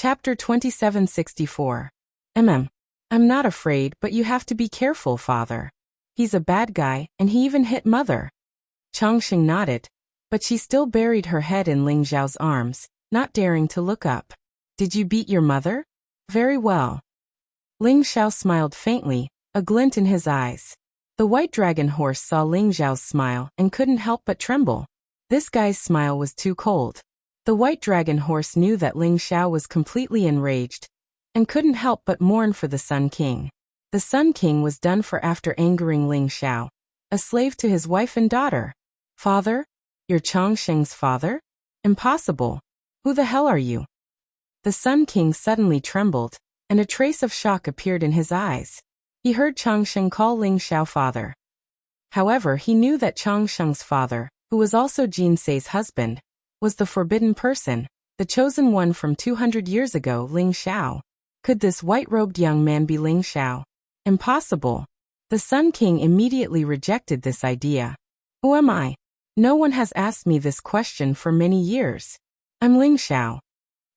Chapter 2764. I'm not afraid, but you have to be careful, father. He's a bad guy, and he even hit mother. Chongqing nodded, but she still buried her head in Ling Xiao's arms, not daring to look up. Did you beat your mother? Very well. Ling Xiao smiled faintly, a glint in his eyes. The white dragon horse saw Ling Xiao's smile and couldn't help but tremble. This guy's smile was too cold. The white dragon horse knew that Ling Xiao was completely enraged and couldn't help but mourn for the Sun King. The Sun King was done for after angering Ling Xiao, a slave to his wife and daughter. Father? You're Chongqing's father? Impossible. Who the hell are you? The Sun King suddenly trembled, and a trace of shock appeared in his eyes. He heard Chongqing call Ling Xiao father. However, he knew that Chongqing's father, who was also Jinsei's husband, was the forbidden person, the chosen one from 200 years ago, Ling Xiao. Could this white-robed young man be Ling Xiao? Impossible. The Sun King immediately rejected this idea. Who am I? No one has asked me this question for many years. I'm Ling Xiao.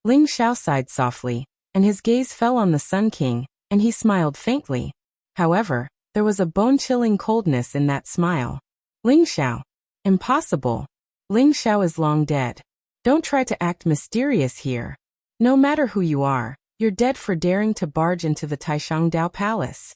Ling Xiao sighed softly, and his gaze fell on the Sun King, and he smiled faintly. However, there was a bone-chilling coldness in that smile. Ling Xiao. Impossible. Ling Xiao is long dead. Don't try to act mysterious here. No matter who you are, you're dead for daring to barge into the Taishangdao Palace.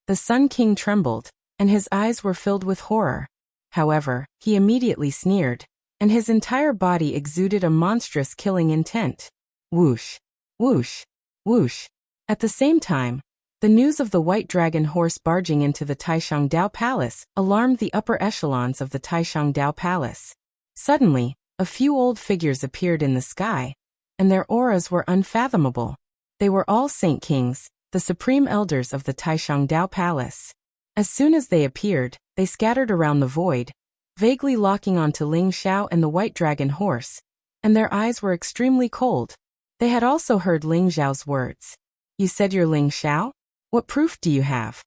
The Sun King trembled, and his eyes were filled with horror. However, he immediately sneered, and his entire body exuded a monstrous killing intent. Whoosh, whoosh, whoosh. At the same time, the news of the white dragon horse barging into the Taishangdao Palace alarmed the upper echelons of the Taishangdao Palace. Suddenly, a few old figures appeared in the sky, and their auras were unfathomable. They were all Saint Kings, the supreme elders of the Taishangdao Palace. As soon as they appeared, they scattered around the void, vaguely locking onto Ling Xiao and the white dragon horse, and their eyes were extremely cold. They had also heard Ling Xiao's words. You said you're Ling Xiao? What proof do you have?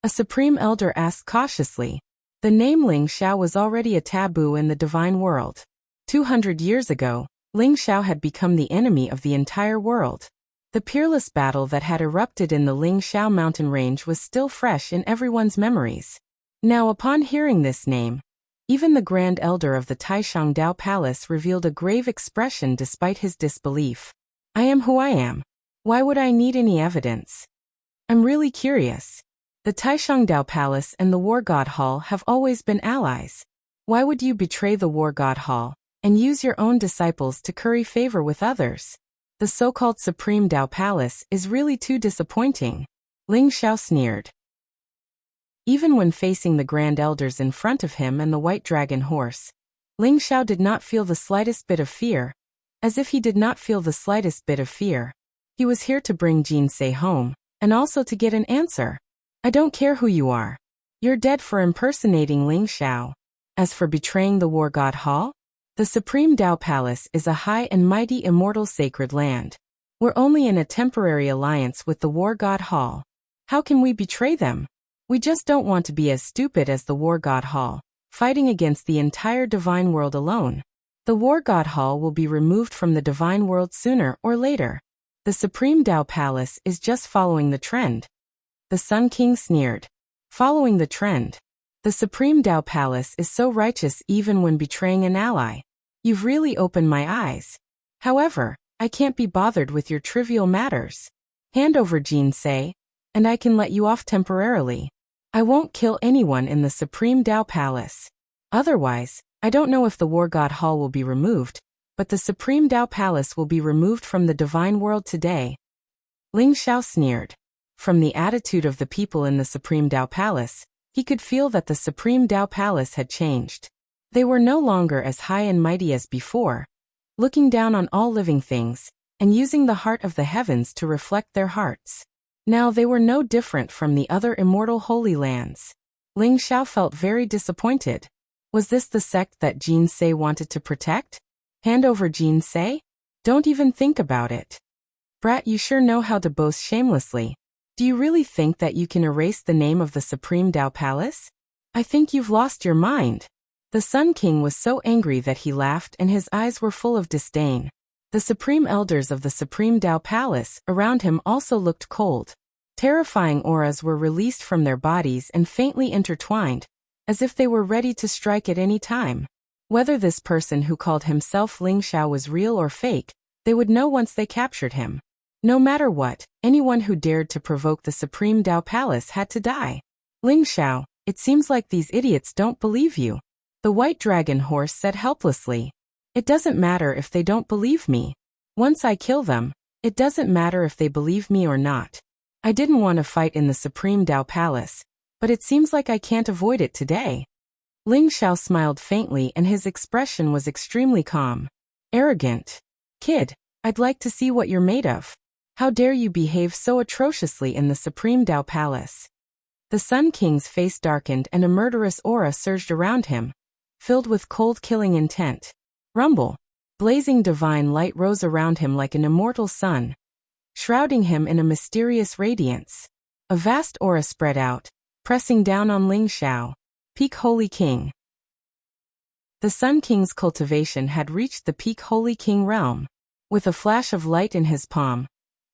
A supreme elder asked cautiously. The name Ling Xiao was already a taboo in the divine world. 200 years ago, Ling Xiao had become the enemy of the entire world. The peerless battle that had erupted in the Ling Xiao mountain range was still fresh in everyone's memories. Now upon hearing this name, even the Grand Elder of the Taishangdao Palace revealed a grave expression despite his disbelief. I am who I am. Why would I need any evidence? I'm really curious. The Taishangdao Palace and the War God Hall have always been allies. Why would you betray the War God Hall and use your own disciples to curry favor with others? The so-called Supreme Dao Palace is really too disappointing. Ling Xiao sneered. Even when facing the Grand Elders in front of him and the white dragon horse, Ling Xiao did not feel the slightest bit of fear. As if he did not feel the slightest bit of fear. He was here to bring Jinsei home, and also to get an answer. I don't care who you are. You're dead for impersonating Ling Xiao. As for betraying the War God Hall, the Supreme Dao Palace is a high and mighty immortal sacred land. We're only in a temporary alliance with the War God Hall. How can we betray them? We just don't want to be as stupid as the War God Hall, fighting against the entire divine world alone. The War God Hall will be removed from the divine world sooner or later. The Supreme Dao Palace is just following the trend. The Sun King sneered. Following the trend. The Supreme Dao Palace is so righteous even when betraying an ally. You've really opened my eyes. However, I can't be bothered with your trivial matters. Hand over Jinsei, and I can let you off temporarily. I won't kill anyone in the Supreme Dao Palace. Otherwise, I don't know if the War God Hall will be removed, but the Supreme Dao Palace will be removed from the divine world today. Ling Xiao sneered. From the attitude of the people in the Supreme Dao Palace, he could feel that the Supreme Dao Palace had changed. They were no longer as high and mighty as before, looking down on all living things, and using the heart of the heavens to reflect their hearts. Now they were no different from the other immortal holy lands. Ling Xiao felt very disappointed. Was this the sect that Jinsei wanted to protect? Hand over Jinsei? Don't even think about it. Brat, you sure know how to boast shamelessly. Do you really think that you can erase the name of the Supreme Dao Palace? I think you've lost your mind. The Sun King was so angry that he laughed and his eyes were full of disdain. The supreme elders of the Supreme Tao Palace around him also looked cold. Terrifying auras were released from their bodies and faintly intertwined, as if they were ready to strike at any time. Whether this person who called himself Ling Xiao was real or fake, they would know once they captured him. No matter what, anyone who dared to provoke the Supreme Tao Palace had to die. Ling Xiao, it seems like these idiots don't believe you. The white dragon horse said helplessly. It doesn't matter if they don't believe me. Once I kill them, it doesn't matter if they believe me or not. I didn't want to fight in the Supreme Tao Palace, but it seems like I can't avoid it today. Ling Xiao smiled faintly and his expression was extremely calm. Arrogant. Kid, I'd like to see what you're made of. How dare you behave so atrociously in the Supreme Tao Palace? The Sun King's face darkened and a murderous aura surged around him, filled with cold killing intent. Rumble. Blazing divine light rose around him like an immortal sun, shrouding him in a mysterious radiance. A vast aura spread out, pressing down on Ling Xiao. Peak Holy King. The Sun King's cultivation had reached the peak Holy King realm. With a flash of light in his palm,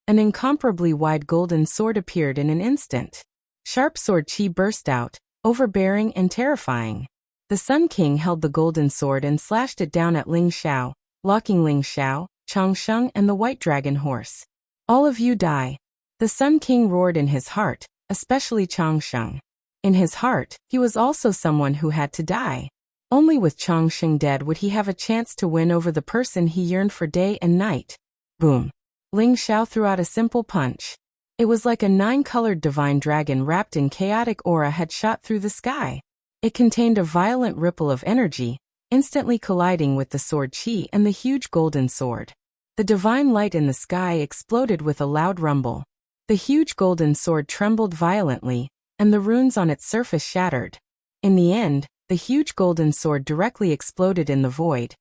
an incomparably wide golden sword appeared in an instant. Sharp sword chi burst out, overbearing and terrifying. The Sun King held the golden sword and slashed it down at Ling Xiao, locking Ling Xiao, Changsheng and the white dragon horse. All of you die. The Sun King roared in his heart, especially Changsheng. In his heart, he was also someone who had to die. Only with Changsheng dead would he have a chance to win over the person he yearned for day and night. Boom. Ling Xiao threw out a simple punch. It was like a 9-colored divine dragon wrapped in chaotic aura had shot through the sky. It contained a violent ripple of energy, instantly colliding with the sword chi and the huge golden sword. The divine light in the sky exploded with a loud rumble. The huge golden sword trembled violently, and the runes on its surface shattered. In the end, the huge golden sword directly exploded in the void,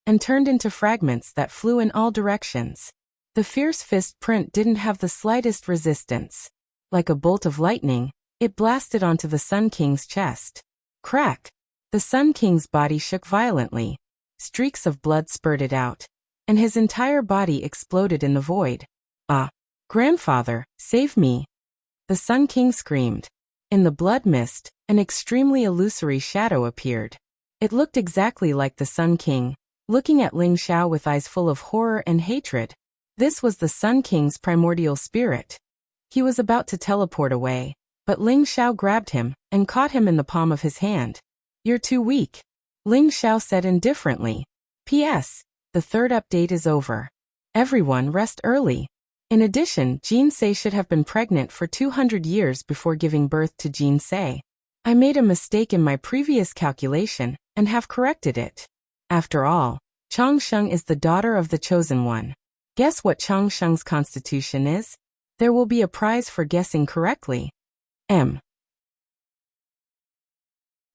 and turned into fragments that flew in all directions. The fierce fist print didn't have the slightest resistance. Like a bolt of lightning, it blasted onto the Sun King's chest. Crack! The Sun King's body shook violently. Streaks of blood spurted out, and his entire body exploded in the void. Ah! Grandfather, save me! The Sun King screamed. In the blood mist, an extremely illusory shadow appeared. It looked exactly like the Sun King, looking at Ling Xiao with eyes full of horror and hatred. This was the Sun King's primordial spirit. He was about to teleport away, but Ling Xiao grabbed him and caught him in the palm of his hand. You're too weak, Ling Xiao said indifferently. P.S. The third update is over. Everyone rest early. In addition, Jean Sei should have been pregnant for 200 years before giving birth to Jean Sei. I made a mistake in my previous calculation and have corrected it. After all, Changsheng is the daughter of the Chosen One. Guess what Changsheng's constitution is? There will be a prize for guessing correctly. M.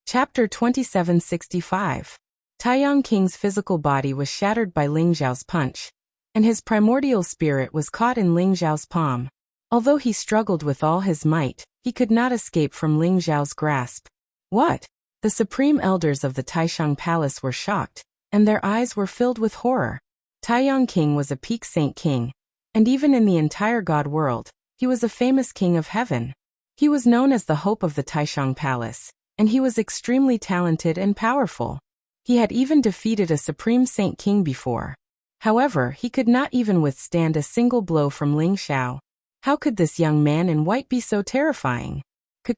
Chapter 2765. Taiyang King's physical body was shattered by Ling Xiao's punch, and his primordial spirit was caught in Ling Xiao's palm. Although he struggled with all his might, he could not escape from Ling Xiao's grasp. What? The supreme elders of the Taishang Palace were shocked, and their eyes were filled with horror. Taiyang King was a peak saint king, and even in the entire god world, he was a famous king of heaven. He was known as the hope of the Taishang Palace, and he was extremely talented and powerful. He had even defeated a supreme saint king before. However, he could not even withstand a single blow from Ling Xiao. How could this young man in white be so terrifying?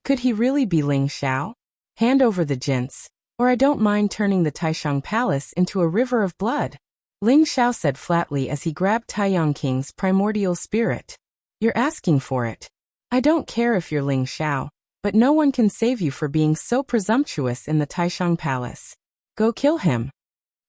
Could he really be Ling Xiao? Hand over the jints, or I don't mind turning the Taishang Palace into a river of blood, Ling Xiao said flatly as he grabbed Taiyang King's primordial spirit. You're asking for it. I don't care if you're Ling Xiao, but no one can save you for being so presumptuous in the Taishang Palace. Go kill him.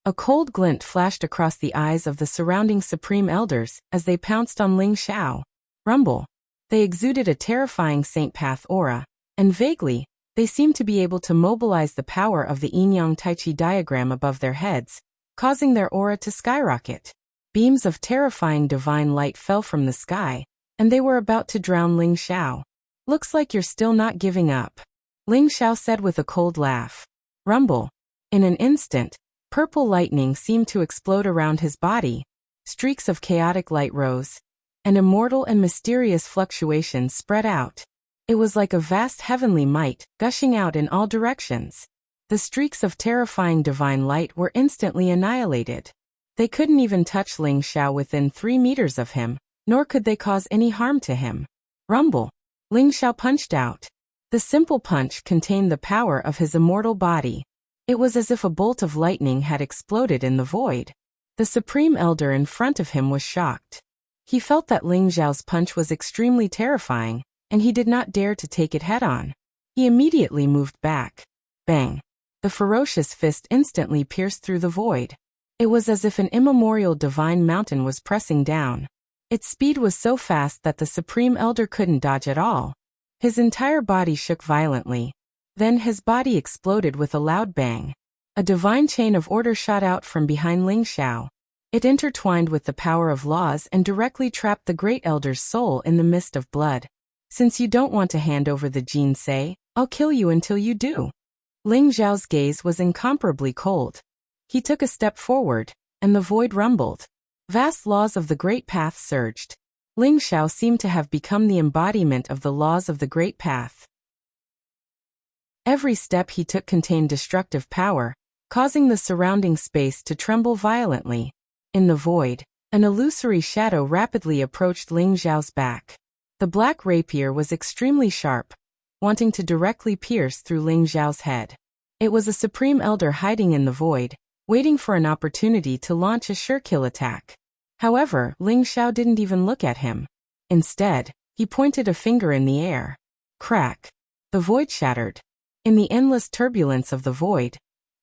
A cold glint flashed across the eyes of the surrounding supreme elders as they pounced on Ling Xiao. Rumble. They exuded a terrifying Saint Path aura, and vaguely, they seemed to be able to mobilize the power of the Yin-Yang Tai-Chi diagram above their heads, causing their aura to skyrocket. Beams of terrifying divine light fell from the sky, and they were about to drown Ling Xiao. Looks like you're still not giving up, Ling Xiao said with a cold laugh. Rumble. In an instant, purple lightning seemed to explode around his body, Streaks of chaotic light rose, and immortal and mysterious fluctuations spread out. It was like a vast heavenly might, gushing out in all directions. The streaks of terrifying divine light were instantly annihilated. They couldn't even touch Ling Xiao within 3 meters of him, nor could they cause any harm to him. Rumble! Ling Xiao punched out. The simple punch contained the power of his immortal body. It was as if a bolt of lightning had exploded in the void. The Supreme Elder in front of him was shocked. He felt that Ling Xiao's punch was extremely terrifying, and he did not dare to take it head-on. He immediately moved back. Bang! The ferocious fist instantly pierced through the void. It was as if an immemorial divine mountain was pressing down. Its speed was so fast that the Supreme Elder couldn't dodge at all. His entire body shook violently. Then his body exploded with a loud bang. A divine chain of order shot out from behind Ling Xiao. It intertwined with the power of laws and directly trapped the Great Elder's soul in the mist of blood. Since you don't want to hand over the gene, say, I'll kill you until you do. Ling Xiao's gaze was incomparably cold. He took a step forward, and the void rumbled. Vast laws of the Great Path surged. Ling Xiao seemed to have become the embodiment of the laws of the Great Path. Every step he took contained destructive power, causing the surrounding space to tremble violently. In the void, an illusory shadow rapidly approached Ling Xiao's back. The black rapier was extremely sharp, wanting to directly pierce through Ling Xiao's head. It was a Supreme Elder hiding in the void, waiting for an opportunity to launch a sure-kill attack. However, Ling Xiao didn't even look at him. Instead, he pointed a finger in the air. Crack! The void shattered. In the endless turbulence of the void,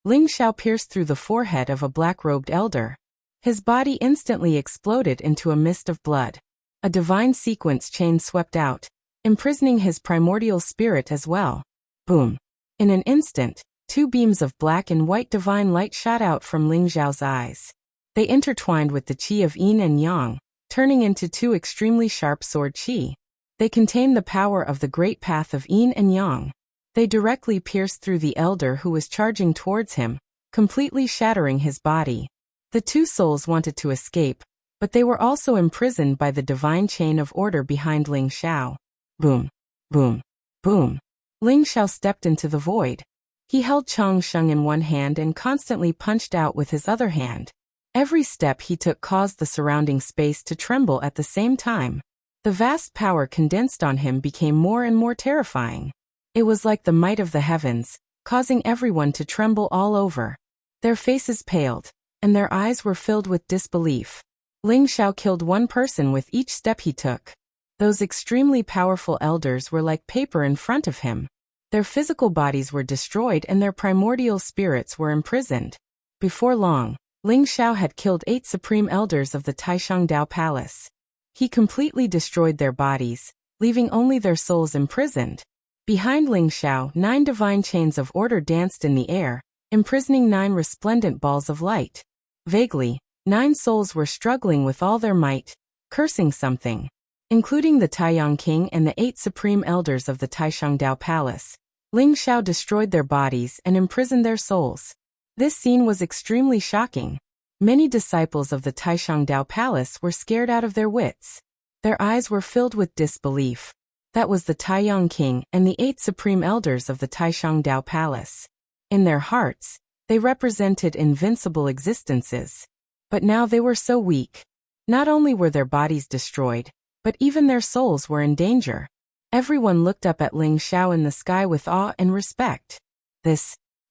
Ling Xiao pierced through the forehead of a black-robed elder. His body instantly exploded into a mist of blood. A divine sequence chain swept out, imprisoning his primordial spirit as well. Boom! In an instant, 2 beams of black and white divine light shot out from Ling Xiao's eyes. They intertwined with the qi of yin and yang, turning into 2 extremely sharp sword qi. They contained the power of the great path of yin and yang. They directly pierced through the elder who was charging towards him, completely shattering his body. The 2 souls wanted to escape, but they were also imprisoned by the divine chain of order behind Ling Xiao. Boom! Boom! Boom! Ling Xiao stepped into the void. He held Chang Sheng in one hand and constantly punched out with his other hand. Every step he took caused the surrounding space to tremble at the same time. The vast power condensed on him became more and more terrifying. It was like the might of the heavens, causing everyone to tremble all over. Their faces paled, and their eyes were filled with disbelief. Ling Xiao killed 1 person with each step he took. Those extremely powerful elders were like paper in front of him. Their physical bodies were destroyed and their primordial spirits were imprisoned. Before long, Ling Xiao had killed 8 supreme elders of the Taishangdao Palace. He completely destroyed their bodies, leaving only their souls imprisoned. Behind Ling Xiao, 9 divine chains of order danced in the air, imprisoning 9 resplendent balls of light. Vaguely, 9 souls were struggling with all their might, cursing something. Including the Taiyang King and the 8 supreme elders of the Taishangdao Palace, Ling Xiao destroyed their bodies and imprisoned their souls. This scene was extremely shocking. Many disciples of the Taishangdao Palace were scared out of their wits. Their eyes were filled with disbelief. That was the Taiyang King and the 8 supreme elders of the Taishangdao Palace. In their hearts, they represented invincible existences. But now they were so weak. Not only were their bodies destroyed, but even their souls were in danger. Everyone looked up at Ling Xiao in the sky with awe and respect.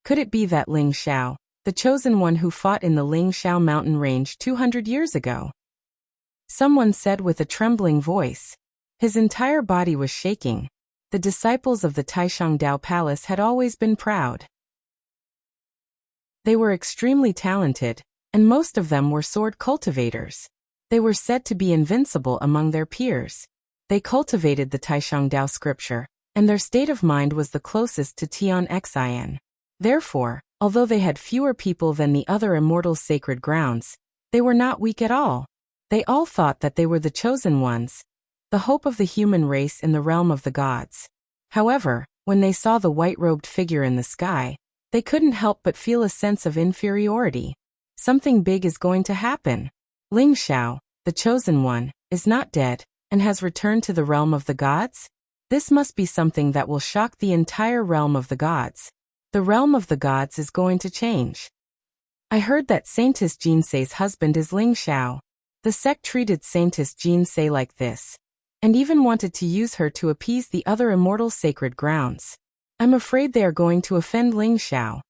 Could it be that Ling Xiao, the chosen one who fought in the Ling Xiao mountain range 200 years ago? Someone said with a trembling voice. His entire body was shaking. The disciples of the Taishangdao Palace had always been proud. They were extremely talented, and most of them were sword cultivators. They were said to be invincible among their peers. They cultivated the Taishangdao scripture, and their state of mind was the closest to Tian Xian. Therefore, although they had fewer people than the other immortal sacred grounds, they were not weak at all. They all thought that they were the chosen ones, the hope of the human race in the realm of the gods. However, when they saw the white-robed figure in the sky, they couldn't help but feel a sense of inferiority. Something big is going to happen. Ling Xiao, the chosen one, is not dead, and has returned to the realm of the gods? This must be something that will shock the entire realm of the gods. The realm of the gods is going to change. I heard that Saintess Jinsei's husband is Ling Xiao. The sect treated Saintess Jinsei like this, and even wanted to use her to appease the other immortal sacred grounds. I'm afraid they are going to offend Ling Xiao.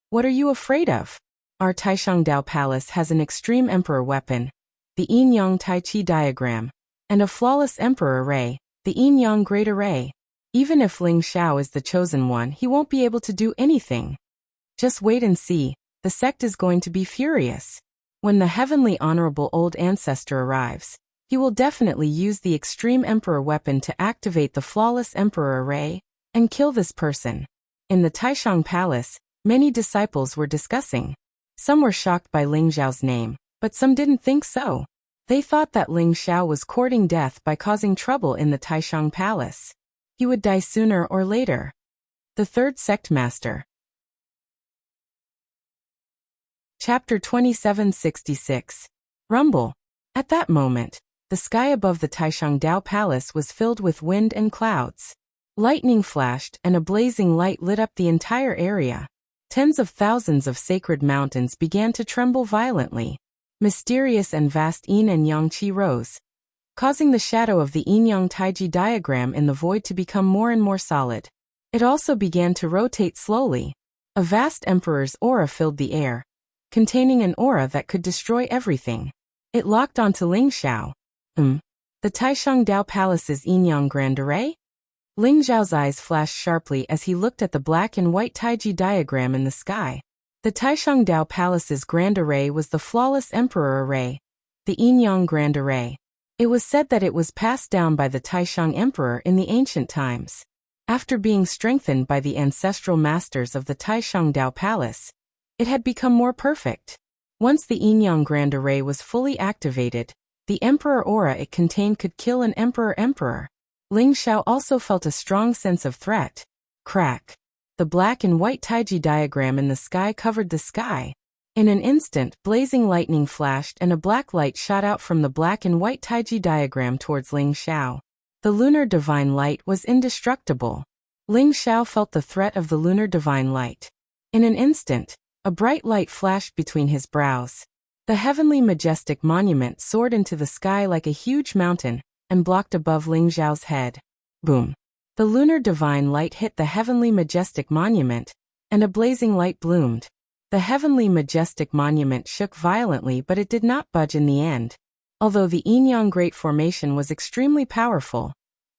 What are you afraid of? Our Taishangdao Palace has an extreme emperor weapon, the Yin-Yang Tai Chi diagram, and a flawless emperor array, the Yin-Yang Great Array. Even if Ling Xiao is the chosen one, he won't be able to do anything. Just wait and see, the sect is going to be furious. When the heavenly honorable old ancestor arrives, he will definitely use the extreme emperor weapon to activate the flawless emperor array and kill this person. In the Taishang Palace, many disciples were discussing. Some were shocked by Ling Xiao's name, but some didn't think so. They thought that Ling Xiao was courting death by causing trouble in the Taishang Palace. He would die sooner or later. The Third Sect Master. Chapter 2766. Rumble. At that moment, the sky above the Taishangdao Palace was filled with wind and clouds. Lightning flashed and a blazing light lit up the entire area. Tens of thousands of sacred mountains began to tremble violently. Mysterious and vast yin and yang qi rose, causing the shadow of the yin-yang taiji diagram in the void to become more and more solid. It also began to rotate slowly. A vast emperor's aura filled the air, containing an aura that could destroy everything. It locked onto Ling Xiao. The Taishangdao Palace's yin-yang grand array? Ling Xiao's eyes flashed sharply as he looked at the black and white taiji diagram in the sky. The Taishangdao Palace's grand array was the flawless emperor array, the yin-yang grand array. It was said that it was passed down by the Taishang emperor in the ancient times. After being strengthened by the ancestral masters of the Taishangdao Palace, it had become more perfect. Once the yin-yang grand array was fully activated, the emperor aura it contained could kill an emperor. Ling Xiao also felt a strong sense of threat. Crack. The black and white taiji diagram in the sky covered the sky. In an instant, blazing lightning flashed and a black light shot out from the black and white taiji diagram towards Ling Xiao. The lunar divine light was indestructible. Ling Xiao felt the threat of the lunar divine light. In an instant, a bright light flashed between his brows. The heavenly majestic monument soared into the sky like a huge mountain and blocked above Ling Xiao's head. Boom. The lunar divine light hit the heavenly majestic monument, and a blazing light bloomed. The heavenly majestic monument shook violently, but it did not budge in the end. Although the yin-yang great formation was extremely powerful,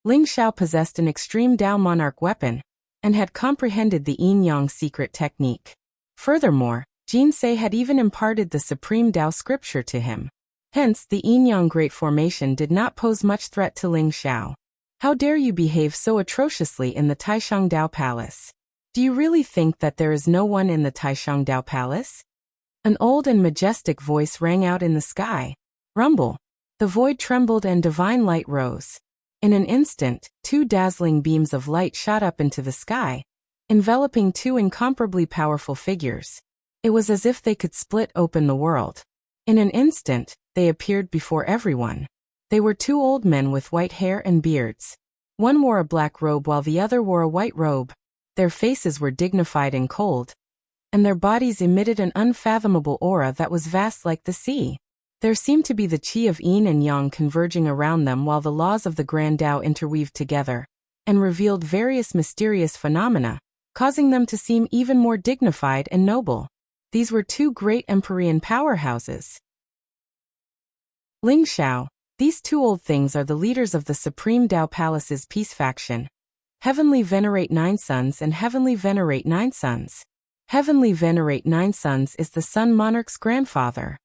Ling Xiao possessed an extreme Dao monarch weapon, and had comprehended the yin-yang secret technique. Furthermore, Jinsei had even imparted the supreme Dao scripture to him. Hence, the yin-yang great formation did not pose much threat to Ling Xiao. How dare you behave so atrociously in the Taishangdao Palace? Do you really think that there is no one in the Taishangdao Palace? An old and majestic voice rang out in the sky. Rumble. The void trembled and divine light rose. In an instant, two dazzling beams of light shot up into the sky, enveloping two incomparably powerful figures. It was as if they could split open the world. In an instant, they appeared before everyone. They were two old men with white hair and beards. One wore a black robe while the other wore a white robe. Their faces were dignified and cold, and their bodies emitted an unfathomable aura that was vast like the sea. There seemed to be the qi of yin and yang converging around them, while the laws of the Grand Tao interweaved together, and revealed various mysterious phenomena, causing them to seem even more dignified and noble. These were two great empyrean powerhouses. Ling Xiao. These two old things are the leaders of the Supreme Dao Palace's peace faction. Heavenly Venerate Nine Sons and Heavenly Venerate Nine Sons. Heavenly Venerate Nine Sons is the Sun Monarch's grandfather.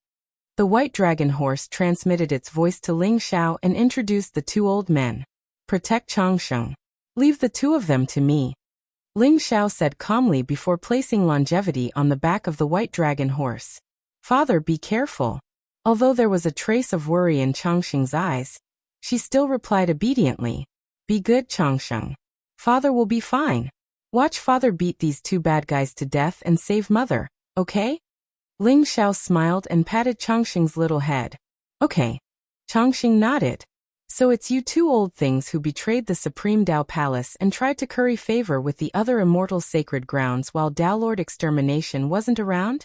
The white dragon horse transmitted its voice to Ling Xiao and introduced the two old men. Protect Changsheng. Leave the two of them to me. Ling Xiao said calmly before placing longevity on the back of the white dragon horse. Father, be careful. Although there was a trace of worry in Changsheng's eyes, she still replied obediently. Be good, Changsheng. Father will be fine. Watch father beat these two bad guys to death and save mother, okay? Ling Xiao smiled and patted Chongqing's little head. Okay. Chongqing nodded. So it's you two old things who betrayed the Supreme Dao Palace and tried to curry favor with the other immortal sacred grounds while Dao Lord Extermination wasn't around?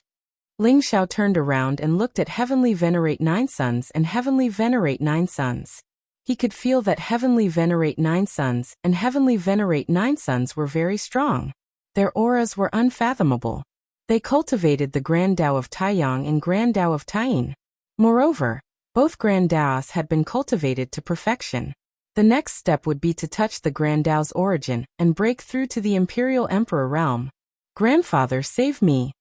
Ling Xiao turned around and looked at Heavenly Venerate Nine Sons and Heavenly Venerate Nine Sons. He could feel that Heavenly Venerate Nine Sons and Heavenly Venerate Nine Sons were very strong. Their auras were unfathomable. They cultivated the Grand Dao of Taiyang and Grand Dao of Taiyin. Moreover, both Grand Daos had been cultivated to perfection. The next step would be to touch the Grand Dao's origin and break through to the Imperial Emperor realm. Grandfather, save me!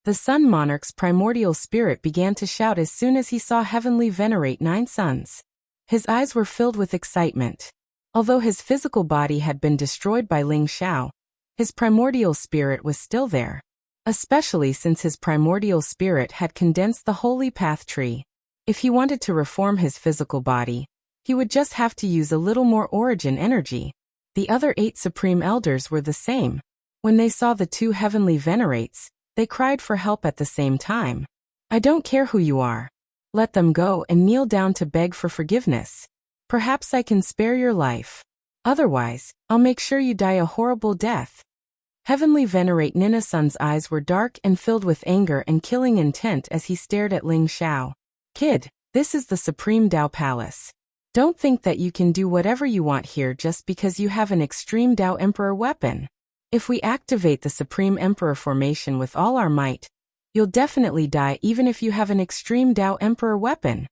The Sun Monarch's primordial spirit began to shout as soon as he saw Heavenly Venerate Nine Sons. His eyes were filled with excitement. Although his physical body had been destroyed by Ling Xiao, his primordial spirit was still there. Especially since his primordial spirit had condensed the Holy Path Tree. If he wanted to reform his physical body, he would just have to use a little more origin energy. The other 8 Supreme Elders were the same. When they saw the 2 Heavenly Venerates, they cried for help at the same time. I don't care who you are. Let them go and kneel down to beg for forgiveness. Perhaps I can spare your life. Otherwise, I'll make sure you die a horrible death. Heavenly Venerate Nina Sun's eyes were dark and filled with anger and killing intent as he stared at Ling Xiao. Kid, this is the Supreme Dao Palace. Don't think that you can do whatever you want here just because you have an Extreme Dao Emperor weapon. If we activate the Supreme Emperor formation with all our might, you'll definitely die even if you have an Extreme Dao Emperor weapon.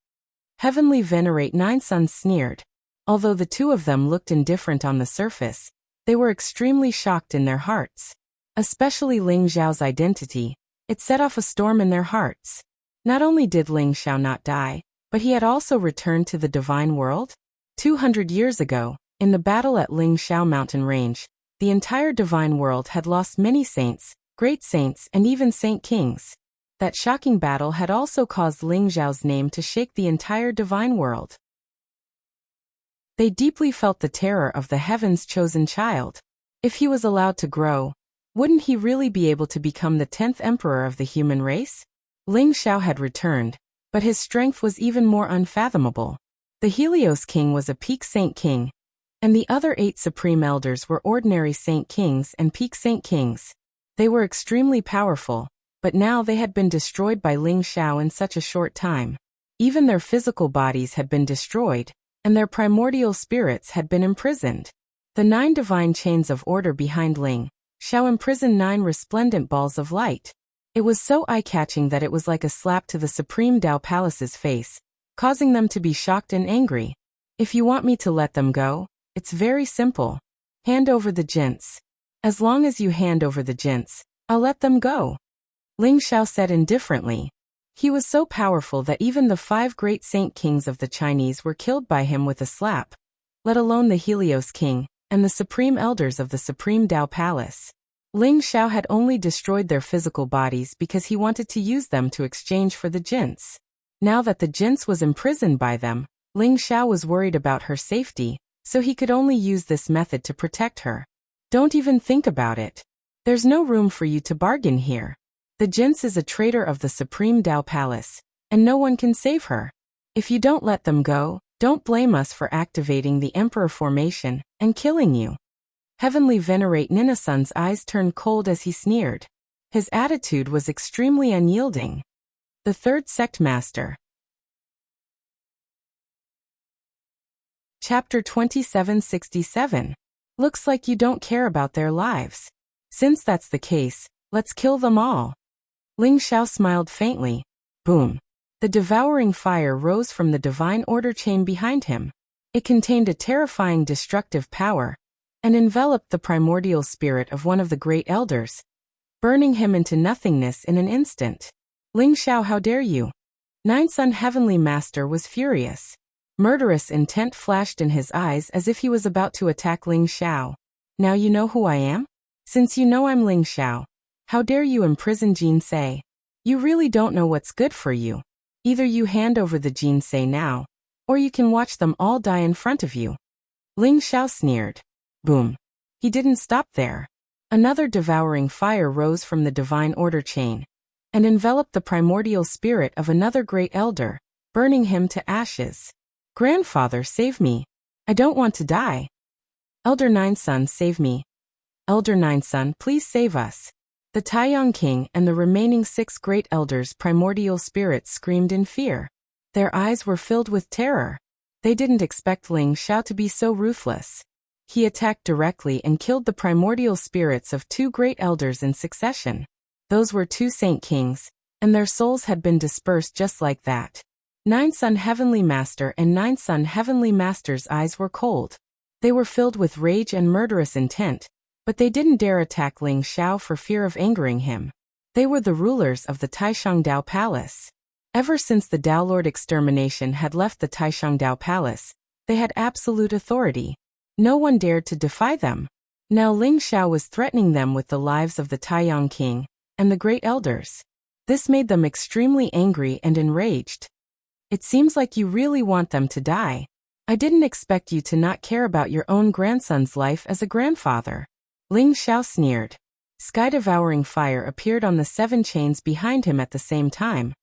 Heavenly Venerate Nine Sons sneered. Although the 2 of them looked indifferent on the surface, they were extremely shocked in their hearts. Especially Ling Xiao's identity, it set off a storm in their hearts. Not only did Ling Xiao not die, but he had also returned to the divine world. 200 years ago, in the battle at Ling Xiao mountain range, the entire divine world had lost many saints, great saints and even saint kings. That shocking battle had also caused Ling Xiao's name to shake the entire divine world. They deeply felt the terror of the heaven's chosen child. If he was allowed to grow, wouldn't he really be able to become the 10th emperor of the human race? Ling Xiao had returned, but his strength was even more unfathomable. The Helios King was a peak Saint King, and the other 8 Supreme Elders were ordinary Saint Kings and peak Saint Kings. They were extremely powerful, but now they had been destroyed by Ling Xiao in such a short time. Even their physical bodies had been destroyed, and their primordial spirits had been imprisoned. The 9 divine chains of order behind Ling Xiao imprisoned 9 resplendent balls of light. It was so eye-catching that it was like a slap to the Supreme Dao Palace's face, causing them to be shocked and angry. If you want me to let them go, it's very simple. Hand over the jints. As long as you hand over the jints, I'll let them go. Ling Xiao said indifferently. He was so powerful that even the 5 great saint kings of the Chinese were killed by him with a slap, let alone the Helios King and the Supreme Elders of the Supreme Dao Palace. Ling Xiao had only destroyed their physical bodies because he wanted to use them to exchange for the jints. Now that the jints was imprisoned by them, Ling Xiao was worried about her safety, so he could only use this method to protect her. Don't even think about it. There's no room for you to bargain here. The jints is a traitor of the Supreme Dao Palace, and no one can save her. If you don't let them go, don't blame us for activating the Emperor formation and killing you. Heavenly Venerate Nina Sun's eyes turned cold as he sneered. His attitude was extremely unyielding. The 3rd Sect Master. Chapter 2767. Looks like you don't care about their lives. Since that's the case, let's kill them all. Ling Xiao smiled faintly. Boom. The devouring fire rose from the divine order chain behind him. It contained a terrifying destructive power, and enveloped the primordial spirit of one of the great elders, burning him into nothingness in an instant. Ling Xiao, how dare you? Nine Sun Heavenly Master was furious. Murderous intent flashed in his eyes as if he was about to attack Ling Xiao. Now you know who I am? Since you know I'm Ling Xiao, how dare you imprison Jinsei? You really don't know what's good for you. Either you hand over the Jinsei now, or you can watch them all die in front of you. Ling Xiao sneered. Boom. He didn't stop there. Another devouring fire rose from the divine order chain, and enveloped the primordial spirit of another great elder, burning him to ashes. Grandfather, save me. I don't want to die. Elder Nine Sun, save me. Elder Nine Sun, please save us. The Taiyang King and the remaining 6 great elders' primordial spirits screamed in fear. Their eyes were filled with terror. They didn't expect Ling Xiao to be so ruthless. He attacked directly and killed the primordial spirits of 2 great elders in succession. Those were 2 Saint Kings, and their souls had been dispersed just like that. Nine Sun Heavenly Master and Nine Sun Heavenly Master's eyes were cold. They were filled with rage and murderous intent, but they didn't dare attack Ling Xiao for fear of angering him. They were the rulers of the Taishangdao Palace. Ever since the Dao Lord extermination had left the Taishangdao Palace, they had absolute authority. No one dared to defy them. Now Ling Xiao was threatening them with the lives of the Taiyang King and the great elders. This made them extremely angry and enraged. It seems like you really want them to die. I didn't expect you to not care about your own grandson's life as a grandfather. Ling Xiao sneered. Sky-devouring fire appeared on the 7 chains behind him at the same time,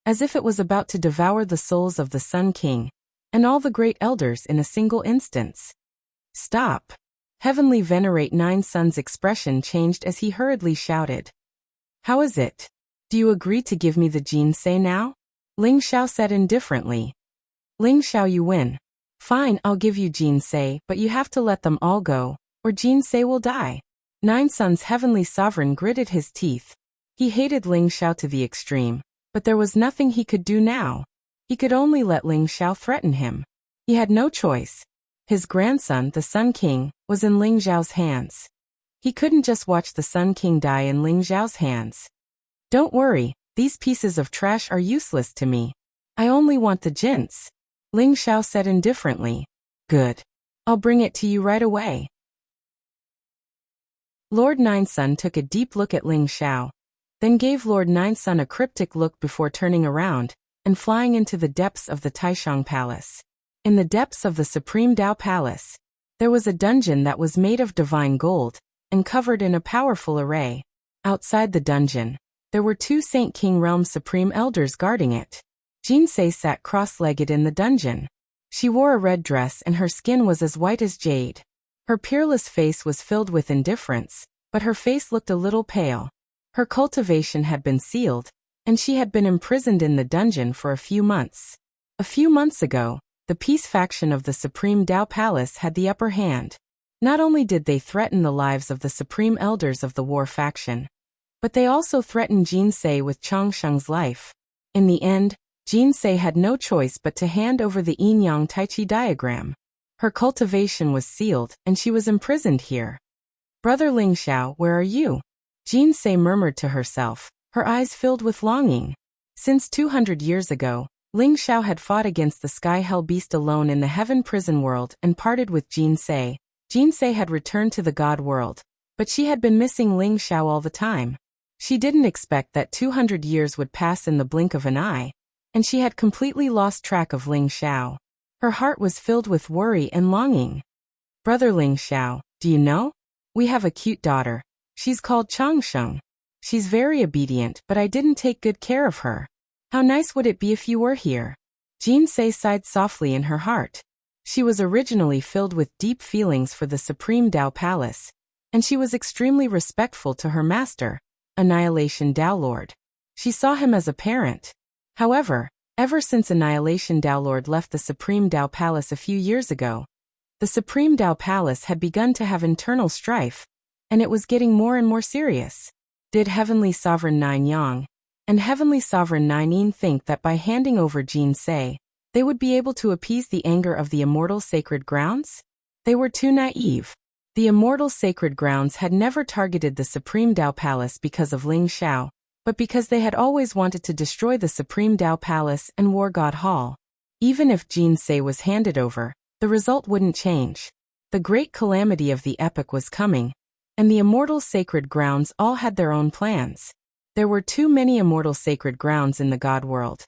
as if it was about to devour the souls of the Sun King and all the great elders in a single instance. Stop! Heavenly Venerate Nine Sun's expression changed as he hurriedly shouted. How is it? Do you agree to give me the Jinsei now? Ling Xiao said indifferently. Ling Xiao, you win. Fine, I'll give you Jinsei, but you have to let them all go, or Jinsei will die. Nine Sun's heavenly sovereign gritted his teeth. He hated Ling Xiao to the extreme, but there was nothing he could do now. He could only let Ling Xiao threaten him. He had no choice. His grandson, the Sun King, was in Ling Xiao's hands. He couldn't just watch the Sun King die in Ling Xiao's hands. Don't worry, these pieces of trash are useless to me. I only want the Jins. Ling Xiao said indifferently. Good. I'll bring it to you right away. Lord Nine Sun took a deep look at Ling Xiao, then gave Lord Nine Sun a cryptic look before turning around and flying into the depths of the Taishang Palace. In the depths of the Supreme Dao Palace, there was a dungeon that was made of divine gold and covered in a powerful array. Outside the dungeon, there were 2 Saint King Realm Supreme Elders guarding it. Jinsei sat cross-legged in the dungeon. She wore a red dress and her skin was as white as jade. Her peerless face was filled with indifference, but her face looked a little pale. Her cultivation had been sealed, and she had been imprisoned in the dungeon for a few months. A few months ago, the peace faction of the Supreme Dao Palace had the upper hand. Not only did they threaten the lives of the Supreme Elders of the war faction, but they also threatened Jinsei with Changsheng's life. In the end, Jinsei had no choice but to hand over the Yin-Yang Tai-Chi diagram. Her cultivation was sealed, and she was imprisoned here. Brother Ling Xiao, where are you? Jinsei murmured to herself, her eyes filled with longing. Since 200 years ago, Ling Xiao had fought against the Sky Hell Beast alone in the Heaven Prison World and parted with Jinsei. Jinsei had returned to the God World, but she had been missing Ling Xiao all the time. She didn't expect that 200 years would pass in the blink of an eye, and she had completely lost track of Ling Xiao. Her heart was filled with worry and longing. Brother Ling Xiao, do you know? We have a cute daughter. She's called Changsheng. She's very obedient, but I didn't take good care of her. How nice would it be if you were here? Jinsei sighed softly in her heart. She was originally filled with deep feelings for the Supreme Dao Palace, and she was extremely respectful to her master, Annihilation Dao Lord. She saw him as a parent. However, ever since Annihilation Dao Lord left the Supreme Dao Palace a few years ago, the Supreme Dao Palace had begun to have internal strife, and it was getting more and more serious. Did Heavenly Sovereign Nine Yang and Heavenly Sovereign Nine Yin think that by handing over Jinsei, they would be able to appease the anger of the immortal sacred grounds? They were too naive. The immortal sacred grounds had never targeted the Supreme Dao Palace because of Ling Xiao, but because they had always wanted to destroy the Supreme Dao Palace and War God Hall. Even if Jinsei was handed over, the result wouldn't change. The great calamity of the epoch was coming, and the immortal sacred grounds all had their own plans. There were too many immortal sacred grounds in the God world,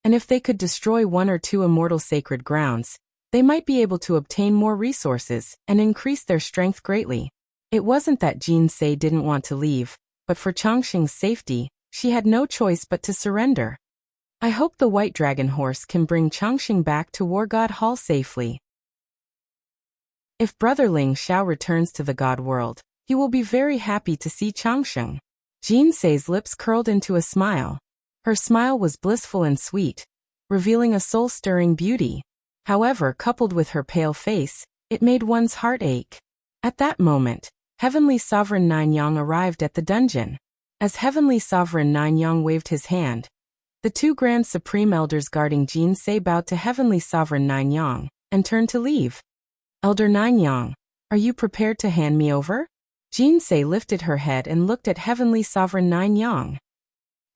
and if they could destroy 1 or 2 immortal sacred grounds, they might be able to obtain more resources and increase their strength greatly. It wasn't that Jinsei didn't want to leave, but for Changsheng's safety, She had no choice but to surrender. I hope the white dragon horse can bring Changxing back to War God Hall safely. If Brother Ling Xiao returns to the God world, he will be very happy to see Changxing. Jin Sei's lips curled into a smile. Her smile was blissful and sweet, revealing a soul-stirring beauty. However, coupled with her pale face, it made one's heart ache. At that moment, Heavenly Sovereign Ninyang arrived at the dungeon. As Heavenly Sovereign Ninyang waved his hand, the two Grand Supreme Elders guarding Jin Sei bowed to Heavenly Sovereign Ninyang and turned to leave. Elder Ninyang, are you prepared to hand me over? Jin Sei lifted her head and looked at Heavenly Sovereign Ninyang.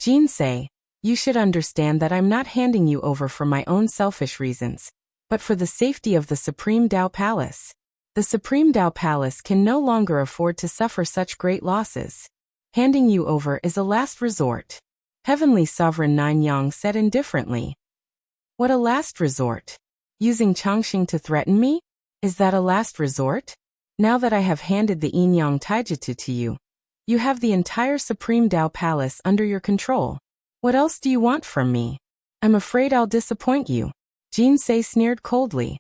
Jin Sei, you should understand that I'm not handing you over for my own selfish reasons, but for the safety of the Supreme Dao Palace. The Supreme Dao Palace can no longer afford to suffer such great losses. Handing you over is a last resort. Heavenly Sovereign Ninyang said indifferently. What a last resort? Using Changxing to threaten me? Is that a last resort? Now that I have handed the Yin-Yang Taijutsu to you, you have the entire Supreme Dao Palace under your control. What else do you want from me? I'm afraid I'll disappoint you. Jin Sei sneered coldly.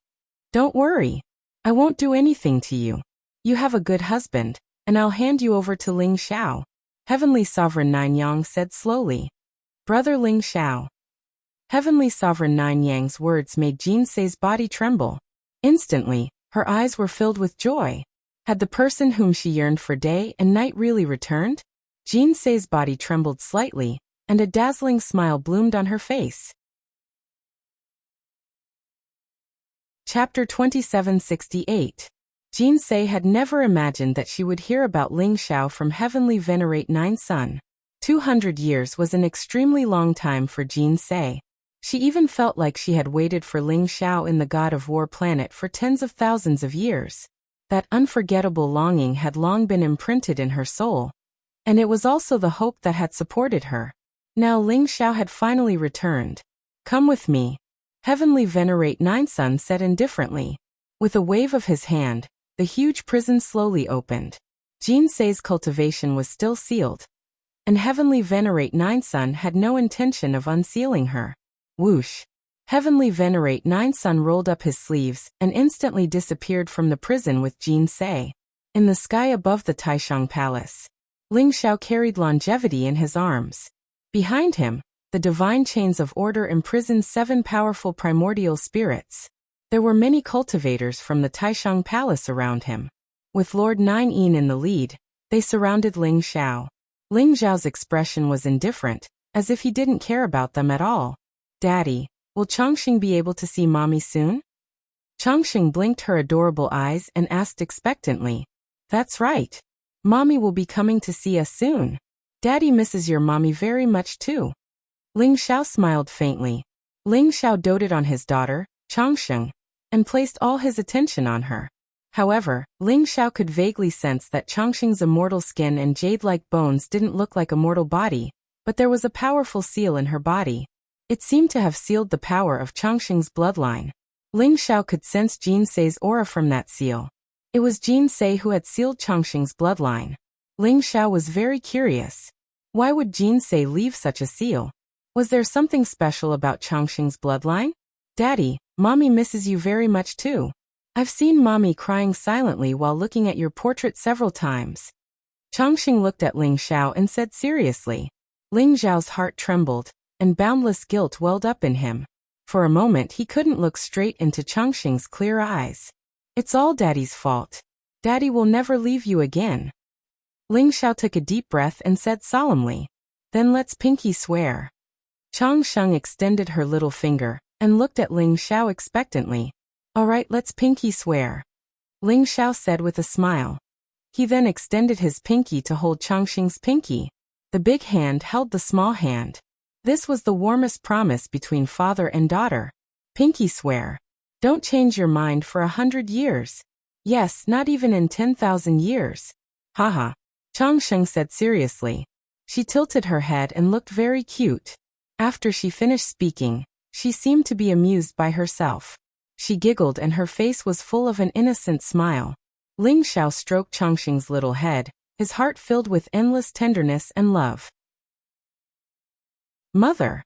Don't worry. I won't do anything to you. You have a good husband, and I'll hand you over to Ling Xiao. Heavenly Sovereign Ninyang said slowly. Brother Ling Xiao. Heavenly Sovereign Ninyang's words made Jin Sei's body tremble. Instantly, her eyes were filled with joy. Had the person whom she yearned for day and night really returned? Jin Sei's body trembled slightly, and a dazzling smile bloomed on her face. Chapter 2768. Jin Sei had never imagined that she would hear about Ling Xiao from Heavenly Venerate Nine Sun. 200 years was an extremely long time for Jin Sei. She even felt like she had waited for Ling Xiao in the God of War planet for tens of thousands of years. That unforgettable longing had long been imprinted in her soul. And it was also the hope that had supported her. Now Ling Xiao had finally returned. Come with me. Heavenly Venerate Nine Sun said indifferently. With a wave of his hand, the huge prison slowly opened. Jin Sei's cultivation was still sealed, and Heavenly Venerate Nine Sun had no intention of unsealing her. Whoosh! Heavenly Venerate Nine Sun rolled up his sleeves and instantly disappeared from the prison with Jin Sei. In the sky above the Taishang Palace, Ling Xiao carried longevity in his arms. Behind him, the divine chains of order imprisoned 7 powerful primordial spirits. There were many cultivators from the Taishang Palace around him. With Lord Nine Yin in the lead, they surrounded Ling Xiao. Ling Xiao's expression was indifferent, as if he didn't care about them at all. Daddy, will Changxing be able to see Mommy soon? Changxing blinked her adorable eyes and asked expectantly. That's right. Mommy will be coming to see us soon. Daddy misses your mommy very much too. Ling Xiao smiled faintly. Ling Xiao doted on his daughter, Changxing, and placed all his attention on her. However, Ling Xiao could vaguely sense that Changxing's immortal skin and jade-like bones didn't look like a mortal body, but there was a powerful seal in her body. It seemed to have sealed the power of Changxing's bloodline. Ling Xiao could sense Jin Sei's aura from that seal. It was Jin Sei who had sealed Changxing's bloodline. Ling Xiao was very curious. Why would Jin Sei leave such a seal? Was there something special about Changxing's bloodline? Daddy, Mommy misses you very much too. I've seen Mommy crying silently while looking at your portrait several times. Changxing looked at Ling Xiao and said seriously. Ling Xiao's heart trembled, and boundless guilt welled up in him. For a moment he couldn't look straight into Changxing's clear eyes. It's all Daddy's fault. Daddy will never leave you again. Ling Xiao took a deep breath and said solemnly. Then let's pinky swear. Changxing extended her little finger and looked at Ling Xiao expectantly. All right, let's pinky swear. Ling Xiao said with a smile. He then extended his pinky to hold Changxing's pinky. The big hand held the small hand. This was the warmest promise between father and daughter. Pinky swear. Don't change your mind for 100 years. Yes, not even in 10,000 years. Haha. Changxing said seriously. She tilted her head and looked very cute. After she finished speaking, she seemed to be amused by herself. She giggled and her face was full of an innocent smile. Ling Xiao stroked Changxing's little head, his heart filled with endless tenderness and love. Mother!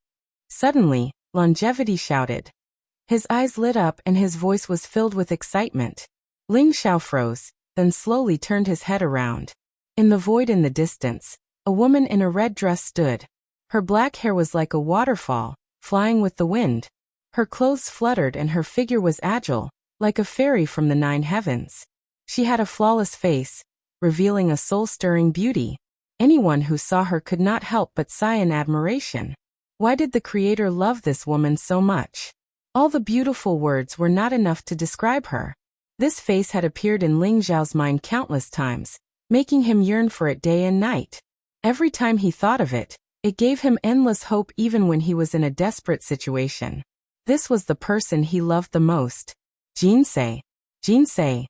Suddenly, Longevity shouted. His eyes lit up and his voice was filled with excitement. Ling Xiao froze, then slowly turned his head around. In the void in the distance, a woman in a red dress stood. Her black hair was like a waterfall, flying with the wind. Her clothes fluttered and her figure was agile, like a fairy from the 9 heavens. She had a flawless face, revealing a soul-stirring beauty. Anyone who saw her could not help but sigh in admiration. Why did the Creator love this woman so much? All the beautiful words were not enough to describe her. This face had appeared in Ling Xiao's mind countless times, making him yearn for it day and night. Every time he thought of it, it gave him endless hope even when he was in a desperate situation. This was the person he loved the most. Jinsei. Jinsei.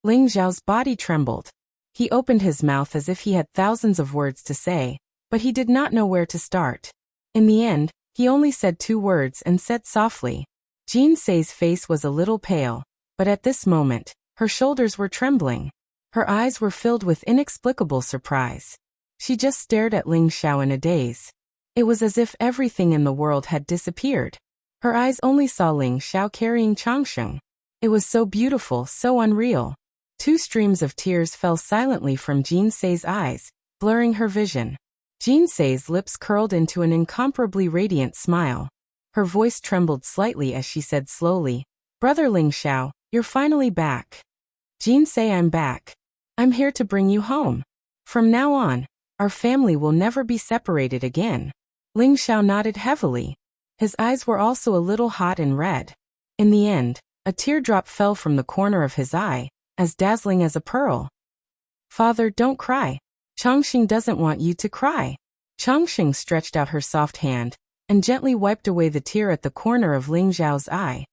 Ling Xiao's body trembled. He opened his mouth as if he had thousands of words to say, but he did not know where to start. In the end, he only said 2 words and said softly. Jinsei's face was a little pale, but at this moment, her shoulders were trembling. Her eyes were filled with inexplicable surprise. She just stared at Ling Xiao in a daze. It was as if everything in the world had disappeared. Her eyes only saw Ling Xiao carrying Changsheng. It was so beautiful, so unreal. 2 streams of tears fell silently from Jinsei's eyes, blurring her vision. Jinsei's lips curled into an incomparably radiant smile. Her voice trembled slightly as she said slowly, "Brother Ling Xiao, you're finally back." "Jinsei, I'm back. I'm here to bring you home. From now on, our family will never be separated again." Ling Xiao nodded heavily. His eyes were also a little hot and red. In the end, a teardrop fell from the corner of his eye, as dazzling as a pearl. "Father, don't cry. Changsheng doesn't want you to cry." Changsheng stretched out her soft hand and gently wiped away the tear at the corner of Ling Xiao's eye.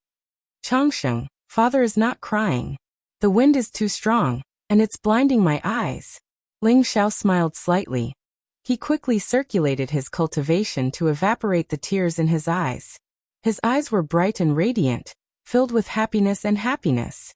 "Changsheng, father is not crying. The wind is too strong, and it's blinding my eyes." Ling Xiao smiled slightly. He quickly circulated his cultivation to evaporate the tears in his eyes. His eyes were bright and radiant, filled with happiness and happiness.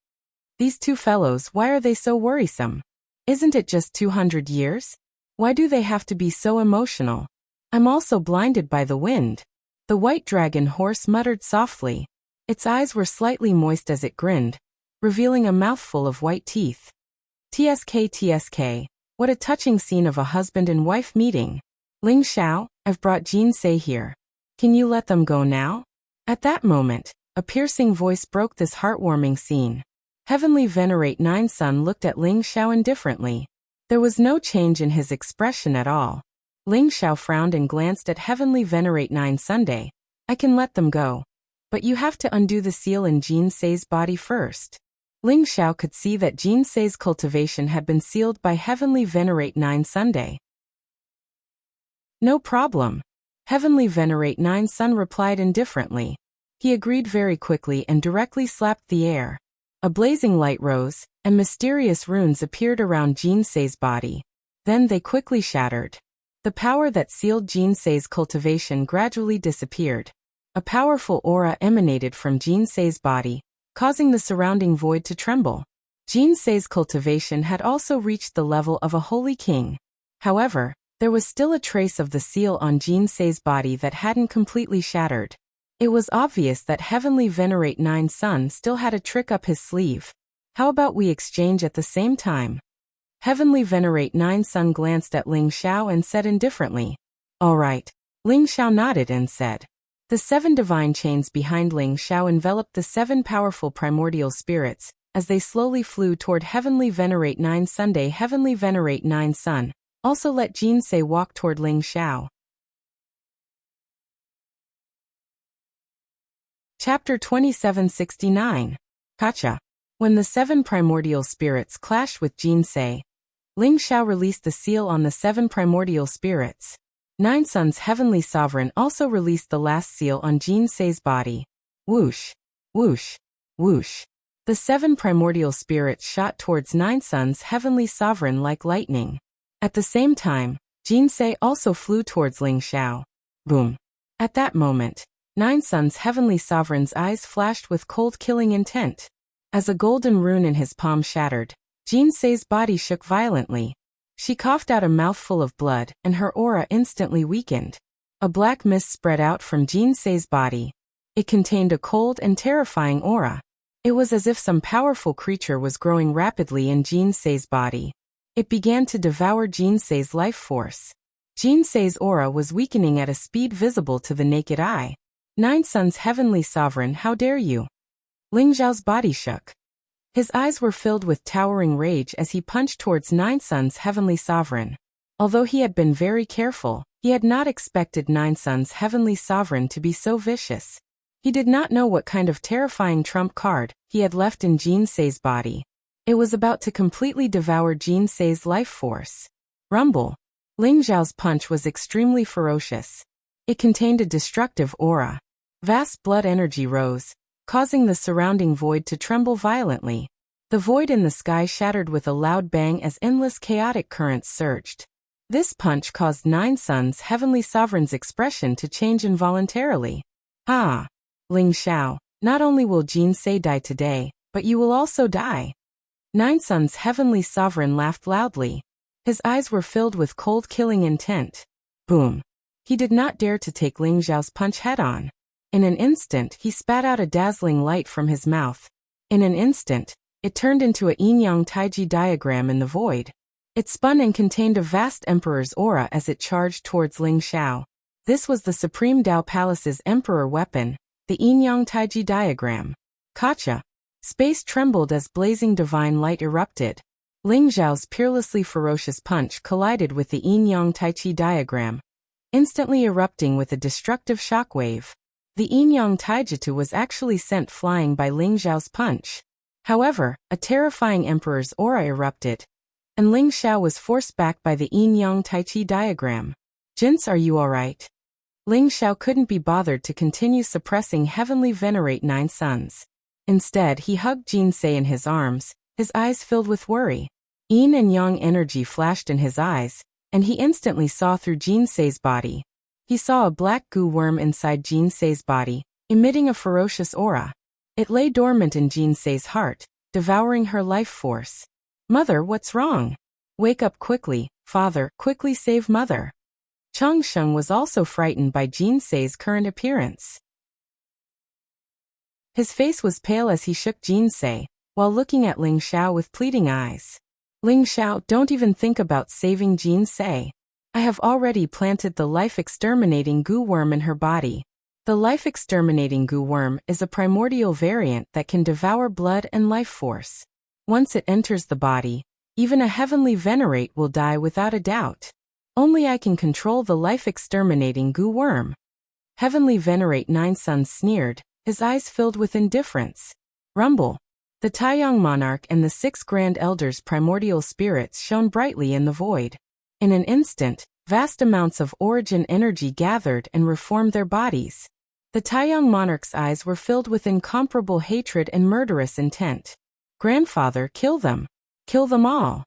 "These 2 fellows, why are they so worrisome? Isn't it just 200 years? Why do they have to be so emotional? I'm also blinded by the wind." The white dragon horse muttered softly. Its eyes were slightly moist as it grinned, revealing a mouthful of white teeth. TSK, what a touching scene of a husband and wife meeting. "Ling Xiao, I've brought Jinsei here. Can you let them go now?" At that moment, a piercing voice broke this heartwarming scene. Heavenly Venerate 9 Sun looked at Ling Xiao indifferently. There was no change in his expression at all. Ling Xiao frowned and glanced at Heavenly Venerate 9 Sunday. "I can let them go. But you have to undo the seal in Jinsei's body first." Ling Xiao could see that Jinsei's cultivation had been sealed by Heavenly Venerate 9 Sunday. "No problem." Heavenly Venerate 9 Sun replied indifferently. He agreed very quickly and directly slapped the air. A blazing light rose, and mysterious runes appeared around Jinsei's body. Then they quickly shattered. The power that sealed Jinsei's cultivation gradually disappeared. A powerful aura emanated from Jinsei's body, causing the surrounding void to tremble. Jinsei's cultivation had also reached the level of a holy king. However, there was still a trace of the seal on Jinsei's body that hadn't completely shattered. It was obvious that Heavenly Venerate 9 Sun still had a trick up his sleeve. "How about we exchange at the same time?" Heavenly Venerate 9 Sun glanced at Ling Xiao and said indifferently, "All right." Ling Xiao nodded and said. The 7 divine chains behind Ling Xiao enveloped the 7 powerful primordial spirits, as they slowly flew toward Heavenly Venerate 9 Sunday. Heavenly Venerate 9 Sun also let Jinsei walk toward Ling Xiao. Chapter 2769. Kacha. When the 7 primordial spirits clashed with Jinsei, Ling Xiao released the seal on the 7 primordial spirits. 9 Sun's heavenly sovereign also released the last seal on Jinsei's body. Whoosh, whoosh, whoosh. The 7 primordial spirits shot towards 9 Sun's heavenly sovereign like lightning. At the same time, Jinsei also flew towards Ling Xiao. Boom. At that moment, 9 Sun's heavenly sovereign's eyes flashed with cold killing intent. As a golden rune in his palm shattered, Jinsei's body shook violently. She coughed out a mouthful of blood and her aura instantly weakened. A black mist spread out from Jinsei's body. It contained a cold and terrifying aura. It was as if some powerful creature was growing rapidly in Jinsei's body. It began to devour Jinsei's life force. Jinsei's aura was weakening at a speed visible to the naked eye. Nine Suns Heavenly Sovereign, how dare you? Ling Zhao's body shook. His eyes were filled with towering rage as he punched towards Nine Suns Heavenly Sovereign. Although he had been very careful, he had not expected Nine Suns Heavenly Sovereign to be so vicious. He did not know what kind of terrifying trump card he had left in Jinsei's body. It was about to completely devour Jinsei's life force. Rumble. Ling Zhao's punch was extremely ferocious. It contained a destructive aura. Vast blood energy rose, causing the surrounding void to tremble violently. The void in the sky shattered with a loud bang as endless chaotic currents surged. This punch caused Nine Suns Heavenly Sovereign's expression to change involuntarily. Ah! Ling Xiao, not only will Jinsei die today, but you will also die. Nine Suns Heavenly Sovereign laughed loudly. His eyes were filled with cold killing intent. Boom. He did not dare to take Ling Zhao's punch head-on. In an instant, he spat out a dazzling light from his mouth. In an instant, it turned into a yin-yang taiji diagram in the void. It spun and contained a vast emperor's aura as it charged towards Ling Xiao. This was the Supreme Dao Palace's emperor weapon, the yin-yang taiji diagram. Kacha. Space trembled as blazing divine light erupted. Ling Zhao's peerlessly ferocious punch collided with the yin-yang taiji diagram, instantly erupting with a destructive shockwave. The yin-yang taijutsu was actually sent flying by Ling Zhao's punch. However, a terrifying emperor's aura erupted, and Ling Xiao was forced back by the yin-yang taiji diagram. Jins, are you alright? Ling Xiao couldn't be bothered to continue suppressing Heavenly Venerate Nine Suns. Instead, he hugged Jinsei in his arms, his eyes filled with worry. Yin and yang energy flashed in his eyes, and he instantly saw through Jinsei's body. He saw a black goo worm inside Jinsei's body, emitting a ferocious aura. It lay dormant in Jinsei's heart, devouring her life force. Mother, what's wrong? Wake up quickly, father, quickly save mother. Changsheng was also frightened by Jinsei's current appearance. His face was pale as he shook Jinsei, while looking at Ling Xiao with pleading eyes. Ling Xiao, don't even think about saving Jinsei. I have already planted the life-exterminating goo worm in her body. The life-exterminating goo worm is a primordial variant that can devour blood and life force. Once it enters the body, even a Heavenly Venerate will die without a doubt. Only I can control the life-exterminating goo worm. Heavenly Venerate Nine Suns sneered, his eyes filled with indifference. Rumble. The Taiyang Monarch and the 6 Grand Elders' primordial spirits shone brightly in the void. In an instant, vast amounts of origin energy gathered and reformed their bodies. The Taiyang Monarch's eyes were filled with incomparable hatred and murderous intent. Grandfather, kill them. Kill them all.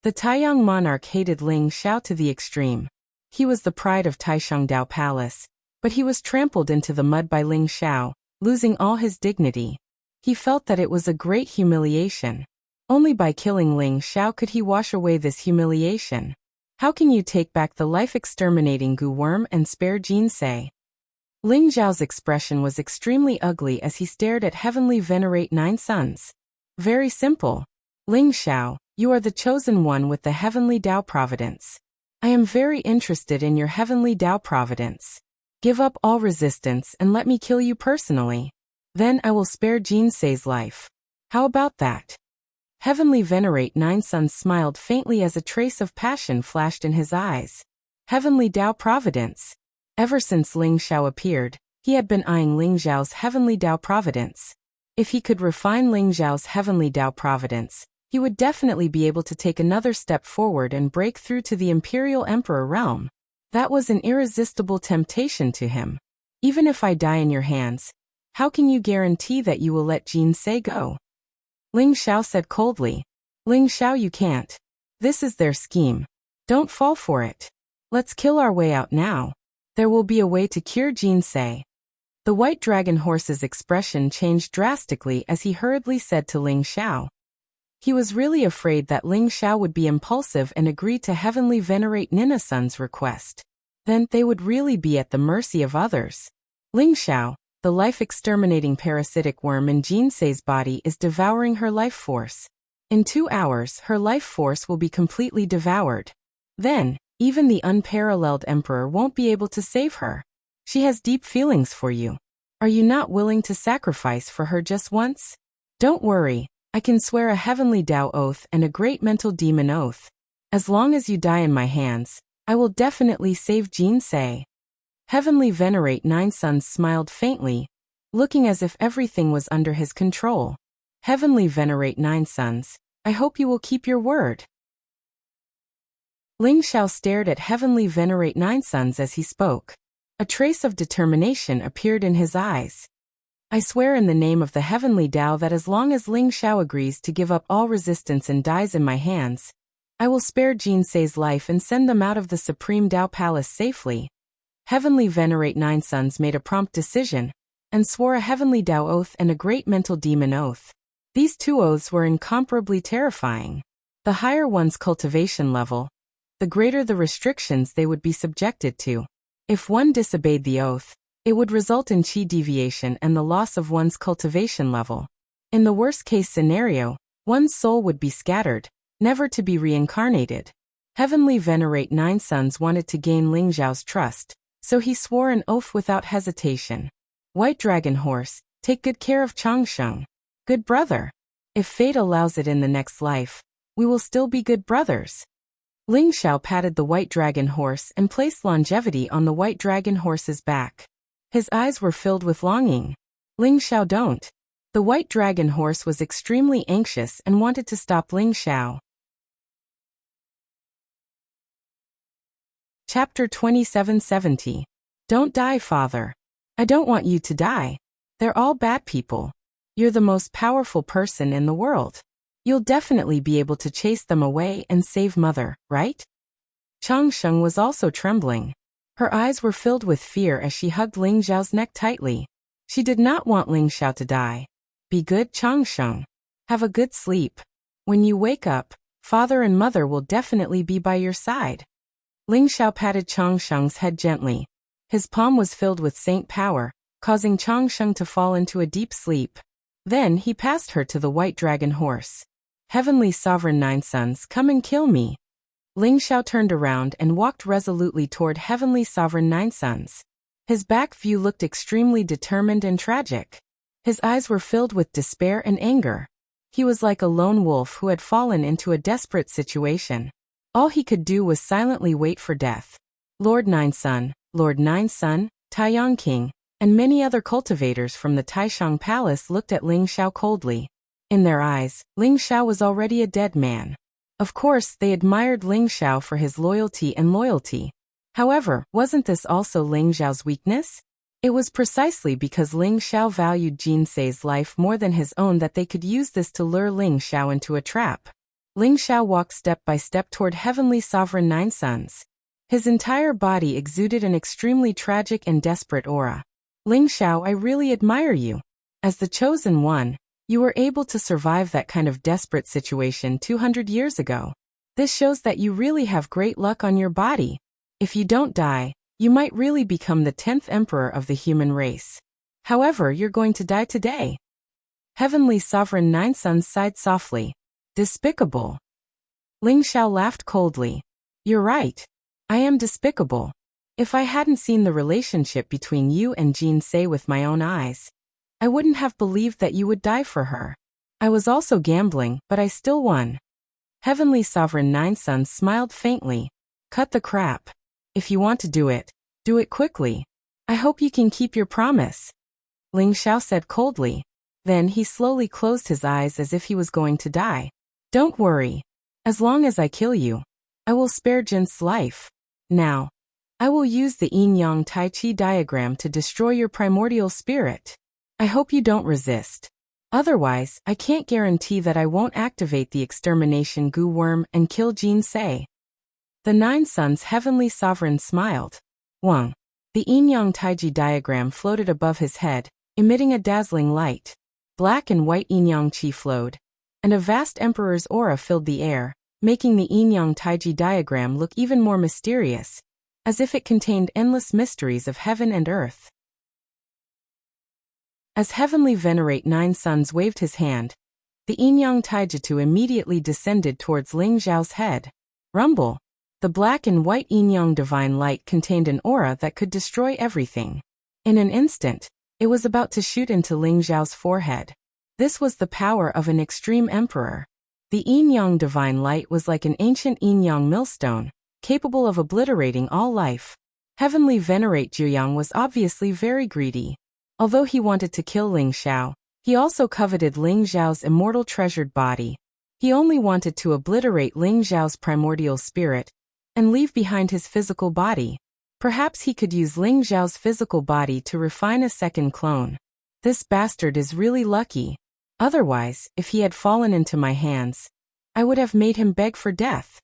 The Taiyang Monarch hated Ling Xiao to the extreme. He was the pride of Taisheng Dao Palace, but he was trampled into the mud by Ling Xiao, losing all his dignity. He felt that it was a great humiliation. Only by killing Ling Xiao could he wash away this humiliation. How can you take back the life-exterminating goo worm and spare Jinsei? Ling Zhao's expression was extremely ugly as he stared at Heavenly Venerate Nine Suns. Very simple. Ling Xiao, you are the chosen one with the Heavenly Dao Providence. I am very interested in your Heavenly Dao Providence. Give up all resistance and let me kill you personally. Then I will spare Jinsei's life. How about that? Heavenly Venerate Nine Suns smiled faintly as a trace of passion flashed in his eyes. Heavenly Dao Providence. Ever since Ling Xiao appeared, he had been eyeing Ling Zhao's Heavenly Dao Providence. If he could refine Ling Zhao's Heavenly Dao Providence, he would definitely be able to take another step forward and break through to the Imperial Emperor realm. That was an irresistible temptation to him. Even if I die in your hands, how can you guarantee that you will let Jinsei go? Ling Xiao said coldly. Ling Xiao, you can't. This is their scheme. Don't fall for it. Let's kill our way out now. There will be a way to cure Jinsei. The white dragon horse's expression changed drastically as he hurriedly said to Ling Xiao. He was really afraid that Ling Xiao would be impulsive and agree to Heavenly Venerate Nina Sun's request. then they would really be at the mercy of others. Ling Xiao, the life-exterminating parasitic worm in Jinsei's body, is devouring her life force. In 2 hours, her life force will be completely devoured. Then, even the unparalleled emperor won't be able to save her. She has deep feelings for you. Are you not willing to sacrifice for her just once? Don't worry, I can swear a heavenly Tao oath and a great mental demon oath. As long as you die in my hands, I will definitely save Jinsei. Heavenly Venerate Nine Suns smiled faintly, looking as if everything was under his control. Heavenly Venerate Nine Suns, I hope you will keep your word. Ling Xiao stared at Heavenly Venerate Nine Suns as he spoke. A trace of determination appeared in his eyes. I swear in the name of the Heavenly Tao that as long as Ling Xiao agrees to give up all resistance and dies in my hands, I will spare Jinsei's life and send them out of the Supreme Tao Palace safely. Heavenly Venerate Nine Suns made a prompt decision, and swore a heavenly Tao oath and a great mental demon oath. These 2 oaths were incomparably terrifying. The higher one's cultivation level, the greater the restrictions they would be subjected to. If one disobeyed the oath, it would result in chi deviation and the loss of one's cultivation level. In the worst-case scenario, one's soul would be scattered, never to be reincarnated. Heavenly Venerate Nine Suns wanted to gain Ling Xiao's trust, so he swore an oath without hesitation. White Dragon Horse, take good care of Changsheng. Good brother. If fate allows it in the next life, we will still be good brothers. Ling Xiao patted the White Dragon Horse and placed longevity on the White Dragon Horse's back. His eyes were filled with longing. Ling Xiao don't. The White Dragon Horse was extremely anxious and wanted to stop Ling Xiao. Chapter 2770. Don't die, father. I don't want you to die. They're all bad people. You're the most powerful person in the world. You'll definitely be able to chase them away and save mother, right? Changsheng was also trembling. Her eyes were filled with fear as she hugged Ling Xiao's neck tightly. She did not want Ling Xiao to die. Be good, Changsheng. Have a good sleep. When you wake up, father and mother will definitely be by your side. Ling Xiao patted Changsheng's head gently. His palm was filled with saint power, causing Changsheng to fall into a deep sleep. Then he passed her to the White Dragon Horse. Heavenly Sovereign Nine Suns, come and kill me. Ling Xiao turned around and walked resolutely toward Heavenly Sovereign Nine Suns. His back view looked extremely determined and tragic. His eyes were filled with despair and anger. He was like a lone wolf who had fallen into a desperate situation. All he could do was silently wait for death. Lord Nine Sun, Taiyang King, and many other cultivators from the Taishang Palace looked at Ling Xiao coldly. In their eyes, Ling Xiao was already a dead man. Of course, they admired Ling Xiao for his loyalty and loyalty. However, wasn't this also Ling Xiao's weakness? It was precisely because Ling Xiao valued Jinsei's life more than his own that they could use this to lure Ling Xiao into a trap. Ling Xiao walked step by step toward Heavenly Sovereign Nine Suns. His entire body exuded an extremely tragic and desperate aura. Ling Xiao, I really admire you. As the chosen one, you were able to survive that kind of desperate situation 200 years ago. This shows that you really have great luck on your body. If you don't die, you might really become the 10th emperor of the human race. However, you're going to die today. Heavenly Sovereign Nine Suns sighed softly. Despicable. Ling Xiao laughed coldly. You're right. I am despicable. If I hadn't seen the relationship between you and Jinsei with my own eyes, I wouldn't have believed that you would die for her. I was also gambling, but I still won. Heavenly Sovereign Nine Suns smiled faintly. Cut the crap. If you want to do it quickly. I hope you can keep your promise. Ling Xiao said coldly. Then he slowly closed his eyes as if he was going to die. Don't worry. As long as I kill you, I will spare Jin's life. Now, I will use the yin-yang tai chi diagram to destroy your primordial spirit. I hope you don't resist. Otherwise, I can't guarantee that I won't activate the extermination goo worm and kill Jinsei. The Nine Suns Heavenly Sovereign smiled. Wang. The yin-yang taiji diagram floated above his head, emitting a dazzling light. Black and white yin-yang chi flowed, and a vast emperor's aura filled the air, making the yin-yang taiji diagram look even more mysterious. as if it contained endless mysteries of heaven and earth. As Heavenly Venerate Nine Suns waved his hand, the Yin-Yang Taijutsu immediately descended towards Ling Zhao's head. Rumble! The black and white Yin-Yang divine light contained an aura that could destroy everything. In an instant, it was about to shoot into Ling Zhao's forehead. This was the power of an extreme emperor. The Yin-Yang divine light was like an ancient Yin-Yang millstone, capable of obliterating all life. Heavenly Venerate Zhuyang was obviously very greedy. Although he wanted to kill Ling Xiao, he also coveted Ling Zhao's immortal treasured body. He only wanted to obliterate Ling Zhao's primordial spirit and leave behind his physical body. Perhaps he could use Ling Zhao's physical body to refine a second clone. This bastard is really lucky. Otherwise, if he had fallen into my hands, I would have made him beg for death.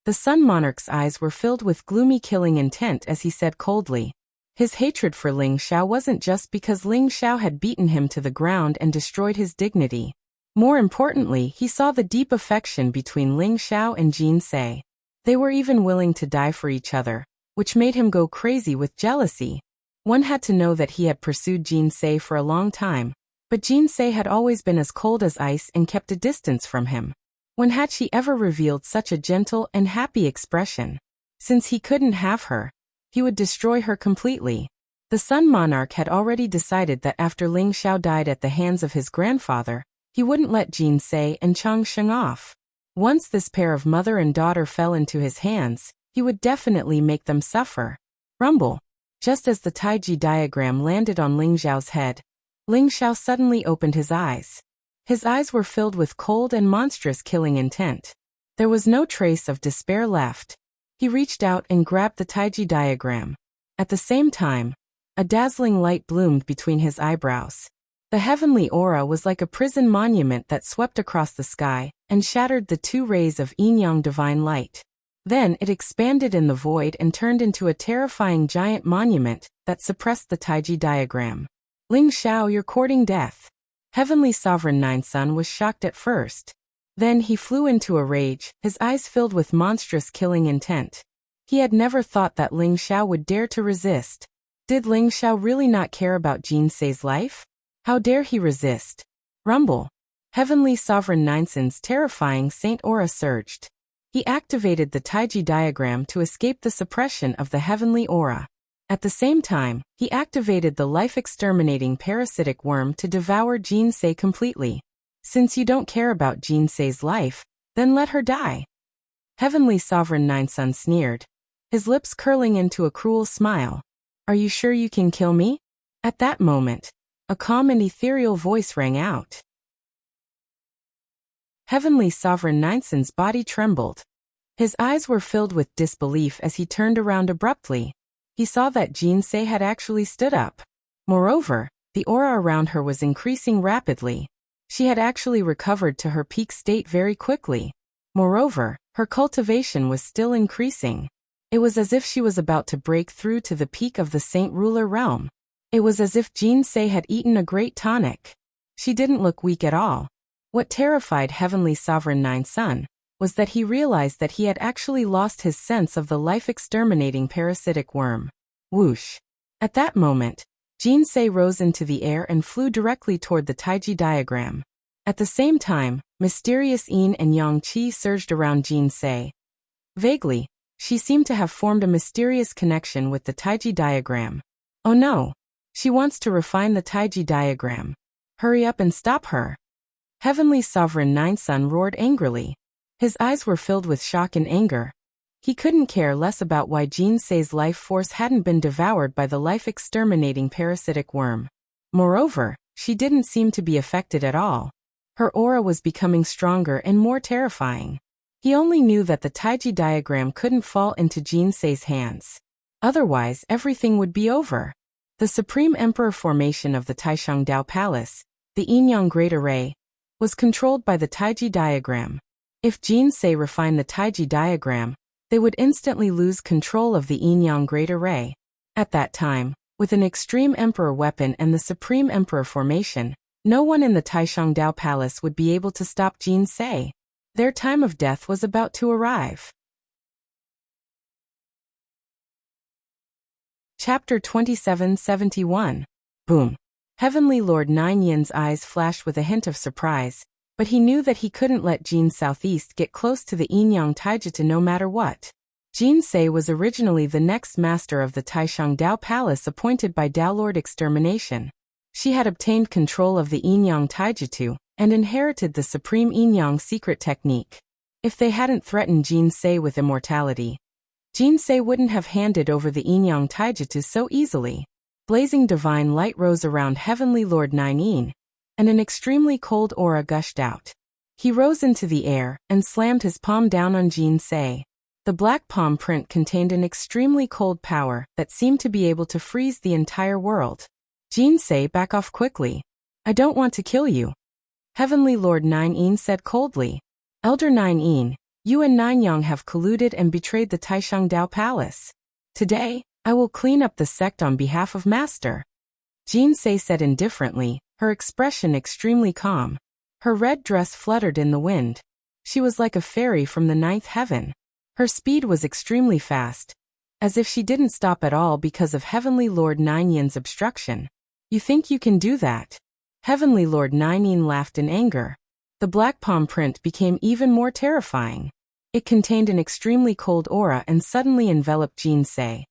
The Sun Monarch's eyes were filled with gloomy killing intent as he said coldly. His hatred for Ling Xiao wasn't just because Ling Xiao had beaten him to the ground and destroyed his dignity. More importantly, he saw the deep affection between Ling Xiao and Jin Se. They were even willing to die for each other, which made him go crazy with jealousy. One had to know that he had pursued Jin Se for a long time, but Jin Se had always been as cold as ice and kept a distance from him. When had she ever revealed such a gentle and happy expression? Since he couldn't have her, he would destroy her completely. The Sun Monarch had already decided that after Ling Xiao died at the hands of his grandfather, he wouldn't let Jin Se and Chang Sheng off. Once this pair of mother and daughter fell into his hands, he would definitely make them suffer. Rumble! Just as the Taiji diagram landed on Ling Xiao's head, Ling Xiao suddenly opened his eyes. His eyes were filled with cold and monstrous killing intent. There was no trace of despair left. He reached out and grabbed the Taiji diagram. At the same time, a dazzling light bloomed between his eyebrows. The heavenly aura was like a prison monument that swept across the sky and shattered the two rays of Yin-Yang divine light. Then it expanded in the void and turned into a terrifying giant monument that suppressed the Taiji diagram. Ling Xiao, you're courting death. Heavenly Sovereign Nine Sun was shocked at first. Then he flew into a rage, his eyes filled with monstrous killing intent. He had never thought that Ling Xiao would dare to resist. Did Ling Xiao really not care about Jin Se's life? How dare he resist? Rumble! Heavenly Sovereign Nine Sun's terrifying saint aura surged. He activated the Taiji diagram to escape the suppression of the heavenly aura. At the same time, he activated the life-exterminating parasitic worm to devour Jin Se completely. Since you don't care about Jin Se's life, then let her die. Heavenly Sovereign Nine Sun sneered, his lips curling into a cruel smile. Are you sure you can kill me? At that moment, a calm and ethereal voice rang out. Heavenly Sovereign Nine Sun's body trembled. His eyes were filled with disbelief as he turned around abruptly. He saw that Jin Se had actually stood up. Moreover, the aura around her was increasing rapidly. She had actually recovered to her peak state very quickly. Moreover, her cultivation was still increasing. It was as if she was about to break through to the peak of the Saint Ruler realm. It was as if Jin Se had eaten a great tonic. She didn't look weak at all. What terrified Heavenly Sovereign Nine Sun was that he realized that he had actually lost his sense of the life-exterminating parasitic worm. Whoosh! At that moment, Jin Se rose into the air and flew directly toward the Taiji diagram. At the same time, mysterious yin and yang qi surged around Jin Se. Vaguely, she seemed to have formed a mysterious connection with the Taiji diagram. Oh no! She wants to refine the Taiji diagram. Hurry up and stop her! Heavenly Sovereign Nine Sun roared angrily. His eyes were filled with shock and anger. He couldn't care less about why Jin Se's life force hadn't been devoured by the life-exterminating parasitic worm. Moreover, she didn't seem to be affected at all. Her aura was becoming stronger and more terrifying. He only knew that the Taiji diagram couldn't fall into Jin Se's hands. Otherwise, everything would be over. The Supreme Emperor formation of the Taishang Dao Palace, the Yin-Yang Great Array, was controlled by the Taiji diagram. If Jin Se refined the Taiji diagram, they would instantly lose control of the Yin-Yang Great Array. At that time, with an Extreme Emperor weapon and the Supreme Emperor formation, no one in the Taishang Dao Palace would be able to stop Jin Se. Their time of death was about to arrive. Chapter 2771. Boom. Heavenly Lord Nine Yin's eyes flashed with a hint of surprise, but he knew that he couldn't let Jin Southeast get close to the Yinyang Taijutsu no matter what. Jin Sei was originally the next master of the Taishang Dao Palace appointed by Dao Lord Extermination. She had obtained control of the Yinyang Taijutsu and inherited the supreme Yinyang secret technique. If they hadn't threatened Jin Sei with immortality, Jin Sei wouldn't have handed over the Yinyang Taijutsu so easily. Blazing divine light rose around Heavenly Lord Nine Yin, and an extremely cold aura gushed out. He rose into the air and slammed his palm down on Jin Sei. The black palm print contained an extremely cold power that seemed to be able to freeze the entire world. Jin Sei, back off quickly. I don't want to kill you. Heavenly Lord Nine Yin said coldly. Elder Nine Yin, you and Nine Yang have colluded and betrayed the Taishang Dao Palace. Today, I will clean up the sect on behalf of Master. Jin Sei said indifferently, her expression extremely calm. Her red dress fluttered in the wind. She was like a fairy from the ninth heaven. Her speed was extremely fast, as if she didn't stop at all because of Heavenly Lord Nine Yin's obstruction. You think you can do that? Heavenly Lord Nine Yin laughed in anger. The black palm print became even more terrifying. It contained an extremely cold aura and suddenly enveloped Jin Sei.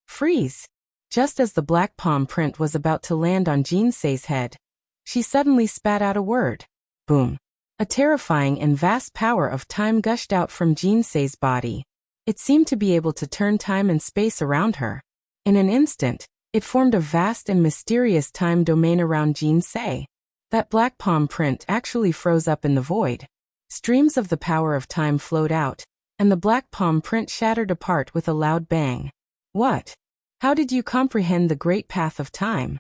Freeze! Just as the black palm print was about to land on Jin Sei's head, she suddenly spat out a word. Boom! A terrifying and vast power of time gushed out from Jin Sei's body. It seemed to be able to turn time and space around her. In an instant, it formed a vast and mysterious time domain around Jin Sei. That black palm print actually froze up in the void. Streams of the power of time flowed out, and the black palm print shattered apart with a loud bang. What? How did you comprehend the great path of time?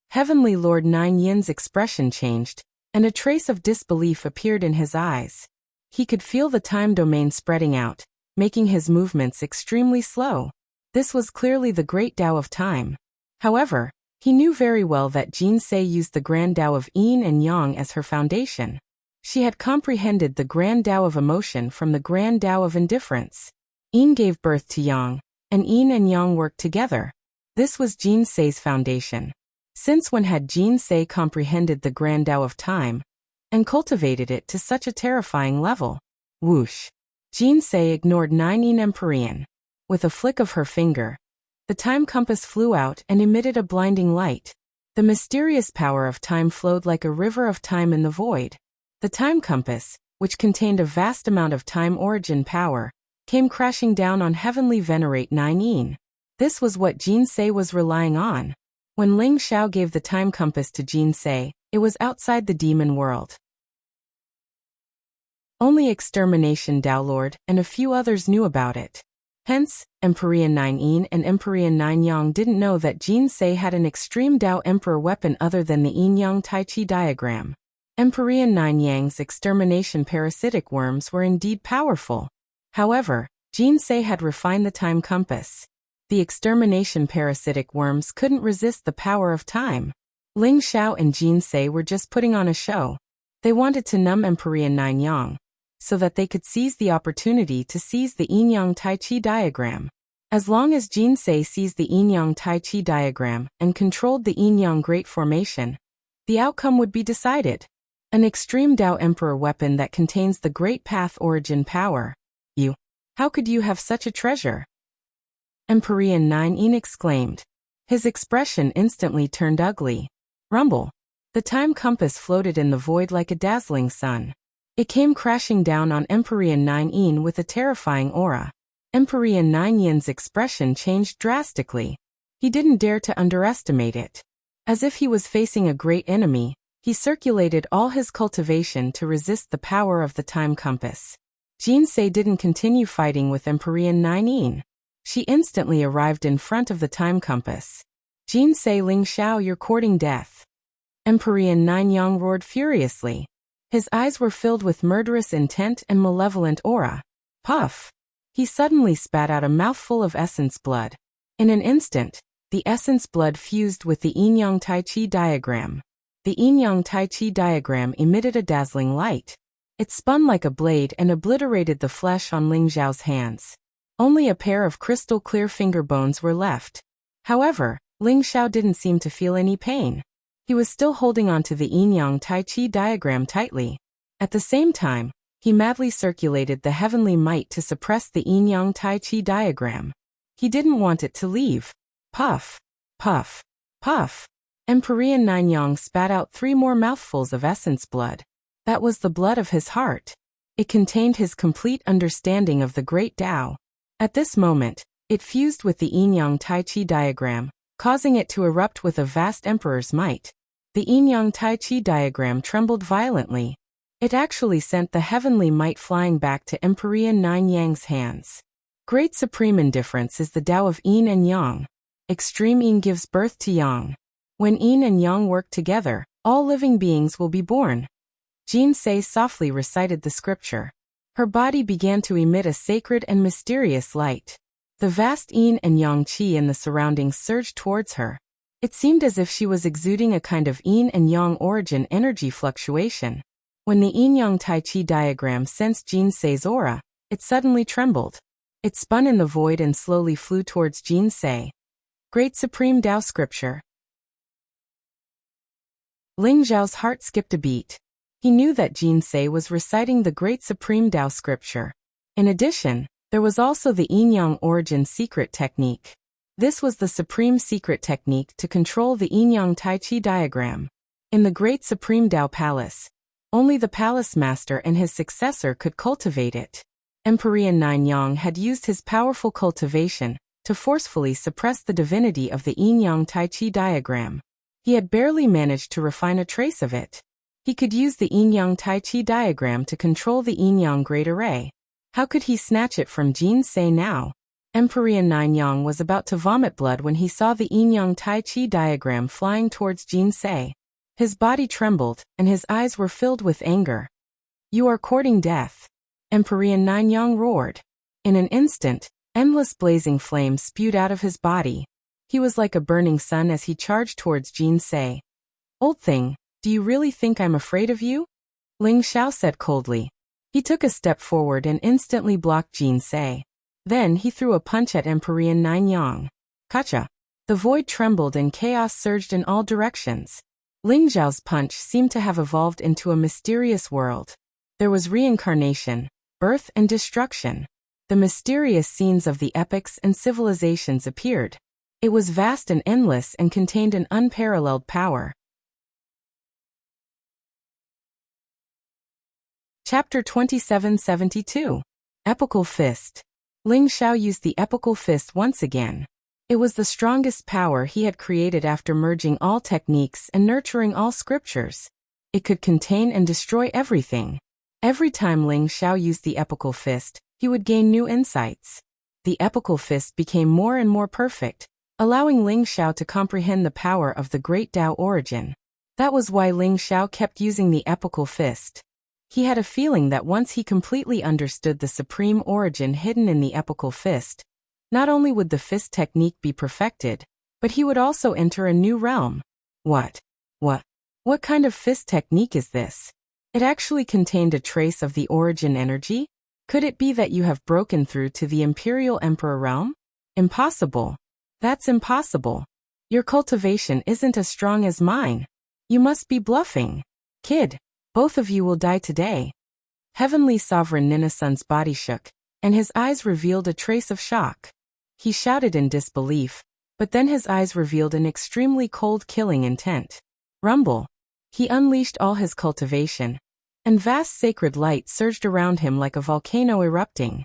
Heavenly Lord Nine Yin's expression changed, and a trace of disbelief appeared in his eyes. He could feel the time domain spreading out, making his movements extremely slow. This was clearly the great Tao of time. However, he knew very well that Jin Sei used the grand Tao of Yin and Yang as her foundation. She had comprehended the grand Tao of emotion from the grand Tao of indifference. Yin gave birth to Yang, and Yin and Yang worked together. This was Jin Sei's foundation. Since when had Jin Sei comprehended the grand Tao of time, and cultivated it to such a terrifying level? Whoosh! Jin Sei ignored Nine Yin Empyrean. With a flick of her finger, the time compass flew out and emitted a blinding light. The mysterious power of time flowed like a river of time in the void. The time compass, which contained a vast amount of time origin power, came crashing down on Heavenly Venerate Nine Yin. This was what Jin Sei was relying on. When Ling Xiao gave the time compass to Jin Sei, it was outside the demon world. Only Extermination Dao Lord and a few others knew about it. Hence, Empyrean Nine Yin and Empyrean Nine Yang didn't know that Jin Sei had an extreme Dao Emperor weapon other than the Yin-Yang Tai Chi diagram. Empyrean Nine Yang's extermination parasitic worms were indeed powerful. However, Jin Sei had refined the time compass. The extermination parasitic worms couldn't resist the power of time. Ling Xiao and Jin Sei were just putting on a show. They wanted to numb Empyrean Nine Yang, so that they could seize the opportunity to seize the Yin-Yang Tai Chi diagram. As long as Jin Sei seized the Yin-Yang Tai Chi diagram and controlled the Yin-Yang Great Formation, the outcome would be decided. An extreme Dao Emperor weapon that contains the Great Path origin power. How could you have such a treasure? Empyrean Nine Yin exclaimed. His expression instantly turned ugly. Rumble. The time compass floated in the void like a dazzling sun. It came crashing down on Empyrean Nine Yin with a terrifying aura. Empyrean Nine Yin's expression changed drastically. He didn't dare to underestimate it. As if he was facing a great enemy, he circulated all his cultivation to resist the power of the time compass. Jin Sei didn't continue fighting with Empyrean Nine Yin. She instantly arrived in front of the time compass. Jin Sei, Ling Xiao, you're courting death. Empyrean Nine Yang roared furiously. His eyes were filled with murderous intent and malevolent aura. Puff! He suddenly spat out a mouthful of essence blood. In an instant, the essence blood fused with the Yin-Yang Tai Chi diagram. The Yin-Yang Tai Chi diagram emitted a dazzling light. It spun like a blade and obliterated the flesh on Ling Xiao's hands. Only a pair of crystal clear finger bones were left. However, Ling Xiao didn't seem to feel any pain. He was still holding onto the yin-yang Tai Chi diagram tightly. At the same time, he madly circulated the heavenly might to suppress the yin-yang Tai Chi diagram. He didn't want it to leave. Puff, puff, puff. Empyrean Nine-Yang spat out 3 more mouthfuls of essence blood. That was the blood of his heart. It contained his complete understanding of the great Tao. At this moment, it fused with the yin-yang Tai Chi diagram, causing it to erupt with a vast emperor's might. The yin-yang Tai Chi diagram trembled violently. It actually sent the heavenly might flying back to Empyrean Nine-Yang's hands. Great supreme indifference is the Tao of yin and yang. Extreme yin gives birth to yang. When yin and yang work together, all living beings will be born. Jin Se softly recited the scripture. Her body began to emit a sacred and mysterious light. The vast yin and yang qi in the surroundings surged towards her. It seemed as if she was exuding a kind of yin and yang origin energy fluctuation. When the yin-yang Tai Chi diagram sensed Jin Se's aura, it suddenly trembled. It spun in the void and slowly flew towards Jin Se. Great Supreme Tao Scripture. Ling Zhao's heart skipped a beat. He knew that Jin Se was reciting the Great Supreme Tao Scripture. In addition, there was also the yin-yang origin secret technique. This was the supreme secret technique to control the yin-yang Tai Chi diagram. In the Great Supreme Tao Palace, only the palace master and his successor could cultivate it. Empyrean Nine-Yang had used his powerful cultivation to forcefully suppress the divinity of the yin-yang Tai Chi diagram. He had barely managed to refine a trace of it. He could use the yin-yang Tai Chi diagram to control the yin-yang great array. How could he snatch it from Jin Se now? Empyrean Nine-Yang was about to vomit blood when he saw the yin-yang Tai Chi diagram flying towards Jin Se. His body trembled, and his eyes were filled with anger. "You are courting death," Empyrean Nine-Yang roared. In an instant, endless blazing flames spewed out of his body. He was like a burning sun as he charged towards Jin Se. "Old thing, do you really think I'm afraid of you?" Ling Xiao said coldly. He took a step forward and instantly blocked Jin Se. Then he threw a punch at Empyrean Nine-Yang. Kacha! The void trembled and chaos surged in all directions. Ling Zhao's punch seemed to have evolved into a mysterious world. There was reincarnation, birth and destruction. The mysterious scenes of the epics and civilizations appeared. It was vast and endless and contained an unparalleled power. Chapter 2772. Epical Fist. Ling Xiao used the epical fist once again. It was the strongest power he had created after merging all techniques and nurturing all scriptures. It could contain and destroy everything. Every time Ling Xiao used the epical fist, he would gain new insights. The epical fist became more and more perfect, allowing Ling Xiao to comprehend the power of the great Tao origin. That was why Ling Xiao kept using the epical fist. He had a feeling that once he completely understood the supreme origin hidden in the epical fist, not only would the fist technique be perfected, but he would also enter a new realm. What kind of fist technique is this? It actually contained a trace of the origin energy? Could it be that you have broken through to the Imperial Emperor realm? Impossible. That's impossible. Your cultivation isn't as strong as mine. You must be bluffing. Kid, both of you will die today. Heavenly Sovereign Ninasun's body shook, and his eyes revealed a trace of shock. He shouted in disbelief, but then his eyes revealed an extremely cold killing intent. Rumble. He unleashed all his cultivation, and vast sacred light surged around him like a volcano erupting.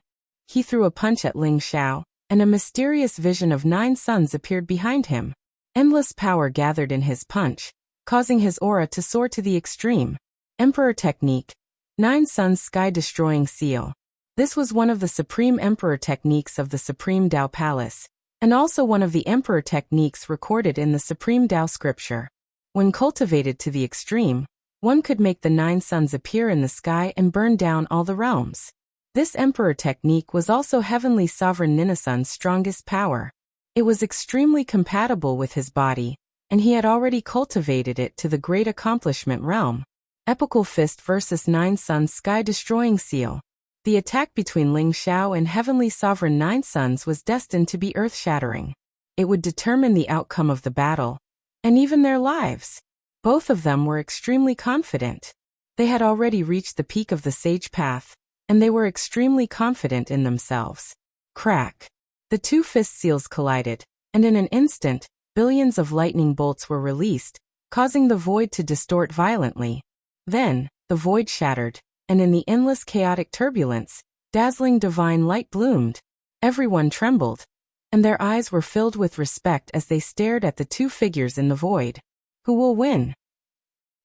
He threw a punch at Ling Xiao, and a mysterious vision of 9 suns appeared behind him. Endless power gathered in his punch, causing his aura to soar to the extreme. Emperor Technique. 9 Suns Sky-Destroying Seal. This was one of the supreme emperor techniques of the Supreme Tao Palace, and also one of the emperor techniques recorded in the Supreme Tao Scripture. When cultivated to the extreme, one could make the 9 suns appear in the sky and burn down all the realms. This emperor technique was also Heavenly Sovereign Ninasun's strongest power. It was extremely compatible with his body, and he had already cultivated it to the great accomplishment realm. Epical Fist vs 9 Suns Sky-Destroying Seal. The attack between Ling Xiao and Heavenly Sovereign 9 Suns was destined to be earth-shattering. It would determine the outcome of the battle, and even their lives. Both of them were extremely confident. They had already reached the peak of the sage path, and they were extremely confident in themselves. Crack. The two fist seals collided, and in an instant, billions of lightning bolts were released, causing the void to distort violently. Then, the void shattered, and in the endless chaotic turbulence, dazzling divine light bloomed. Everyone trembled, and their eyes were filled with respect as they stared at the two figures in the void. Who will win?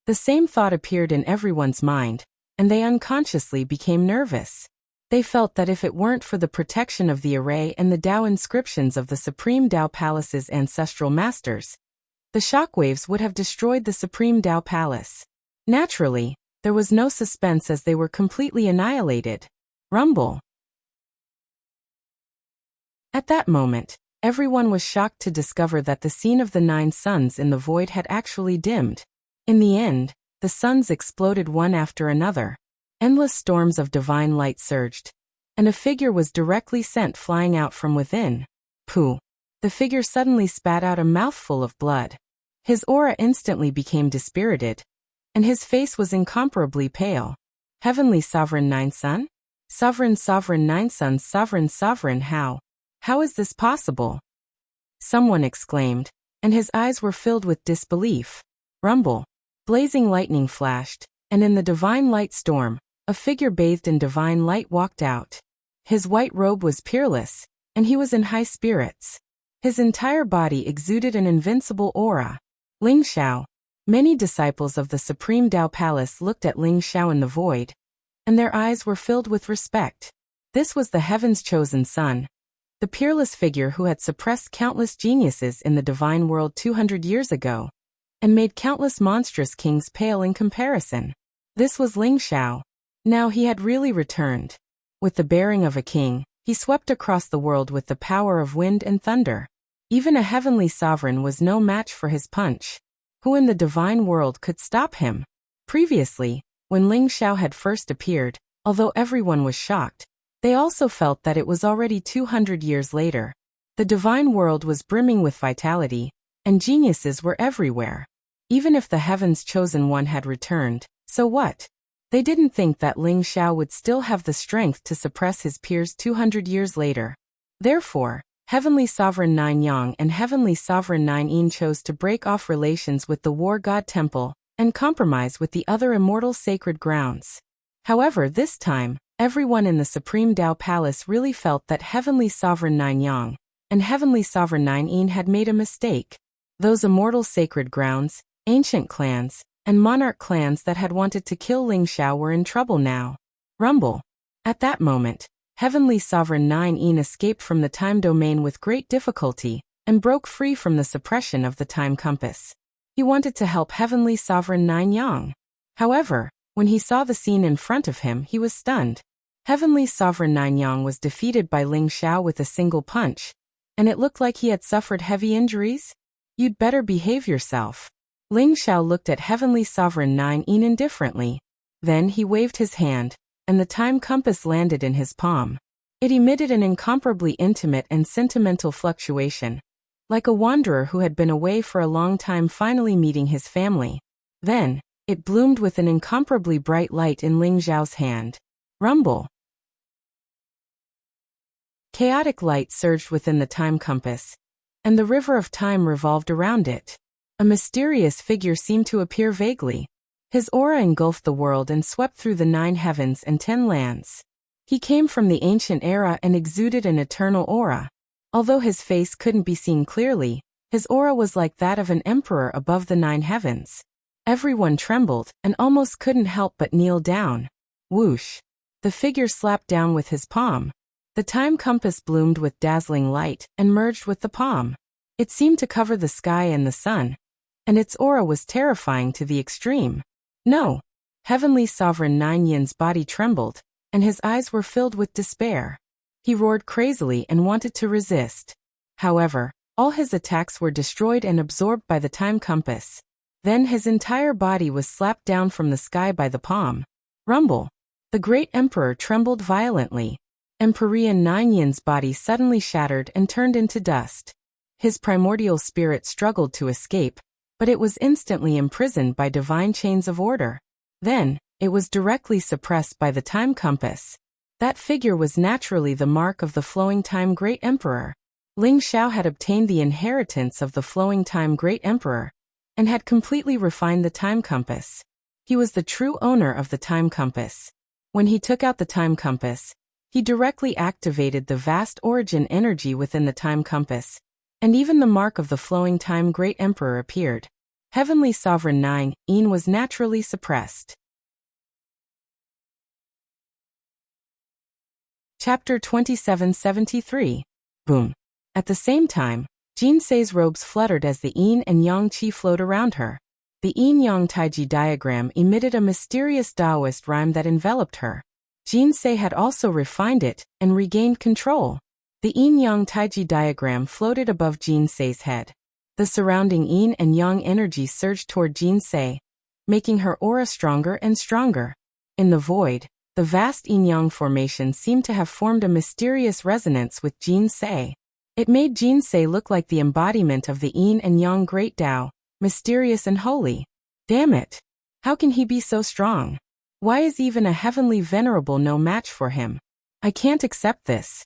The same thought appeared in everyone's mind, and they unconsciously became nervous. They felt that if it weren't for the protection of the array and the Tao inscriptions of the Supreme Tao Palace's ancestral masters, the shockwaves would have destroyed the Supreme Tao Palace. Naturally, there was no suspense as they were completely annihilated. Rumble. At that moment, everyone was shocked to discover that the scene of the 9 suns in the void had actually dimmed. In the end, the suns exploded one after another. Endless storms of divine light surged, and a figure was directly sent flying out from within. Pooh! The figure suddenly spat out a mouthful of blood. His aura instantly became dispirited, and his face was incomparably pale. Heavenly Sovereign 9 Sun? Sovereign 9 Suns Sovereign How is this possible? Someone exclaimed, and his eyes were filled with disbelief. Rumble. Blazing lightning flashed, and in the divine light storm, a figure bathed in divine light walked out. His white robe was peerless, and he was in high spirits. His entire body exuded an invincible aura. Ling Xiao. Many disciples of the Supreme Tao Palace looked at Ling Xiao in the void, and their eyes were filled with respect. This was the heaven's chosen son, the peerless figure who had suppressed countless geniuses in the divine world 200 years ago, and made countless monstrous kings pale in comparison. This was Ling Xiao. Now he had really returned. With the bearing of a king, he swept across the world with the power of wind and thunder. Even a heavenly sovereign was no match for his punch. Who in the divine world could stop him? Previously, when Ling Xiao had first appeared, although everyone was shocked, they also felt that it was already 200 years later. The divine world was brimming with vitality, and geniuses were everywhere. Even if the heaven's chosen one had returned, so what? They didn't think that Ling Xiao would still have the strength to suppress his peers 200 years later. Therefore, Heavenly Sovereign 9 Yang and Heavenly Sovereign 9 Yin chose to break off relations with the War God Temple and compromise with the other immortal sacred grounds. However, this time, everyone in the Supreme Tao Palace really felt that Heavenly Sovereign 9 Yang and Heavenly Sovereign 9 Yin had made a mistake. Those immortal sacred grounds, ancient clans, and monarch clans that had wanted to kill Ling Xiao were in trouble now. Rumble. At that moment, Heavenly Sovereign 9 Yin escaped from the time domain with great difficulty and broke free from the suppression of the time compass. He wanted to help Heavenly Sovereign 9 Yang. However, when he saw the scene in front of him, he was stunned. Heavenly Sovereign 9 Yang was defeated by Ling Xiao with a single punch, and it looked like he had suffered heavy injuries. You'd better behave yourself. Ling Xiao looked at Heavenly Sovereign 9 Yin indifferently. Then he waved his hand, and the time compass landed in his palm. It emitted an incomparably intimate and sentimental fluctuation, like a wanderer who had been away for a long time finally meeting his family. Then, it bloomed with an incomparably bright light in Ling Xiao's hand. Rumble. Chaotic light surged within the time compass, and the river of time revolved around it. A mysterious figure seemed to appear vaguely. His aura engulfed the world and swept through the 9 heavens and 10 lands. He came from the ancient era and exuded an eternal aura. Although his face couldn't be seen clearly, his aura was like that of an emperor above the 9 heavens. Everyone trembled and almost couldn't help but kneel down. Whoosh! The figure slapped down with his palm. The time compass bloomed with dazzling light and merged with the palm. It seemed to cover the sky and the sun, and its aura was terrifying to the extreme. No! Heavenly Sovereign 9 Yin's body trembled, and his eyes were filled with despair. He roared crazily and wanted to resist. However, all his attacks were destroyed and absorbed by the time compass. Then his entire body was slapped down from the sky by the palm. Rumble. The great emperor trembled violently. Emperor 9 Yin's body suddenly shattered and turned into dust. His primordial spirit struggled to escape, but it was instantly imprisoned by divine chains of order. Then, it was directly suppressed by the time compass. That figure was naturally the mark of the flowing time great emperor. Ling Xiao had obtained the inheritance of the flowing time great emperor, and had completely refined the time compass. He was the true owner of the time compass. When he took out the time compass, he directly activated the vast origin energy within the time compass, and even the mark of the flowing time great emperor appeared. Heavenly Sovereign 9, Yin was naturally suppressed. Chapter 2773. Boom. At the same time, Jinsei's robes fluttered as the yin and yang qi flowed around her. The yin-yang taiji diagram emitted a mysterious Taoist rhyme that enveloped her. Jinsei had also refined it and regained control. The yin-yang taiji diagram floated above Jinsei's head. The surrounding yin and yang energy surged toward Jinsei, making her aura stronger and stronger. In the void, the vast yin-yang formation seemed to have formed a mysterious resonance with Jinsei. It made Jinsei look like the embodiment of the yin and yang great Tao, mysterious and holy. Damn it! How can he be so strong? Why is even a heavenly venerable no match for him? I can't accept this.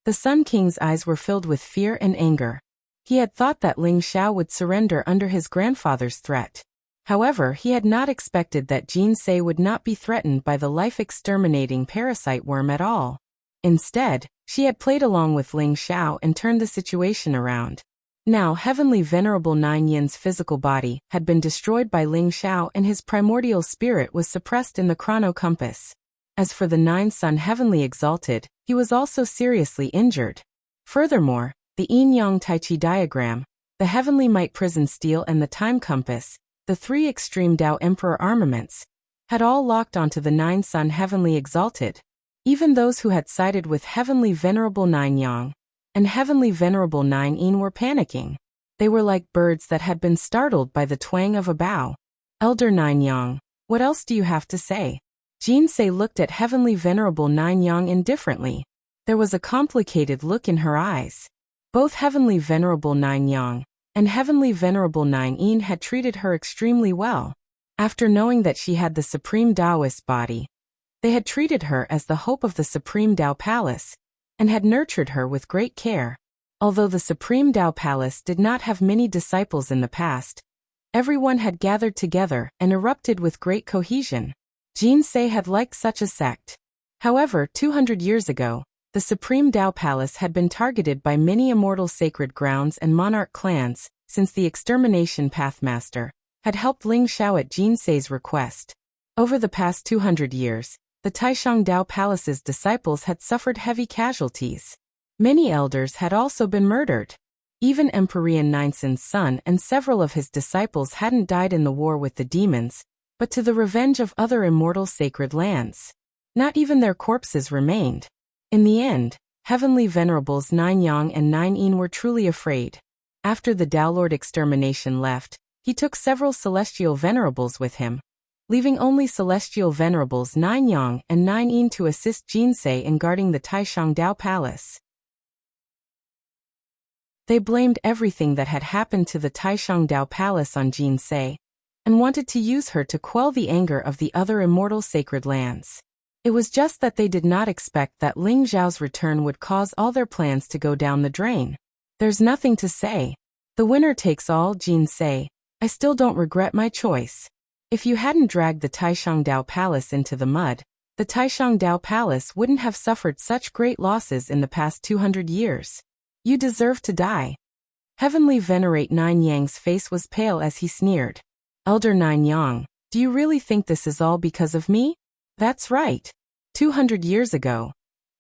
The Sun King's eyes were filled with fear and anger. He had thought that Ling Xiao would surrender under his grandfather's threat. However, he had not expected that Jinsei would not be threatened by the life-exterminating parasite worm at all. Instead, she had played along with Ling Xiao and turned the situation around. Now, Heavenly Venerable Nine Yin's physical body had been destroyed by Ling Xiao and his primordial spirit was suppressed in the chrono compass. As for the Nine Sun Heavenly Exalted, he was also seriously injured. Furthermore, the yin-yang taichi diagram, the Heavenly Might Prison Steel and the Time Compass, the three extreme Tao Emperor armaments, had all locked onto the Nine Sun Heavenly Exalted. Even those who had sided with Heavenly Venerable Nine Yang and Heavenly Venerable Nine Yin were panicking. They were like birds that had been startled by the twang of a bow. Elder Nine Yang, what else do you have to say? Jinsei looked at Heavenly Venerable Nine Yang indifferently. There was a complicated look in her eyes. Both Heavenly Venerable Nine Yang and Heavenly Venerable Nine Yin had treated her extremely well. After knowing that she had the Supreme Taoist body, they had treated her as the hope of the Supreme Tao Palace, and had nurtured her with great care. Although the Supreme Tao Palace did not have many disciples in the past, everyone had gathered together and erupted with great cohesion. Jinsei had liked such a sect. However, 200 years ago, the Supreme Tao Palace had been targeted by many immortal sacred grounds and monarch clans, since the extermination pathmaster had helped Ling Xiao at Jinsei's request. Over the past 200 years, the Taishang Tao Palace's disciples had suffered heavy casualties. Many elders had also been murdered. Even Emperor Ninsun's son and several of his disciples hadn't died in the war with the demons, but to the revenge of other immortal sacred lands. Not even their corpses remained. In the end, Heavenly Venerables Nine Yang and Nine Yin were truly afraid. After the Tao Lord extermination left, he took several celestial venerables with him, leaving only celestial venerables Nine Yang and Nine Yin to assist Jinsei in guarding the Taishang Tao Palace. They blamed everything that had happened to the Taishang Tao Palace on Jinsei, and wanted to use her to quell the anger of the other immortal sacred lands. It was just that they did not expect that Ling Xiao's return would cause all their plans to go down the drain. There's nothing to say. The winner takes all, Jinsei. I still don't regret my choice. If you hadn't dragged the Taishang Tao Palace into the mud, the Taishang Tao Palace wouldn't have suffered such great losses in the past 200 years. You deserve to die. Heavenly Venerate Nine Yang's face was pale as he sneered. Elder Nine Yang, do you really think this is all because of me? That's right. 200 years ago,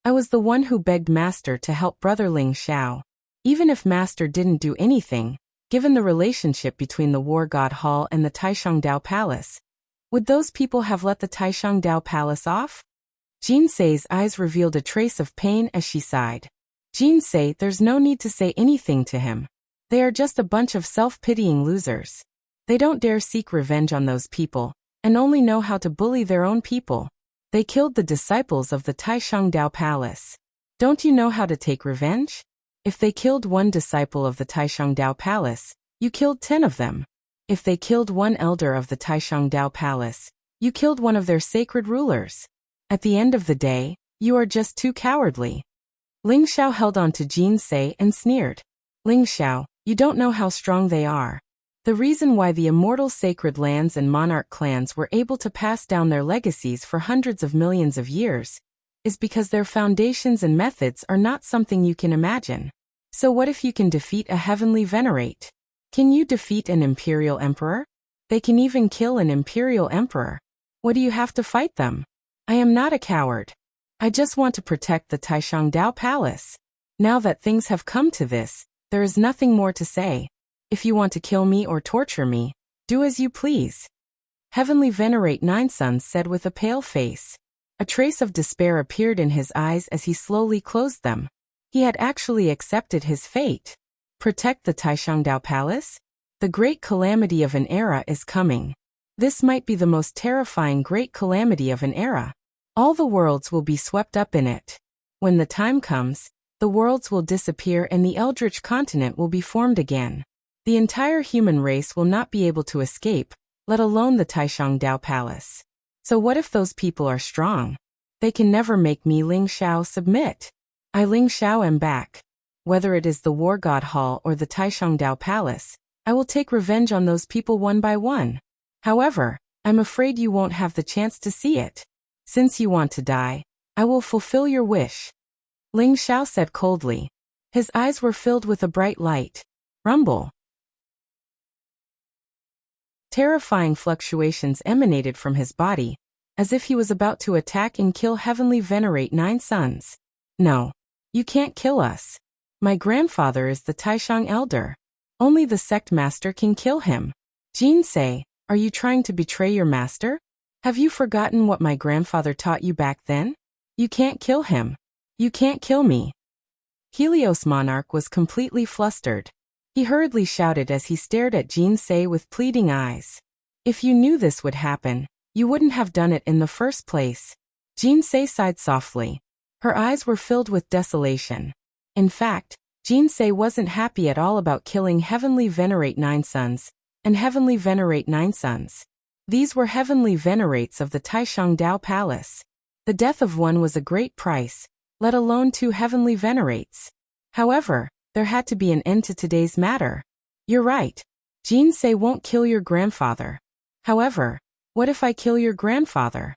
I was the one who begged Master to help Brother Ling Xiao. Even if Master didn't do anything, given the relationship between the War God Hall and the Taishang Tao Palace, would those people have let the Taishang Tao Palace off? Jinsei's eyes revealed a trace of pain as she sighed. Jinsei, there's no need to say anything to him. They are just a bunch of self-pitying losers. They don't dare seek revenge on those people, and only know how to bully their own people. They killed the disciples of the Taishang Tao Palace. Don't you know how to take revenge? If they killed one disciple of the Taishangdao Palace, you killed 10 of them. If they killed one elder of the Taishangdao Palace, you killed one of their sacred rulers. At the end of the day, you are just too cowardly. Ling Xiao held on to Jin Sei and sneered. Ling Xiao, you don't know how strong they are. The reason why the immortal sacred lands and monarch clans were able to pass down their legacies for hundreds of millions of years is because their foundations and methods are not something you can imagine. So what if you can defeat a heavenly venerate? Can you defeat an imperial emperor? They can even kill an imperial emperor. What do you have to fight them? I am not a coward. I just want to protect the Taishangdao Palace. Now that things have come to this, there is nothing more to say. If you want to kill me or torture me, do as you please. Heavenly Venerate Nine Sons said with a pale face. A trace of despair appeared in his eyes as he slowly closed them. He had actually accepted his fate. Protect the Taishangdao Palace? The great calamity of an era is coming. This might be the most terrifying great calamity of an era. All the worlds will be swept up in it. When the time comes, the worlds will disappear and the Eldritch continent will be formed again. The entire human race will not be able to escape, let alone the Taishangdao Palace. So what if those people are strong? They can never make me Ling Xiao submit. I Ling Xiao am back. Whether it is the War God Hall or the Taishangdao Palace, I will take revenge on those people one by one. However, I'm afraid you won't have the chance to see it. Since you want to die, I will fulfill your wish. Ling Xiao said coldly. His eyes were filled with a bright light. Rumble. Terrifying fluctuations emanated from his body, as if he was about to attack and kill Heavenly Venerate Nine Sons. No. You can't kill us. My grandfather is the Taishang Elder. Only the sect master can kill him. Jin Sei, are you trying to betray your master? Have you forgotten what my grandfather taught you back then? You can't kill him. You can't kill me. Helios Monarch was completely flustered. He hurriedly shouted as he stared at Jin Sei with pleading eyes. If you knew this would happen, you wouldn't have done it in the first place. Jin Sei sighed softly. Her eyes were filled with desolation. In fact, Jin Sei wasn't happy at all about killing Heavenly Venerate Nine Sons and Heavenly Venerate Nine Sons. These were Heavenly Venerates of the Taishangdao Palace. The death of one was a great price, let alone 2 Heavenly Venerates. However, there had to be an end to today's matter. You're right. Jin Sei won't kill your grandfather. However, what if I kill your grandfather?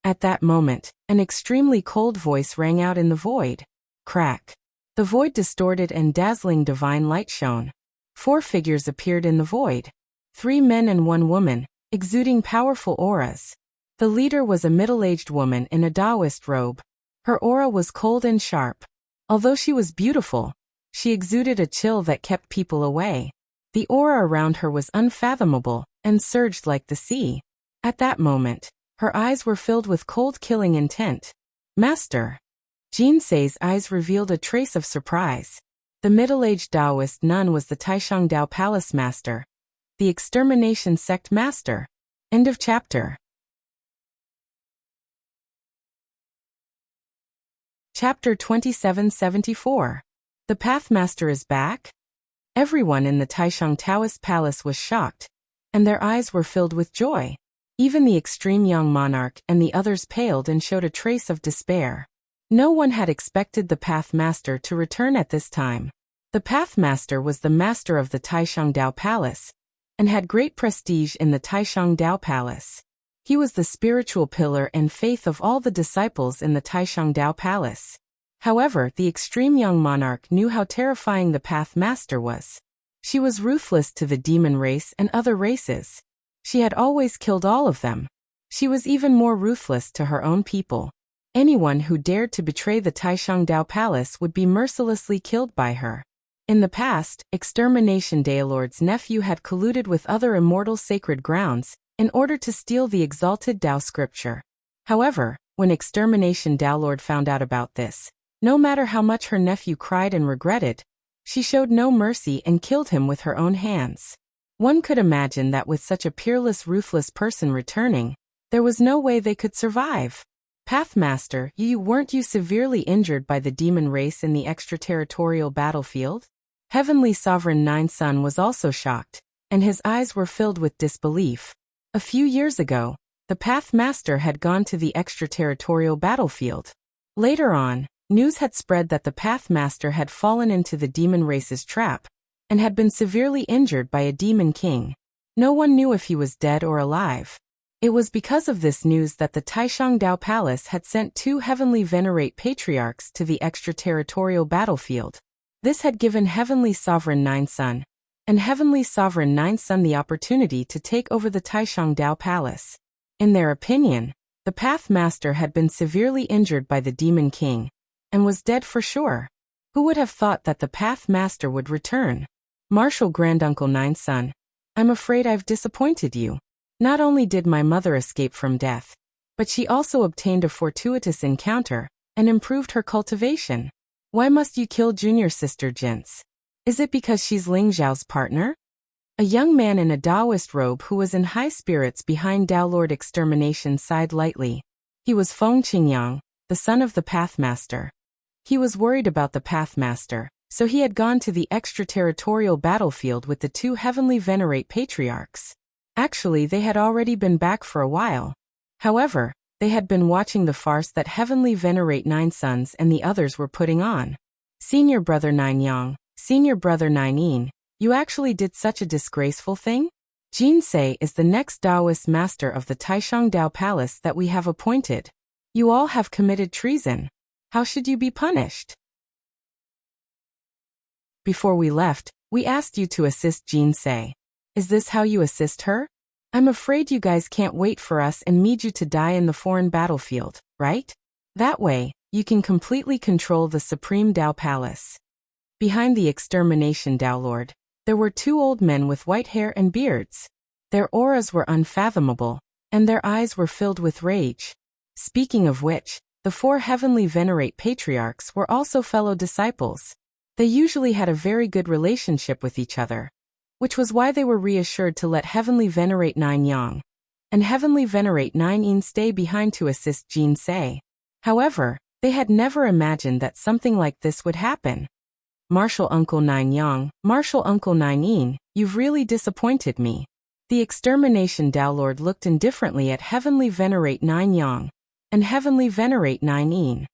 At that moment, an extremely cold voice rang out in the void. Crack. The void distorted and dazzling divine light shone. 4 figures appeared in the void. 3 men and 1 woman, exuding powerful auras. The leader was a middle-aged woman in a Taoist robe. Her aura was cold and sharp. Although she was beautiful, she exuded a chill that kept people away. The aura around her was unfathomable and surged like the sea. At that moment, her eyes were filled with cold killing intent. Master. Jin Sei's eyes revealed a trace of surprise. The middle-aged Taoist nun was the Taishangdao Palace Master, the Extermination Sect Master. End of chapter. Chapter 2774. The Pathmaster is back? Everyone in the Taishang Taoist Palace was shocked, and their eyes were filled with joy. Even the extreme young monarch and the others paled and showed a trace of despair. No one had expected the Pathmaster to return at this time. The Pathmaster was the master of the Taishangdao Palace, and had great prestige in the Taishangdao Palace. He was the spiritual pillar and faith of all the disciples in the Taishangdao Palace. However, the extreme young monarch knew how terrifying the Pathmaster was. She was ruthless to the demon race and other races. She had always killed all of them. She was even more ruthless to her own people. Anyone who dared to betray the Taishangdao Palace would be mercilessly killed by her. In the past, Extermination Daylord's nephew had colluded with other immortal sacred grounds in order to steal the exalted Tao scripture. However, when Extermination Daylord found out about this, no matter how much her nephew cried and regretted, she showed no mercy and killed him with her own hands. One could imagine that with such a peerless, ruthless person returning, there was no way they could survive. Pathmaster, weren't you severely injured by the demon race in the extraterritorial battlefield? Heavenly Sovereign Nine Sun was also shocked, and his eyes were filled with disbelief. A few years ago, the Pathmaster had gone to the extraterritorial battlefield. Later on, news had spread that the Pathmaster had fallen into the demon race's trap, and had been severely injured by a demon king. No one knew if he was dead or alive. It was because of this news that the Taishangdao Palace had sent 2 heavenly venerate patriarchs to the extraterritorial battlefield. This had given Heavenly Sovereign Nine Sun and Heavenly Sovereign Nine Sun the opportunity to take over the Taishangdao Palace. In their opinion, the Pathmaster had been severely injured by the Demon King and was dead for sure. Who would have thought that the Pathmaster would return? Martial Granduncle Nine Sun, I'm afraid I've disappointed you. Not only did my mother escape from death, but she also obtained a fortuitous encounter and improved her cultivation. Why must you kill junior sister Jin's? Is it because she's Ling Zhao's partner? A young man in a Taoist robe who was in high spirits behind Tao Lord Extermination sighed lightly. He was Feng Qingyang, the son of the Pathmaster. He was worried about the Pathmaster, so he had gone to the extraterritorial battlefield with the 2 heavenly venerate patriarchs. Actually, they had already been back for a while. However, they had been watching the farce that Heavenly Venerate Nine Suns and the others were putting on. Senior Brother Nine Yang, Senior Brother Nine Yin, you actually did such a disgraceful thing? Jin Sei is the next Taoist master of the Taishangdao Palace that we have appointed. You all have committed treason. How should you be punished? Before we left, we asked you to assist Jin Sei. Is this how you assist her? I'm afraid you guys can't wait for us and Miju to die in the foreign battlefield, right? That way, you can completely control the Supreme Tao Palace. Behind the Extermination Tao Lord, there were 2 old men with white hair and beards. Their auras were unfathomable, and their eyes were filled with rage. Speaking of which, the 4 heavenly venerate patriarchs were also fellow disciples. They usually had a very good relationship with each other, which was why they were reassured to let Heavenly Venerate Nine Yang and Heavenly Venerate Nine Yin stay behind to assist Jin Sei. However, they had never imagined that something like this would happen. Martial Uncle Nine Yang, Martial Uncle Nine Yin, you've really disappointed me. The Extermination Tao Lord looked indifferently at Heavenly Venerate Nine Yang and Heavenly Venerate Nine Yin.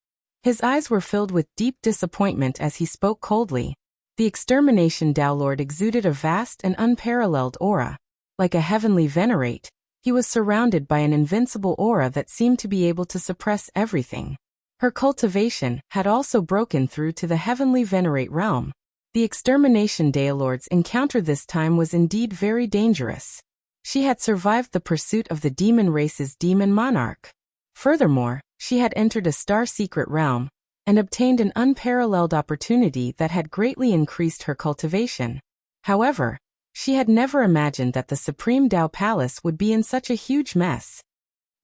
His eyes were filled with deep disappointment as he spoke coldly. The Extermination Tao Lord exuded a vast and unparalleled aura. Like a heavenly venerate, he was surrounded by an invincible aura that seemed to be able to suppress everything. Her cultivation had also broken through to the heavenly venerate realm. The Extermination Tao Lord's encounter this time was indeed very dangerous. She had survived the pursuit of the demon race's demon monarch. Furthermore, she had entered a star-secret realm and obtained an unparalleled opportunity that had greatly increased her cultivation. However, she had never imagined that the Supreme Tao Palace would be in such a huge mess.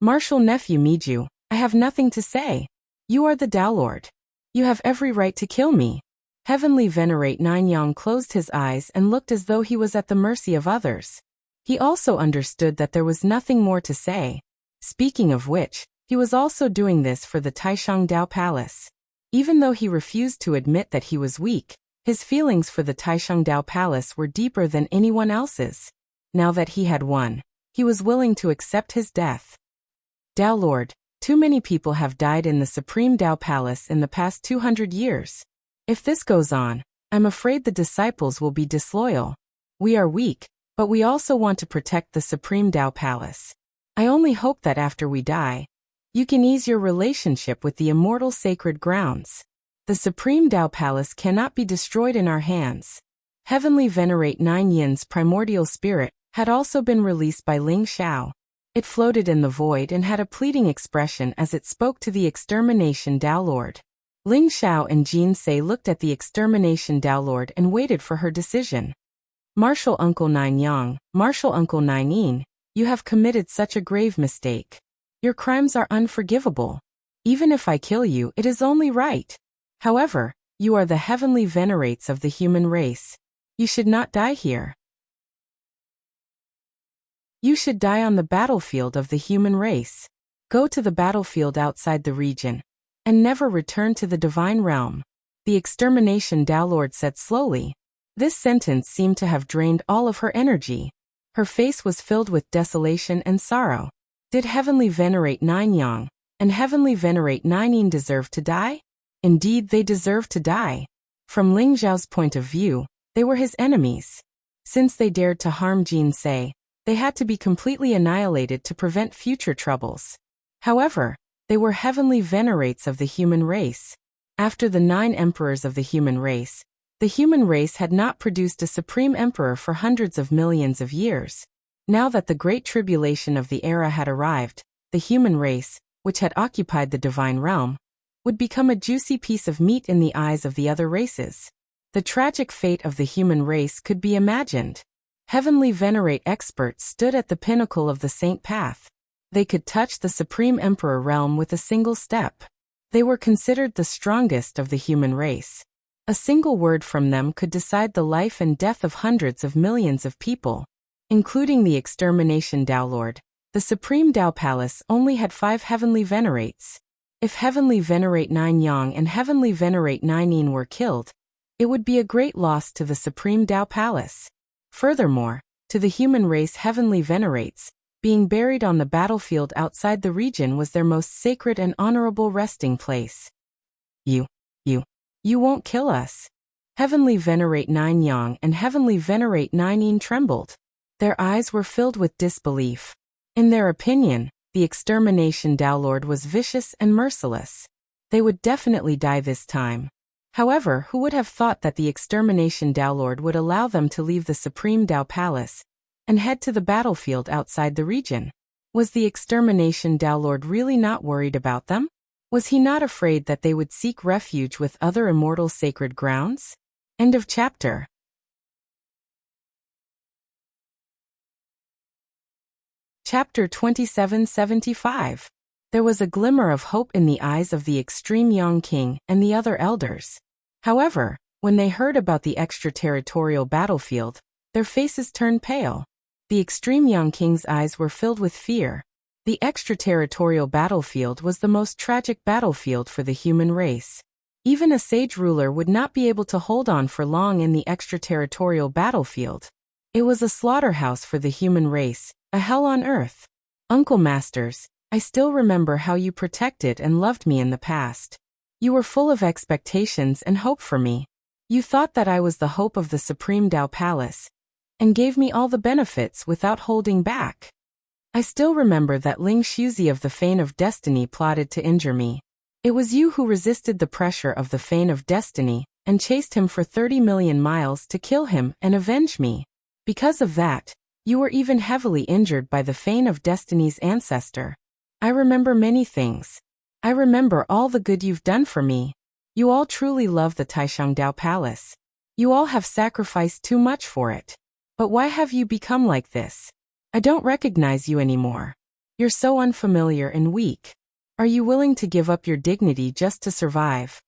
Martial Nephew Miju, I have nothing to say. You are the Tao Lord. You have every right to kill me. Heavenly Venerate Nine Yang closed his eyes and looked as though he was at the mercy of others. He also understood that there was nothing more to say. Speaking of which, he was also doing this for the Taishangdao Palace. Even though he refused to admit that he was weak, his feelings for the Taishangdao Palace were deeper than anyone else's. Now that he had won, he was willing to accept his death. Tao Lord, too many people have died in the Supreme Tao Palace in the past 200 years. If this goes on, I'm afraid the disciples will be disloyal. We are weak, but we also want to protect the Supreme Tao Palace. I only hope that after we die, you can ease your relationship with the immortal sacred grounds. The Supreme Tao Palace cannot be destroyed in our hands. Heavenly Venerate Nine Yin's primordial spirit had also been released by Ling Xiao. It floated in the void and had a pleading expression as it spoke to the Extermination Tao Lord. Ling Xiao and Jin Sei looked at the Extermination Tao Lord and waited for her decision. Martial Uncle Nine Yang, Martial Uncle Nine Yin, you have committed such a grave mistake. Your crimes are unforgivable. Even if I kill you, it is only right. However, you are the heavenly venerates of the human race. You should not die here. You should die on the battlefield of the human race. Go to the battlefield outside the region, and never return to the divine realm. The extermination Lord said slowly. This sentence seemed to have drained all of her energy. Her face was filled with desolation and sorrow. Did Heavenly Venerate Nine Yang and Heavenly Venerate Nine Yin deserve to die? Indeed, they deserved to die. From Ling Zhao's point of view, they were his enemies. Since they dared to harm Jin Se, they had to be completely annihilated to prevent future troubles. However, they were heavenly venerates of the human race. After the 9 emperors of the human race had not produced a supreme emperor for hundreds of millions of years. Now that the great tribulation of the era had arrived, the human race, which had occupied the divine realm, would become a juicy piece of meat in the eyes of the other races. The tragic fate of the human race could be imagined. Heavenly Venerate experts stood at the pinnacle of the saint path. They could touch the supreme emperor realm with a single step. They were considered the strongest of the human race. A single word from them could decide the life and death of hundreds of millions of people, including the extermination Lord. The Supreme Tao Palace only had 5 Heavenly Venerates. If Heavenly Venerate Nine Yang and Heavenly Venerate Nine Yin were killed, it would be a great loss to the Supreme Tao Palace. Furthermore, to the human race Heavenly Venerates, being buried on the battlefield outside the region was their most sacred and honorable resting place. You won't kill us. Heavenly Venerate Nine Yang and Heavenly Venerate Nine Yin trembled. Their eyes were filled with disbelief. In their opinion, the extermination Lord was vicious and merciless. They would definitely die this time. However, who would have thought that the extermination Lord would allow them to leave the Supreme Tao Palace and head to the battlefield outside the region? Was the extermination Lord really not worried about them? Was he not afraid that they would seek refuge with other immortal sacred grounds? End of chapter. Chapter 2775. There was a glimmer of hope in the eyes of the extreme Yang King and the other elders. However, when they heard about the extraterritorial battlefield, their faces turned pale. The extreme Yang King's eyes were filled with fear. The extraterritorial battlefield was the most tragic battlefield for the human race. Even a sage ruler would not be able to hold on for long in the extraterritorial battlefield. It was a slaughterhouse for the human race, a hell on earth. Uncle Masters, I still remember how you protected and loved me in the past. You were full of expectations and hope for me. You thought that I was the hope of the Supreme Tao Palace, and gave me all the benefits without holding back. I still remember that Ling Shuzi of the Fane of Destiny plotted to injure me. It was you who resisted the pressure of the Fane of Destiny, and chased him for 30 million miles to kill him and avenge me. Because of that, you were even heavily injured by the Fane of Destiny's ancestor. I remember many things. I remember all the good you've done for me. You all truly love the Taishangdao Palace. You all have sacrificed too much for it. But why have you become like this? I don't recognize you anymore. You're so unfamiliar and weak. Are you willing to give up your dignity just to survive?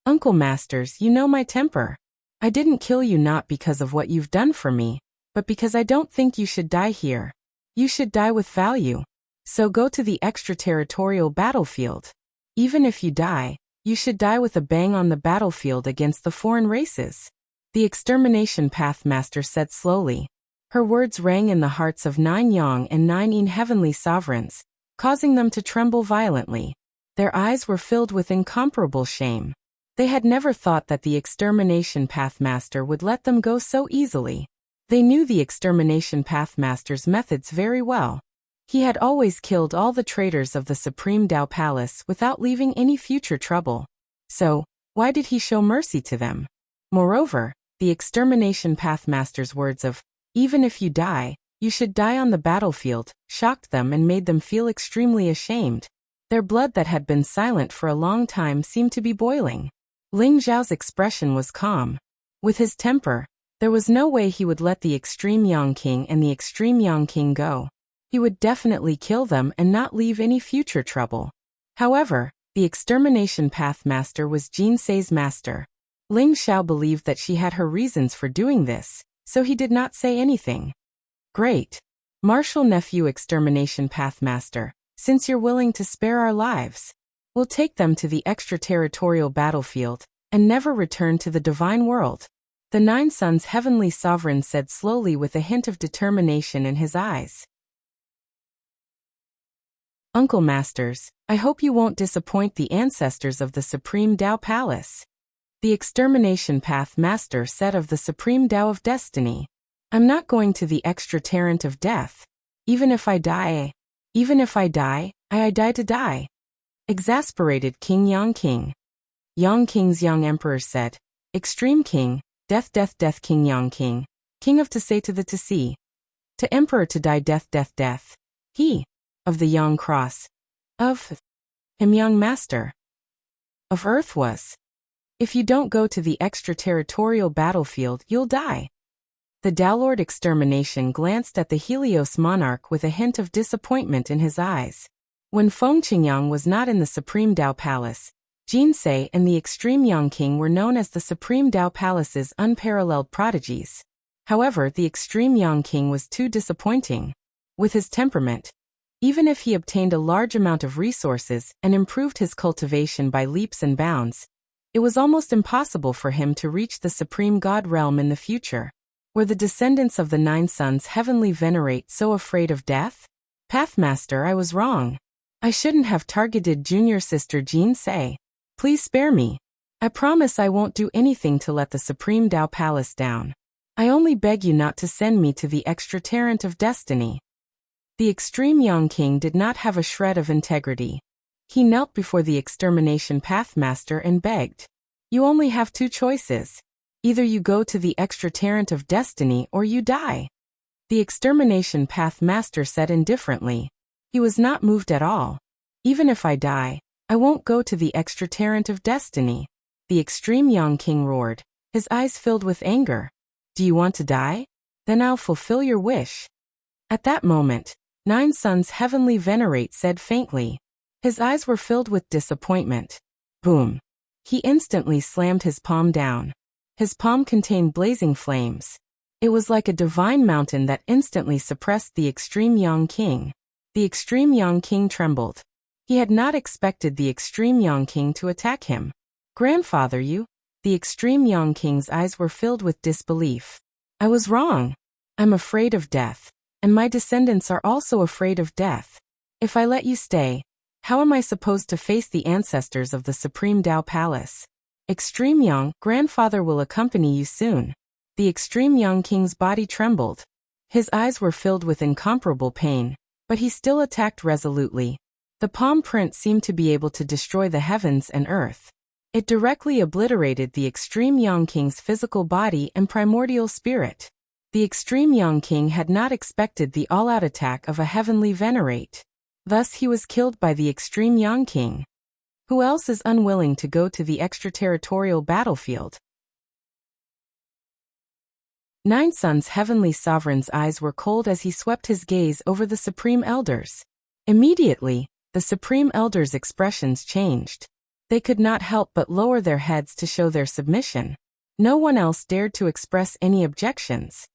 Uncle Masters, you know my temper. I didn't kill you not because of what you've done for me, but because I don't think you should die here. You should die with value. So go to the extraterritorial battlefield. Even if you die, you should die with a bang on the battlefield against the foreign races. The extermination pathmaster said slowly. Her words rang in the hearts of Nine Yang and Nine Yin heavenly sovereigns, causing them to tremble violently. Their eyes were filled with incomparable shame. They had never thought that the extermination pathmaster would let them go so easily. They knew the extermination pathmaster's methods very well. He had always killed all the traitors of the Supreme Tao Palace without leaving any future trouble. So, why did he show mercy to them? Moreover, the extermination pathmaster's words of, "Even if you die, you should die on the battlefield," shocked them and made them feel extremely ashamed. Their blood that had been silent for a long time seemed to be boiling. Ling Zhao's expression was calm. With his temper, there was no way he would let the extreme Yang King and the extreme Yang King go. He would definitely kill them and not leave any future trouble. However, the extermination pathmaster was Jin Sei's master. Ling Xiao believed that she had her reasons for doing this, so he did not say anything. Great. Martial nephew extermination pathmaster, Since you're willing to spare our lives, we'll take them to the extraterritorial battlefield and never return to the divine world. The 9 Suns' heavenly sovereign said slowly with a hint of determination in his eyes. Uncle Masters, I hope you won't disappoint the ancestors of the Supreme Tao Palace. The Extermination Path Master said of the Supreme Tao of Destiny. I'm not going to the extra torrent of death. Even if I die, I die to die. Exasperated King Yang King. Yang King's young emperor said, Extreme King, death death death King Yang King, King of to say to the to see. To emperor to die death death death. He, of the Yang Cross, of him young master, of earth was. If you don't go to the extraterritorial battlefield, you'll die. The Daolord Extermination glanced at the Helios monarch with a hint of disappointment in his eyes. When Feng Qingyang was not in the Supreme Tao Palace, Jinsei and the Extreme Yang King were known as the Supreme Tao Palace's unparalleled prodigies. However, the Extreme Yang King was too disappointing. With his temperament, even if he obtained a large amount of resources and improved his cultivation by leaps and bounds, it was almost impossible for him to reach the Supreme God realm in the future. Were the descendants of the 9 Suns heavenly venerate so afraid of death? Pathmaster, I was wrong. I shouldn't have targeted junior sister Jinsei. Please spare me. I promise I won't do anything to let the Supreme Tao Palace down. I only beg you not to send me to the extra-torrent of destiny. The Extreme Yang King did not have a shred of integrity. He knelt before the Extermination Pathmaster and begged. You only have 2 choices. Either you go to the extra-torrent of destiny or you die. The Extermination Pathmaster said indifferently. He was not moved at all. Even if I die, I won't go to the extra-torrent of destiny. The Extreme Yang King roared, his eyes filled with anger. Do you want to die? Then I'll fulfill your wish. At that moment, 9 Suns heavenly venerate said faintly. His eyes were filled with disappointment. Boom. He instantly slammed his palm down. His palm contained blazing flames. It was like a divine mountain that instantly suppressed the Extreme Yang King. The Extreme Yang King trembled. He had not expected the Extreme Yang King to attack him. Grandfather, you? The Extreme Yang King's eyes were filled with disbelief. I was wrong. I'm afraid of death, and my descendants are also afraid of death. If I let you stay, how am I supposed to face the ancestors of the Supreme Tao Palace? Extreme Yang, grandfather will accompany you soon. The Extreme Yang King's body trembled. His eyes were filled with incomparable pain, but he still attacked resolutely. The palm print seemed to be able to destroy the heavens and earth. It directly obliterated the Extreme Yang King's physical body and primordial spirit. The Extreme Yang King had not expected the all-out attack of a heavenly venerate. Thus he was killed by the Extreme Yang King. Who else is unwilling to go to the extraterritorial battlefield? 9 Suns heavenly sovereign's eyes were cold as he swept his gaze over the Supreme Elders. Immediately, the Supreme Elders' expressions changed. They could not help but lower their heads to show their submission. No one else dared to express any objections.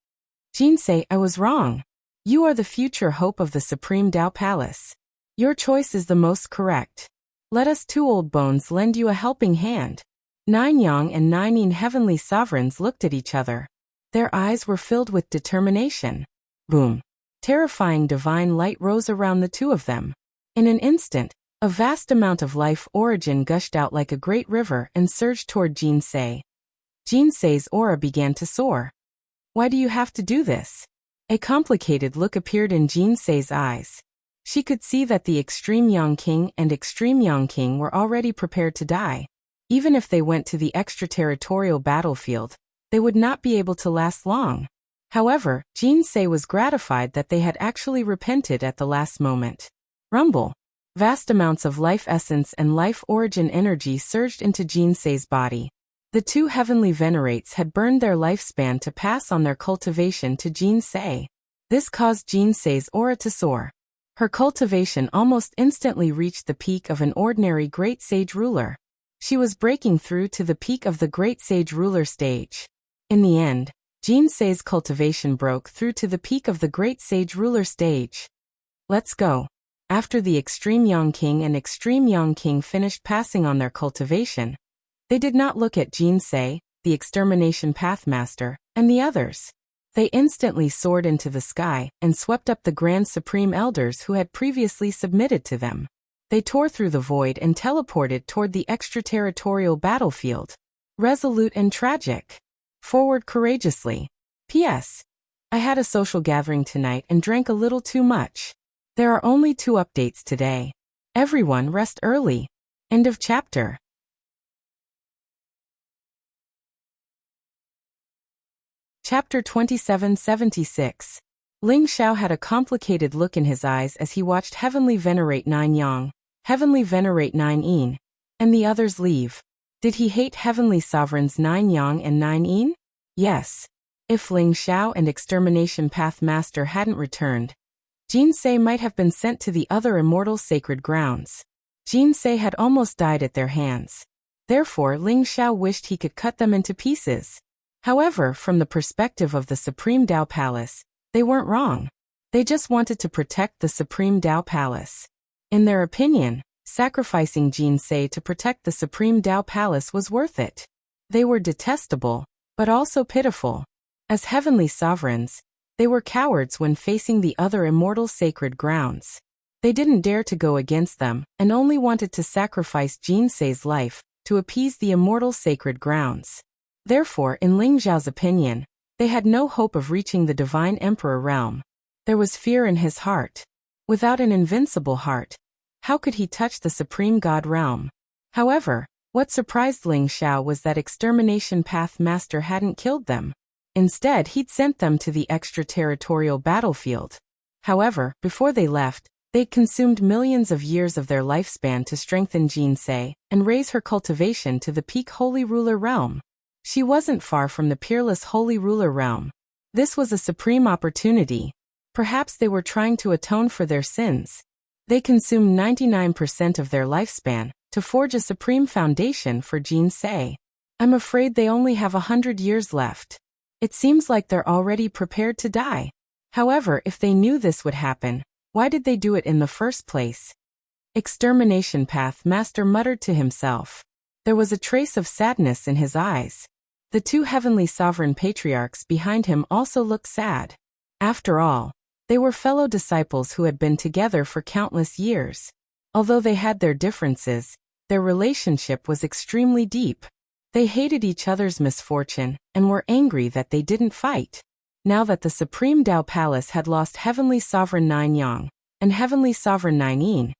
Jinsei, I was wrong. You are the future hope of the Supreme Tao Palace. Your choice is the most correct. Let us 2 old bones lend you a helping hand. 9 Yang and 9 Yin heavenly sovereigns looked at each other. Their eyes were filled with determination. Boom. Terrifying divine light rose around the 2 of them. In an instant, a vast amount of life origin gushed out like a great river and surged toward Jinsei. Jinsei's aura began to soar. Why do you have to do this? A complicated look appeared in Jinsei's eyes. She could see that the Extreme Yang King and Extreme Yang King were already prepared to die. Even if they went to the extraterritorial battlefield, they would not be able to last long. However, Jinsei was gratified that they had actually repented at the last moment. Rumble. Vast amounts of life essence and life origin energy surged into Jinsei's body. The 2 heavenly venerates had burned their lifespan to pass on their cultivation to Jinsei. This caused Jinsei's aura to soar. Her cultivation almost instantly reached the peak of an ordinary great sage ruler. She was breaking through to the peak of the great sage ruler stage. In the end, Jinsei's cultivation broke through to the peak of the great sage ruler stage. Let's go. After the Extreme Young King and Extreme Young King finished passing on their cultivation, they did not look at Jinsei, the Extermination Pathmaster, and the others. They instantly soared into the sky and swept up the Grand Supreme Elders who had previously submitted to them. They tore through the void and teleported toward the extraterritorial battlefield. Resolute and tragic. Forward courageously. P.S. I had a social gathering tonight and drank a little too much. There are only 2 updates today. Everyone rest early. End of chapter. Chapter 2776. Ling Xiao had a complicated look in his eyes as he watched Heavenly Venerate 9 Yang, Heavenly Venerate 9 Yin, and the others leave. Did he hate Heavenly Sovereigns 9 Yang and 9 Yin? Yes. If Ling Xiao and Extermination Pathmaster hadn't returned, Jinsei might have been sent to the other immortal sacred grounds. Jinsei had almost died at their hands. Therefore Ling Xiao wished he could cut them into pieces. However, from the perspective of the Supreme Tao Palace, they weren't wrong. They just wanted to protect the Supreme Tao Palace. In their opinion, sacrificing Jinsei to protect the Supreme Tao Palace was worth it. They were detestable, but also pitiful. As heavenly sovereigns, they were cowards when facing the other immortal sacred grounds. They didn't dare to go against them and only wanted to sacrifice Jinsei's life to appease the immortal sacred grounds. Therefore, in Ling Xiao's opinion, they had no hope of reaching the Divine Emperor realm. There was fear in his heart. Without an invincible heart, how could he touch the Supreme God realm? However, what surprised Ling Xiao was that Extermination Pathmaster hadn't killed them. Instead, he'd sent them to the extraterritorial battlefield. However, before they left, they'd consumed millions of years of their lifespan to strengthen Jinsei and raise her cultivation to the peak Holy Ruler realm. She wasn't far from the peerless Holy Ruler realm. This was a supreme opportunity. Perhaps they were trying to atone for their sins. They consumed 99% of their lifespan to forge a supreme foundation for Jinsei. I'm afraid they only have 100 years left. It seems like they're already prepared to die. However, if they knew this would happen, why did they do it in the first place? Extermination Pathmaster muttered to himself. There was a trace of sadness in his eyes. The 2 heavenly sovereign patriarchs behind him also looked sad. After all, they were fellow disciples who had been together for countless years. Although they had their differences, their relationship was extremely deep. They hated each other's misfortune and were angry that they didn't fight. Now that the Supreme Tao Palace had lost Heavenly Sovereign 9 Yang and Heavenly Sovereign 9 Yin,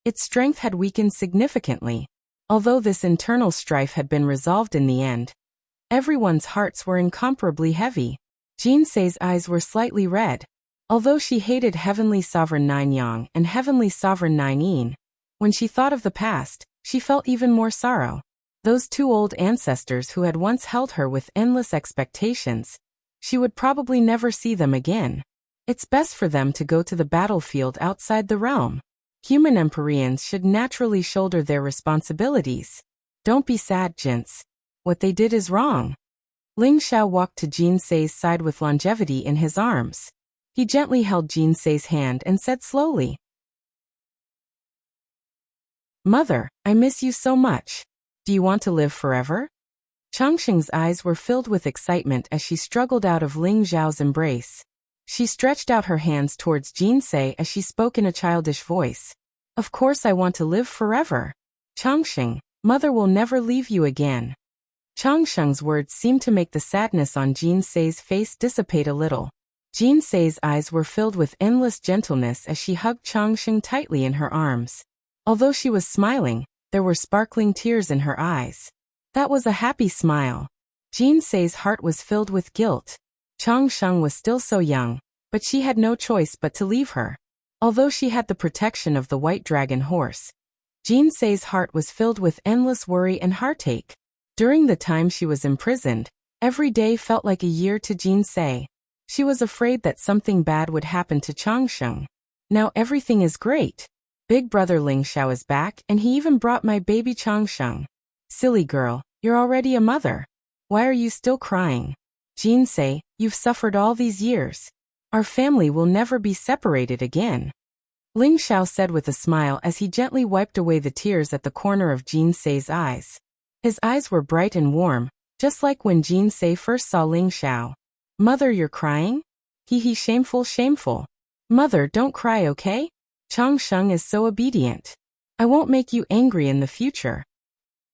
its strength had weakened significantly. Although this internal strife had been resolved in the end, everyone's hearts were incomparably heavy. Jinsei's eyes were slightly red. Although she hated Heavenly Sovereign 9 Yang and Heavenly Sovereign 9 Yin, when she thought of the past, she felt even more sorrow. Those 2 old ancestors who had once held her with endless expectations, she would probably never see them again. It's best for them to go to the battlefield outside the realm. Human Empyreans should naturally shoulder their responsibilities. Don't be sad, gents. What they did is wrong. Ling Xiao walked to Jinsei's side with longevity in his arms. He gently held Jinsei's hand and said slowly, "Mother, I miss you so much. Do you want to live forever?" Changxing's eyes were filled with excitement as she struggled out of Ling Xiao's embrace. She stretched out her hands towards Jinsei as she spoke in a childish voice. "Of course I want to live forever. Changxing, Mother will never leave you again." Changxing's words seemed to make the sadness on Jinsei's face dissipate a little. Jinsei's eyes were filled with endless gentleness as she hugged Changxing tightly in her arms. Although she was smiling, there were sparkling tears in her eyes. That was a happy smile. Jinsei's heart was filled with guilt. Changxing was still so young, but she had no choice but to leave her. Although she had the protection of the white dragon horse, Jinsei's heart was filled with endless worry and heartache. During the time she was imprisoned, every day felt like a year to Jinsei. She was afraid that something bad would happen to Changxing. Now everything is great. Big brother Ling Xiao is back and he even brought my baby Changxing. Silly girl, you're already a mother. Why are you still crying? Jinsei, you've suffered all these years. Our family will never be separated again. Ling Xiao said with a smile as he gently wiped away the tears at the corner of Jin Sei's eyes. His eyes were bright and warm, just like when Jin Sei first saw Ling Xiao. Mother, you're crying? He, shameful, shameful. Mother, don't cry, okay? Changsheng is so obedient. I won't make you angry in the future.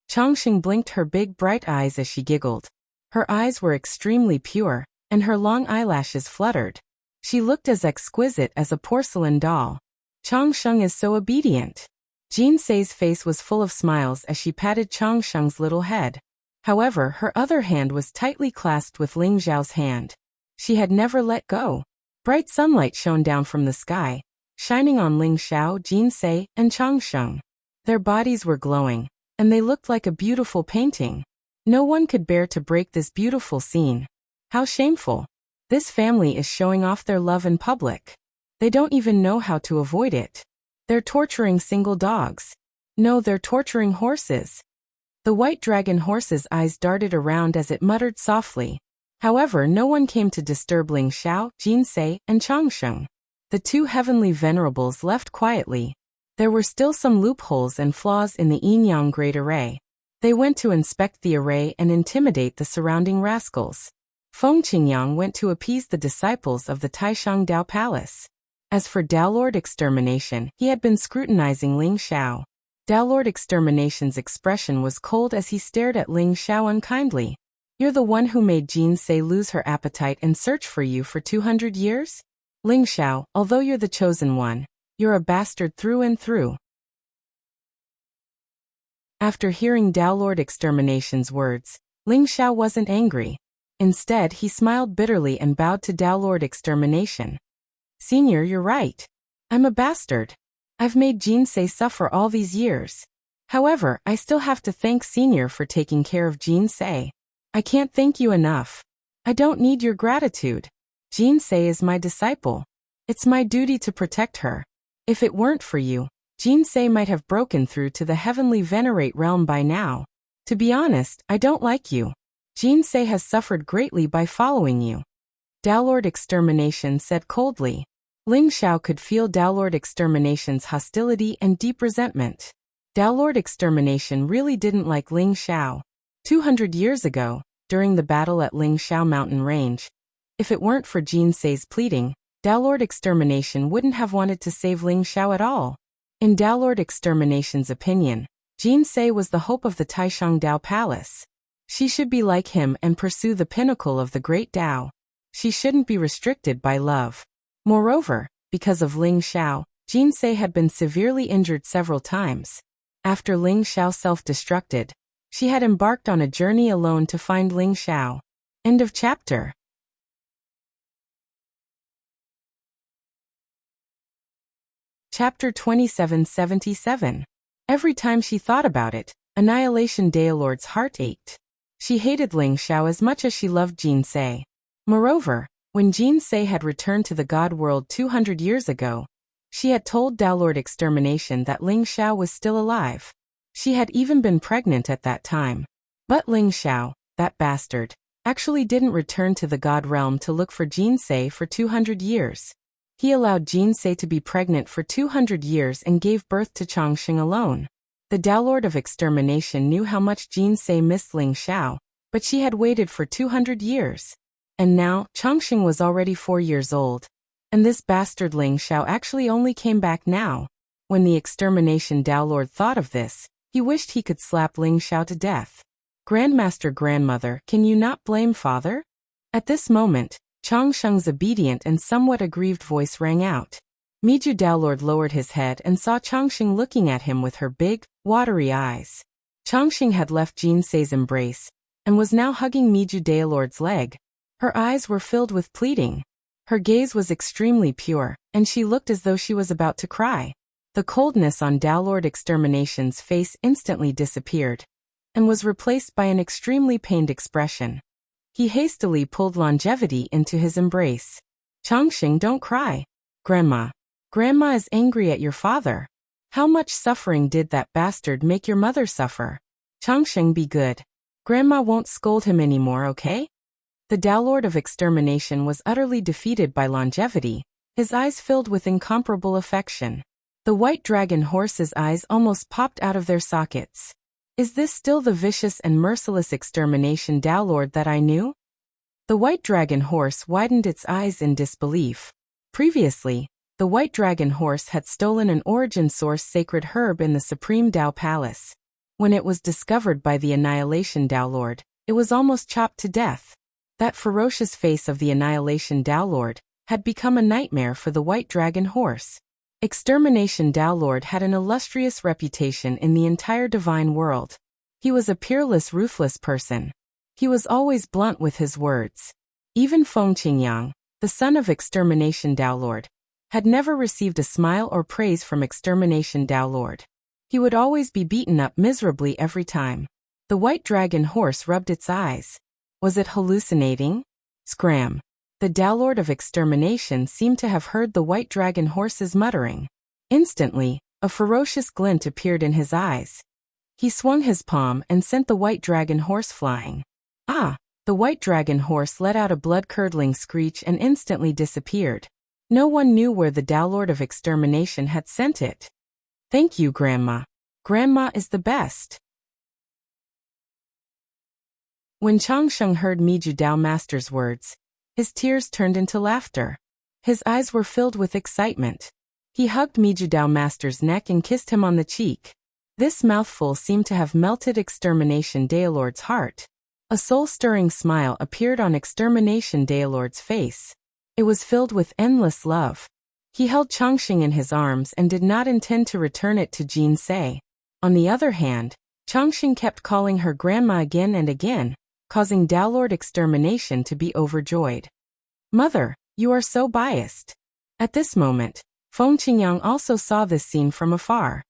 Changsheng blinked her big bright eyes as she giggled. Her eyes were extremely pure, and her long eyelashes fluttered. She looked as exquisite as a porcelain doll. Changsheng is so obedient. Jin Sei's face was full of smiles as she patted Changsheng's little head. However, her other hand was tightly clasped with Ling Xiao's hand. She had never let go. Bright sunlight shone down from the sky, shining on Ling Xiao, Jin Sei, and Changsheng. Their bodies were glowing, and they looked like a beautiful painting. No one could bear to break this beautiful scene. How shameful. This family is showing off their love in public. They don't even know how to avoid it. They're torturing single dogs. No, they're torturing horses. The white dragon horse's eyes darted around as it muttered softly. However, no one came to disturb Ling Xiao, Jin Sei, and Changsheng. The two heavenly venerables left quietly. There were still some loopholes and flaws in the yin-yang great array. They went to inspect the array and intimidate the surrounding rascals. Feng Qingyang went to appease the disciples of the Taishang Dao Palace. As for Dao Lord Extermination, he had been scrutinizing Ling Xiao. Dao Lord Extermination's expression was cold as he stared at Ling Xiao unkindly. You're the one who made Jin Sei lose her appetite and search for you for 200 years? Ling Xiao, although you're the chosen one, you're a bastard through and through. After hearing Dao Lord Extermination's words, Ling Xiao wasn't angry. Instead, he smiled bitterly and bowed to Dao Lord Extermination. Senior, you're right. I'm a bastard. I've made Jin Sei suffer all these years. However, I still have to thank Senior for taking care of Jin Sei. I can't thank you enough. I don't need your gratitude. Jin Sei is my disciple. It's my duty to protect her. If it weren't for you, Jin Sei might have broken through to the heavenly venerate realm by now. To be honest, I don't like you. Jin Sei has suffered greatly by following you. Dao Lord Extermination said coldly. Ling Xiao could feel Dao Lord Extermination's hostility and deep resentment. Dao Lord Extermination really didn't like Ling Xiao. 200 years ago, during the battle at Ling Xiao Mountain Range, if it weren't for Jin Sei's pleading, Dao Lord Extermination wouldn't have wanted to save Ling Xiao at all. In Dao Lord Extermination's opinion, Jin Sei was the hope of the Taishang Dao Palace. She should be like him and pursue the pinnacle of the great Dao. She shouldn't be restricted by love. Moreover, because of Ling Xiao, Jin Sei had been severely injured several times. After Ling Xiao self-destructed, she had embarked on a journey alone to find Ling Xiao. End of chapter. Chapter 2777. Every time she thought about it, Annihilation Daolord's heart ached. She hated Ling Xiao as much as she loved Jin Sei. Moreover, when Jin Sei had returned to the God world 200 years ago, she had told Dao Lord Extermination that Ling Xiao was still alive. She had even been pregnant at that time. But Ling Xiao, that bastard, actually didn't return to the God realm to look for Jin Sei for 200 years. He allowed Jin Sei to be pregnant for 200 years and gave birth to Changsheng alone. The Dao Lord of Extermination knew how much Jin Sei missed Ling Xiao, but she had waited for 200 years. And now, Changsheng was already 4 years old. And this bastard Ling Xiao actually only came back now. When the Extermination Dao Lord thought of this, he wished he could slap Ling Xiao to death. Grandmaster Grandmother, can you not blame father? At this moment, Changsheng's obedient and somewhat aggrieved voice rang out. Miju Dao Lord lowered his head and saw Changsheng looking at him with her big, watery eyes. Changsheng had left Jin Sei's embrace, and was now hugging Miju Dao Lord's leg. Her eyes were filled with pleading. Her gaze was extremely pure, and she looked as though she was about to cry. The coldness on Dao Lord Extermination's face instantly disappeared, and was replaced by an extremely pained expression. He hastily pulled Longevity into his embrace. Changsheng, don't cry. Grandma. Grandma is angry at your father. How much suffering did that bastard make your mother suffer? Changsheng, be good. Grandma won't scold him anymore, okay? The Dao Lord of Extermination was utterly defeated by Longevity, his eyes filled with incomparable affection. The white dragon horse's eyes almost popped out of their sockets. Is this still the vicious and merciless extermination Dowlord that I knew? The white dragon horse widened its eyes in disbelief. Previously, the white dragon horse had stolen an origin source sacred herb in the Supreme Dao Palace. When it was discovered by the Annihilation Dowlord, it was almost chopped to death. That ferocious face of the Annihilation Dowlord had become a nightmare for the white dragon horse. Extermination Dowlord had an illustrious reputation in the entire divine world. He was a peerless, ruthless person. He was always blunt with his words. Even Feng Qingyang, the son of Extermination Dowlord, had never received a smile or praise from Extermination Dowlord. He would always be beaten up miserably every time. The white dragon horse rubbed its eyes. Was it hallucinating? Scram. The Dowlord of Extermination seemed to have heard the white dragon horse's muttering. Instantly, a ferocious glint appeared in his eyes. He swung his palm and sent the white dragon horse flying. Ah! The white dragon horse let out a blood-curdling screech and instantly disappeared. No one knew where the Dowlord of Extermination had sent it. Thank you, Grandma. Grandma is the best. When Changsheng heard Miju Dao Master's words, his tears turned into laughter. His eyes were filled with excitement. He hugged Miju Dao Master's neck and kissed him on the cheek. This mouthful seemed to have melted Extermination Dowlord's heart. A soul-stirring smile appeared on Extermination Dowlord's face. It was filled with endless love. He held Changsheng in his arms and did not intend to return it to Jin Se. On the other hand, Changsheng kept calling her grandma again and again, causing Dowlord Extermination to be overjoyed. Mother, you are so biased. At this moment, Feng Qingyang also saw this scene from afar.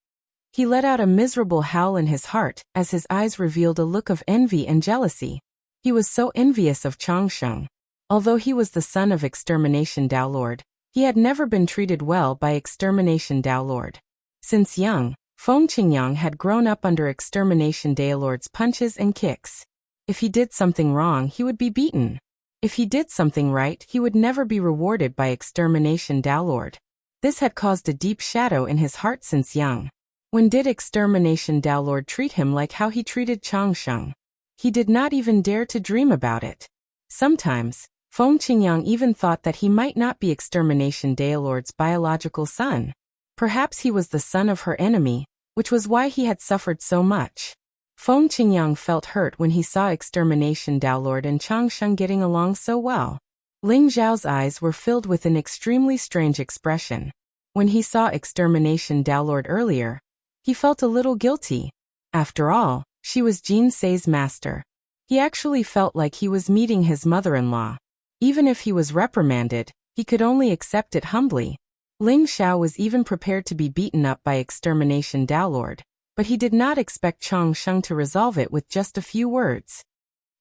He let out a miserable howl in his heart as his eyes revealed a look of envy and jealousy. He was so envious of Changsheng. Although he was the son of Extermination Dowlord, he had never been treated well by Extermination Dowlord. Since young, Feng Qingyang had grown up under Extermination Dowlord's punches and kicks. If he did something wrong, he would be beaten. If he did something right, he would never be rewarded by Extermination Dowlord. This had caused a deep shadow in his heart since young. When did Extermination Dowlord treat him like how he treated Changsheng? He did not even dare to dream about it. Sometimes, Feng Qingyang even thought that he might not be Extermination Dowlord's biological son. Perhaps he was the son of her enemy, which was why he had suffered so much. Feng Qingyang felt hurt when he saw Extermination Dowlord and Changsheng getting along so well. Ling Zhao's eyes were filled with an extremely strange expression. When he saw Extermination Dowlord earlier, he felt a little guilty. After all, she was Jin Se's master. He actually felt like he was meeting his mother-in-law. Even if he was reprimanded, he could only accept it humbly. Ling Zhao was even prepared to be beaten up by Extermination Dowlord, but he did not expect Changsheng to resolve it with just a few words.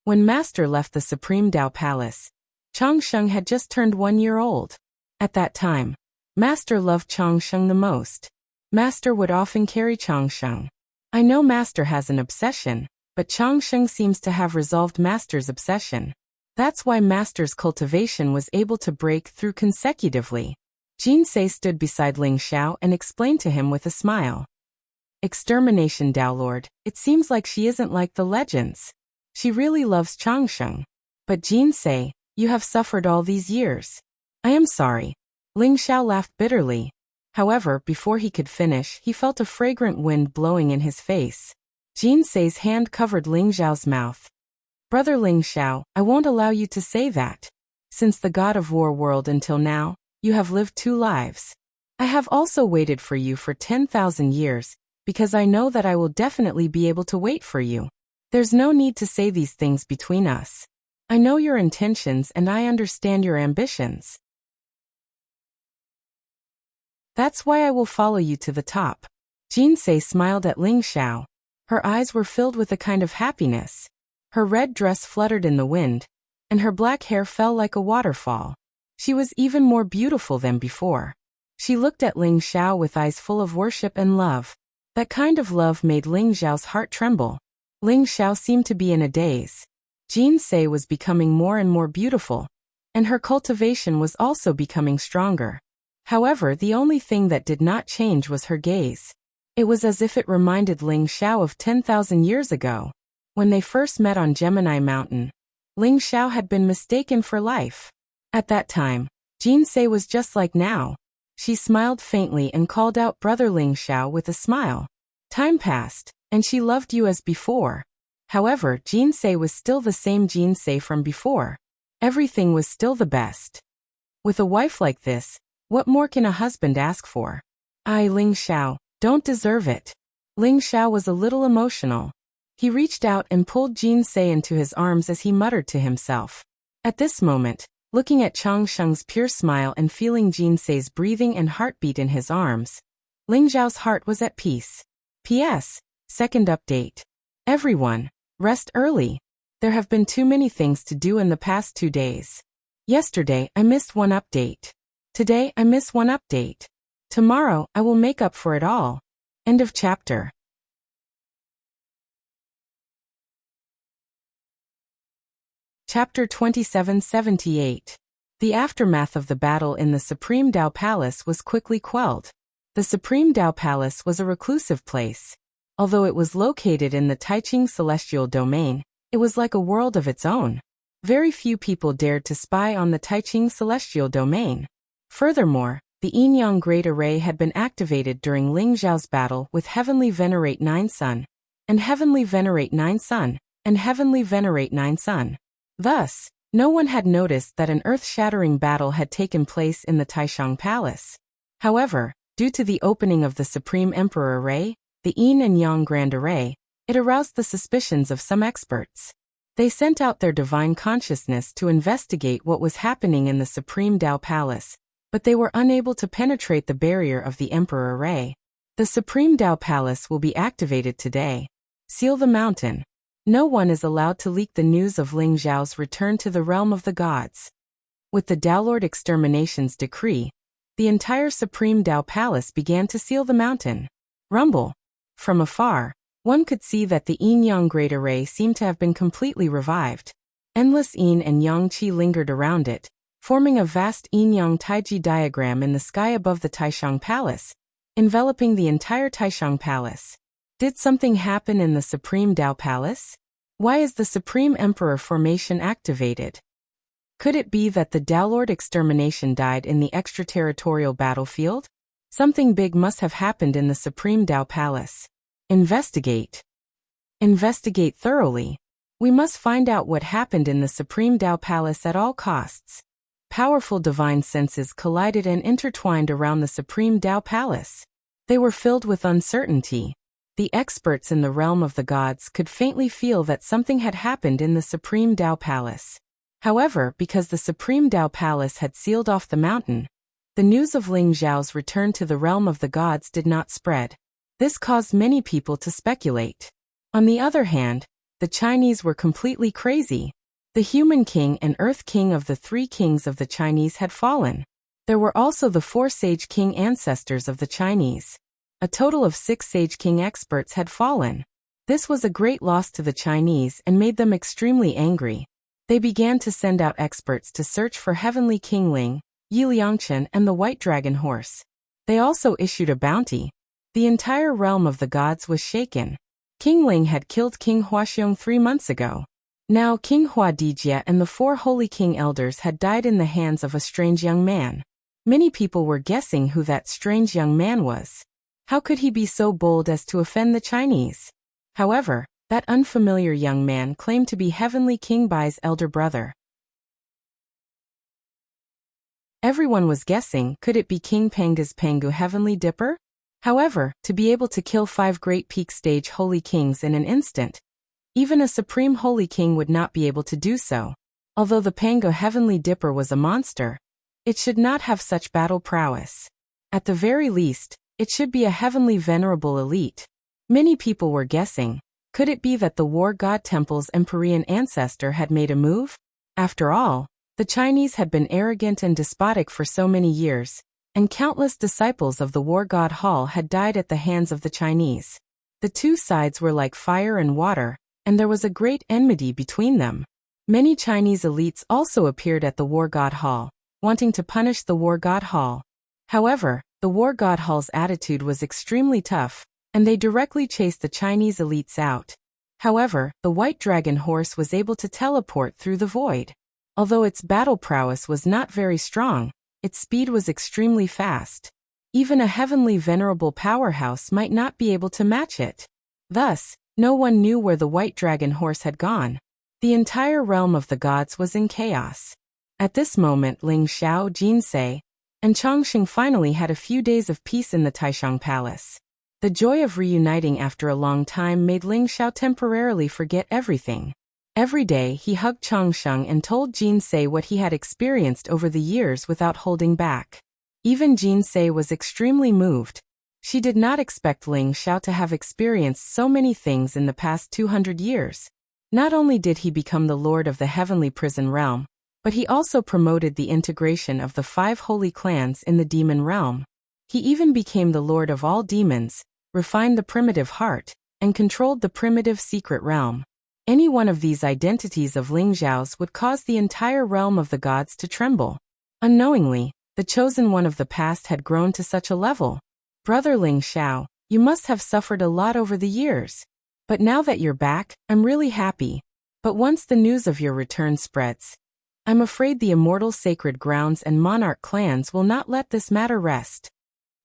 When Master left the Supreme Dao Palace, Changsheng had just turned 1 year old. At that time, Master loved Changsheng the most. Master would often carry Changsheng. I know Master has an obsession, but Changsheng seems to have resolved Master's obsession. That's why Master's cultivation was able to break through consecutively. Jin Se stood beside Ling Zhao and explained to him with a smile. Extermination Dowlord, it seems like she isn't like the legends. She really loves Changsheng. But Jin Se, you have suffered all these years. I am sorry. Ling Zhao laughed bitterly. However, before he could finish, he felt a fragrant wind blowing in his face. Jin Se's hand covered Ling Zhao's mouth. Brother Ling Zhao, I won't allow you to say that. Since the God of War world until now, you have lived 2 lives. I have also waited for you for 10,000 years, because I know that I will definitely be able to wait for you. There's no need to say these things between us. I know your intentions and I understand your ambitions. That's why I will follow you to the top. Jin Se smiled at Ling Zhao. Her eyes were filled with a kind of happiness. Her red dress fluttered in the wind, and her black hair fell like a waterfall. She was even more beautiful than before. She looked at Ling Zhao with eyes full of worship and love. That kind of love made Ling Zhao's heart tremble. Ling Zhao seemed to be in a daze. Jin Se was becoming more and more beautiful, and her cultivation was also becoming stronger. However, the only thing that did not change was her gaze. It was as if it reminded Ling Xiao of 10,000 years ago. When they first met on Gemini Mountain, Ling Xiao had been mistaken for life. At that time, Jinsei was just like now. She smiled faintly and called out Brother Ling Xiao with a smile. Time passed, and she loved you as before. However, Jinsei was still the same Jinsei from before. Everything was still the best. With a wife like this, what more can a husband ask for? I, Ling Xiao, don't deserve it. Ling Xiao was a little emotional. He reached out and pulled Jinsei into his arms as he muttered to himself. At this moment, looking at Chang Sheng's pure smile and feeling Jinsei's breathing and heartbeat in his arms, Ling Xiao's heart was at peace. P.S. Second update. Everyone, rest early. There have been too many things to do in the past 2 days. Yesterday, I missed one update. Today, I miss one update. Tomorrow, I will make up for it all. End of chapter. Chapter 2778. The aftermath of the battle in the Supreme Dao Palace was quickly quelled. The Supreme Dao Palace was a reclusive place. Although it was located in the Taiching Celestial Domain, it was like a world of its own. Very few people dared to spy on the Taiching Celestial Domain. Furthermore, the Yin-Yang Great Array had been activated during Ling Xiao's battle with Heavenly Venerate 9 Sun, and Heavenly Venerate 9 Sun, and Heavenly Venerate 9 Sun. Thus, no one had noticed that an earth-shattering battle had taken place in the Taishang Palace. However, due to the opening of the Supreme Emperor Array, the Yin and Yang Grand Array, it aroused the suspicions of some experts. They sent out their divine consciousness to investigate what was happening in the Supreme Dao Palace, but they were unable to penetrate the barrier of the Emperor Array. The Supreme Dao Palace will be activated today. Seal the mountain. No one is allowed to leak the news of Ling Xiao's return to the realm of the gods. With the Daolord Extermination's decree, the entire Supreme Dao Palace began to seal the mountain. Rumble. From afar, one could see that the Yin-Yang Great Array seemed to have been completely revived. Endless Yin and Yang Qi lingered around it, forming a vast Yin-Yang Taiji diagram in the sky above the Taishang Palace, enveloping the entire Taishang Palace. Did something happen in the Supreme Dao Palace? Why is the Supreme Emperor formation activated? Could it be that the Daolord Extermination died in the extraterritorial battlefield? Something big must have happened in the Supreme Dao Palace. Investigate. Investigate thoroughly. We must find out what happened in the Supreme Dao Palace at all costs. Powerful divine senses collided and intertwined around the Supreme Dao Palace. They were filled with uncertainty. The experts in the realm of the gods could faintly feel that something had happened in the Supreme Dao Palace. However, because the Supreme Dao Palace had sealed off the mountain, the news of Ling Xiao's return to the realm of the gods did not spread. This caused many people to speculate. On the other hand, the Chinese were completely crazy. The human king and earth king of the 3 kings of the Chinese had fallen. There were also the 4 sage king ancestors of the Chinese. A total of 6 sage king experts had fallen. This was a great loss to the Chinese and made them extremely angry. They began to send out experts to search for Heavenly King Ling, Yi Liangchen, and the White Dragon Horse. They also issued a bounty. The entire realm of the gods was shaken. King Ling had killed King Huaxiong 3 months ago. Now King Huadijia and the 4 holy king elders had died in the hands of a strange young man. Many people were guessing who that strange young man was. How could he be so bold as to offend the Chinese? However, that unfamiliar young man claimed to be Heavenly King Bai's elder brother. Everyone was guessing, could it be King Panga's Pangu Heavenly Dipper? However, to be able to kill 5 great peak stage holy kings in an instant, even a supreme holy king would not be able to do so. Although the Pangu Heavenly Dipper was a monster, it should not have such battle prowess. At the very least, it should be a heavenly venerable elite. Many people were guessing, could it be that the War God Temple's Empyrean ancestor had made a move? After all, the Chinese had been arrogant and despotic for so many years, and countless disciples of the War God Hall had died at the hands of the Chinese. The 2 sides were like fire and water, and there was a great enmity between them. Many Chinese elites also appeared at the War God Hall, wanting to punish the War God Hall. However, the war god Hull's attitude was extremely tough, and they directly chased the Chinese elites out. However, the white dragon horse was able to teleport through the void. Although its battle prowess was not very strong, its speed was extremely fast. Even a heavenly venerable powerhouse might not be able to match it. Thus, no one knew where the white dragon horse had gone. The entire realm of the gods was in chaos. At this moment Ling Xiao, Jinsei, and Chongqing finally had a few days of peace in the Taishang Palace. The joy of reuniting after a long time made Ling Xiao temporarily forget everything. Every day he hugged Chongqing and told Jinsei what he had experienced over the years without holding back. Even Jinsei was extremely moved. She did not expect Ling Xiao to have experienced so many things in the past 200 years. Not only did he become the lord of the heavenly prison realm, but he also promoted the integration of the 5 holy clans in the demon realm. He even became the lord of all demons, refined the primitive heart, and controlled the primitive secret realm. Any one of these identities of Ling Xiao's would cause the entire realm of the gods to tremble. Unknowingly, the chosen one of the past had grown to such a level. Brother Ling Xiao, you must have suffered a lot over the years. But now that you're back, I'm really happy. But once the news of your return spreads, I'm afraid the immortal sacred grounds and monarch clans will not let this matter rest.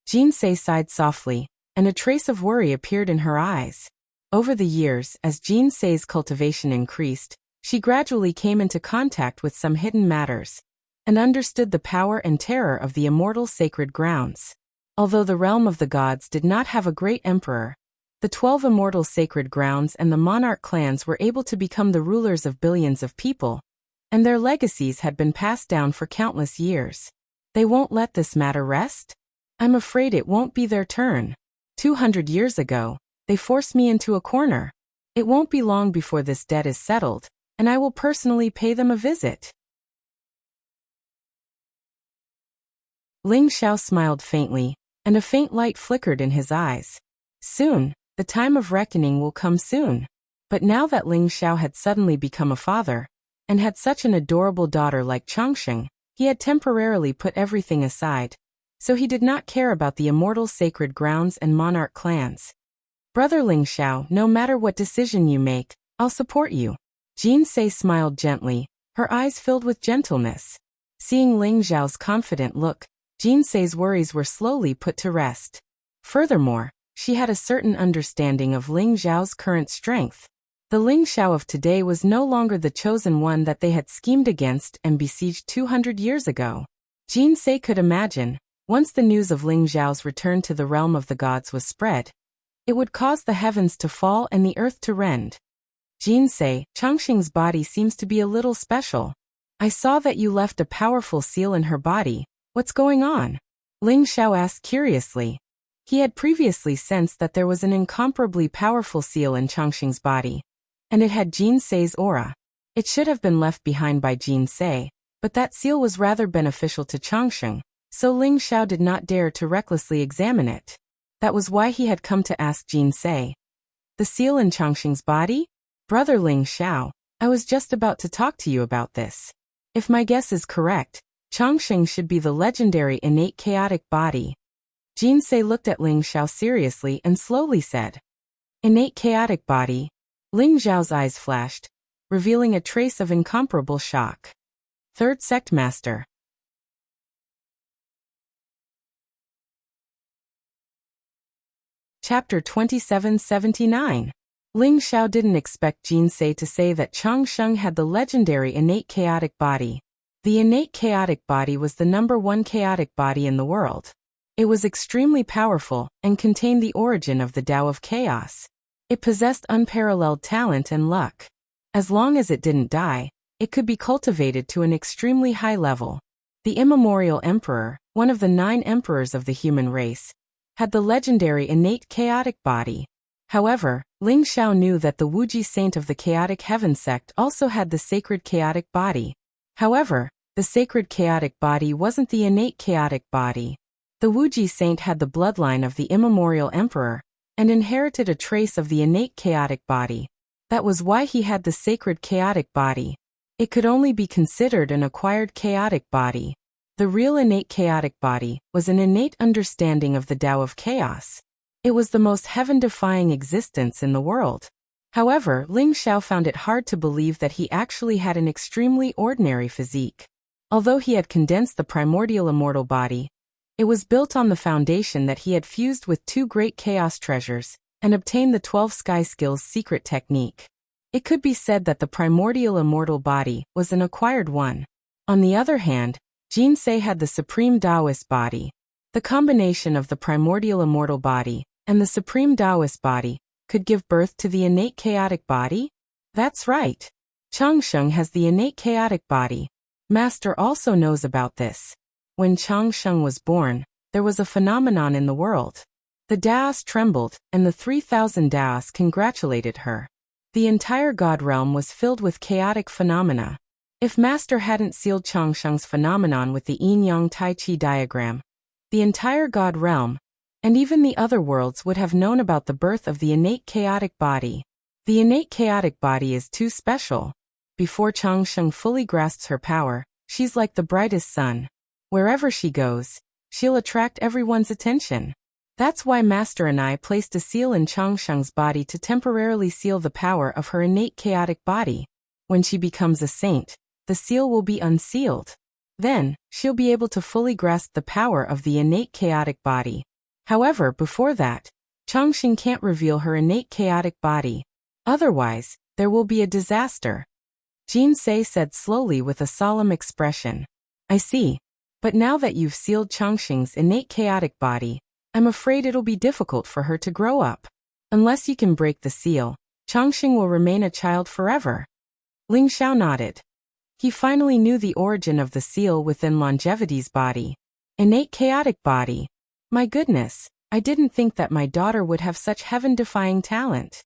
Jinsei sighed softly, and a trace of worry appeared in her eyes. Over the years, as Jinsei's cultivation increased, she gradually came into contact with some hidden matters, and understood the power and terror of the immortal sacred grounds. Although the realm of the gods did not have a great emperor, the 12 immortal sacred grounds and the monarch clans were able to become the rulers of billions of people, and their legacies had been passed down for countless years. They won't let this matter rest? I'm afraid it won't be their turn. 200 years ago, they forced me into a corner. It won't be long before this debt is settled, and I will personally pay them a visit. Ling Xiao smiled faintly, and a faint light flickered in his eyes. Soon, the time of reckoning will come soon. But now that Ling Xiao had suddenly become a father, and had such an adorable daughter like Chongqing, he had temporarily put everything aside, so he did not care about the immortal sacred grounds and monarch clans. Brother Ling Xiao, no matter what decision you make, I'll support you. Jinsei smiled gently, her eyes filled with gentleness. Seeing Ling Xiao's confident look, Jinsei's worries were slowly put to rest. Furthermore, she had a certain understanding of Ling Xiao's current strength. The Ling Xiao of today was no longer the chosen one that they had schemed against and besieged 200 years ago. Jinsei could imagine, once the news of Ling Xiao's return to the realm of the gods was spread, it would cause the heavens to fall and the earth to rend. Jinsei, Chongqing's body seems to be a little special. I saw that you left a powerful seal in her body. What's going on? Ling Xiao asked curiously. He had previously sensed that there was an incomparably powerful seal in Chongqing's body, and it had Jinsei's aura. It should have been left behind by Jinsei, but that seal was rather beneficial to Chongqing, so Ling Xiao did not dare to recklessly examine it. That was why he had come to ask Jinsei. The seal in Chongqing's body? Brother Ling Xiao, I was just about to talk to you about this. If my guess is correct, Chongqing should be the legendary innate chaotic body. Jinsei looked at Ling Xiao seriously and slowly said, Innate chaotic body. Ling Xiao's eyes flashed, revealing a trace of incomparable shock. Third Sect Master. Chapter 2779. Ling Xiao didn't expect Jinsei to say that Chongqing had the legendary innate chaotic body. The innate chaotic body was the #1 chaotic body in the world. It was extremely powerful and contained the origin of the Tao of Chaos. It possessed unparalleled talent and luck. As long as it didn't die, it could be cultivated to an extremely high level. The immemorial emperor, one of the 9 emperors of the human race, had the legendary innate chaotic body. However, Ling Xiao knew that the Wuxia saint of the chaotic heaven sect also had the sacred chaotic body. However, the sacred chaotic body wasn't the innate chaotic body. The Wuxia saint had the bloodline of the immemorial emperor, and inherited a trace of the innate chaotic body. That was why he had the sacred chaotic body. It could only be considered an acquired chaotic body. The real innate chaotic body was an innate understanding of the Tao of chaos. It was the most heaven-defying existence in the world. However, Ling Xiao found it hard to believe that he actually had an extremely ordinary physique. Although he had condensed the primordial immortal body, it was built on the foundation that he had fused with 2 great chaos treasures and obtained the 12 sky skills secret technique. It could be said that the primordial immortal body was an acquired one. On the other hand, Jinsei had the supreme Taoist body. The combination of the primordial immortal body and the supreme Taoist body could give birth to the innate chaotic body? That's right. Changsheng has the innate chaotic body. Master also knows about this. When Changsheng was born, there was a phenomenon in the world. The Daos trembled, and the 3,000 Daos congratulated her. The entire God realm was filled with chaotic phenomena. If Master hadn't sealed Changsheng's phenomenon with the yin-yang Tai Chi diagram, the entire God realm, and even the other worlds would have known about the birth of the innate chaotic body. The innate chaotic body is too special. Before Changsheng fully grasps her power, she's like the brightest sun. Wherever she goes, she'll attract everyone's attention. That's why Master and I placed a seal in Changsheng's body to temporarily seal the power of her innate chaotic body. When she becomes a saint, the seal will be unsealed. Then, she'll be able to fully grasp the power of the innate chaotic body. However, before that, Changsheng can't reveal her innate chaotic body. Otherwise, there will be a disaster. Jinsei said slowly with a solemn expression. I see. But now that you've sealed Changsheng's innate chaotic body, I'm afraid it'll be difficult for her to grow up. Unless you can break the seal, Changsheng will remain a child forever. Ling Xiao nodded. He finally knew the origin of the seal within longevity's body. Innate chaotic body. My goodness, I didn't think that my daughter would have such heaven-defying talent.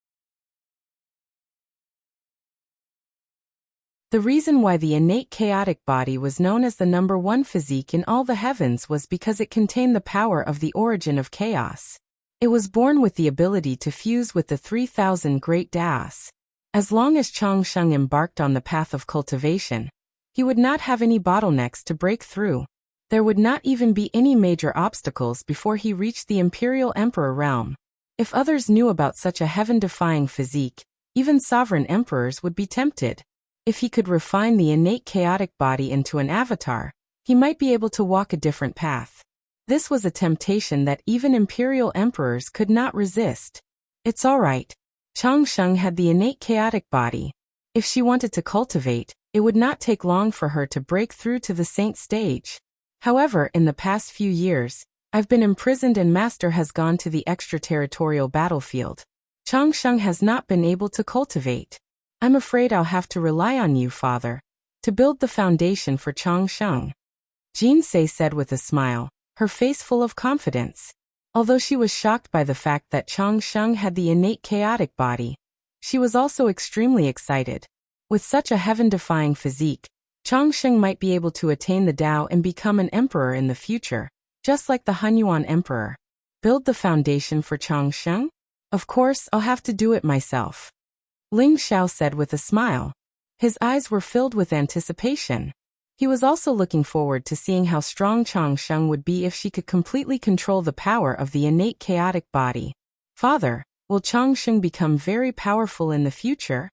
The reason why the innate chaotic body was known as the number 1 physique in all the heavens was because it contained the power of the origin of chaos. It was born with the ability to fuse with the 3,000 great Daos. As long as Changsheng embarked on the path of cultivation, he would not have any bottlenecks to break through. There would not even be any major obstacles before he reached the Imperial Emperor realm. If others knew about such a heaven-defying physique, even sovereign emperors would be tempted. If he could refine the innate chaotic body into an avatar, he might be able to walk a different path. This was a temptation that even imperial emperors could not resist. It's all right. Changsheng had the innate chaotic body. If she wanted to cultivate, it would not take long for her to break through to the saint stage. However, in the past few years, I've been imprisoned and Master has gone to the extraterritorial battlefield. Changsheng has not been able to cultivate. I'm afraid I'll have to rely on you, Father, to build the foundation for Changsheng. Jinsei said with a smile, her face full of confidence. Although she was shocked by the fact that Changsheng had the innate chaotic body, she was also extremely excited. With such a heaven-defying physique, Changsheng might be able to attain the Tao and become an emperor in the future, just like the Hunyuan emperor. Build the foundation for Changsheng? Of course, I'll have to do it myself. Ling Xiao said with a smile. His eyes were filled with anticipation. He was also looking forward to seeing how strong Changsheng would be if she could completely control the power of the innate chaotic body. Father, will Changsheng become very powerful in the future?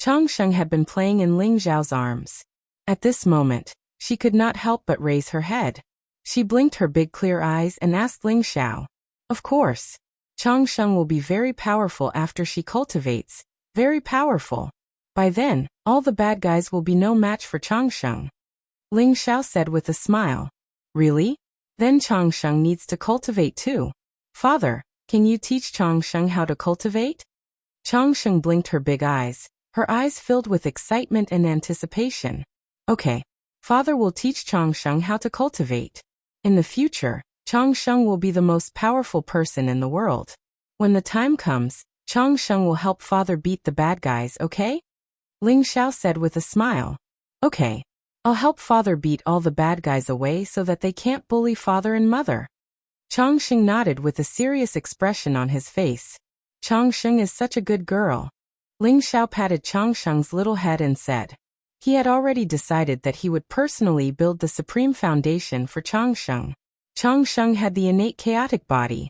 Changsheng had been playing in Ling Xiao's arms. At this moment, she could not help but raise her head. She blinked her big clear eyes and asked Ling Xiao. Of course. Changsheng will be very powerful after she cultivates. Very powerful. By then, all the bad guys will be no match for Changsheng. Ling Xiao said with a smile. Really? Then Changsheng needs to cultivate too. Father, can you teach Changsheng how to cultivate? Changsheng blinked her big eyes, her eyes filled with excitement and anticipation. Okay. Father will teach Changsheng how to cultivate. In the future, Changsheng will be the most powerful person in the world. When the time comes, Changsheng will help Father beat the bad guys, okay? Ling Xiao said with a smile. Okay. I'll help Father beat all the bad guys away so that they can't bully Father and Mother. Changsheng nodded with a serious expression on his face. Changsheng is such a good girl. Ling Xiao patted Changsheng's little head and said. He had already decided that he would personally build the supreme foundation for Changsheng. Changsheng had the innate chaotic body.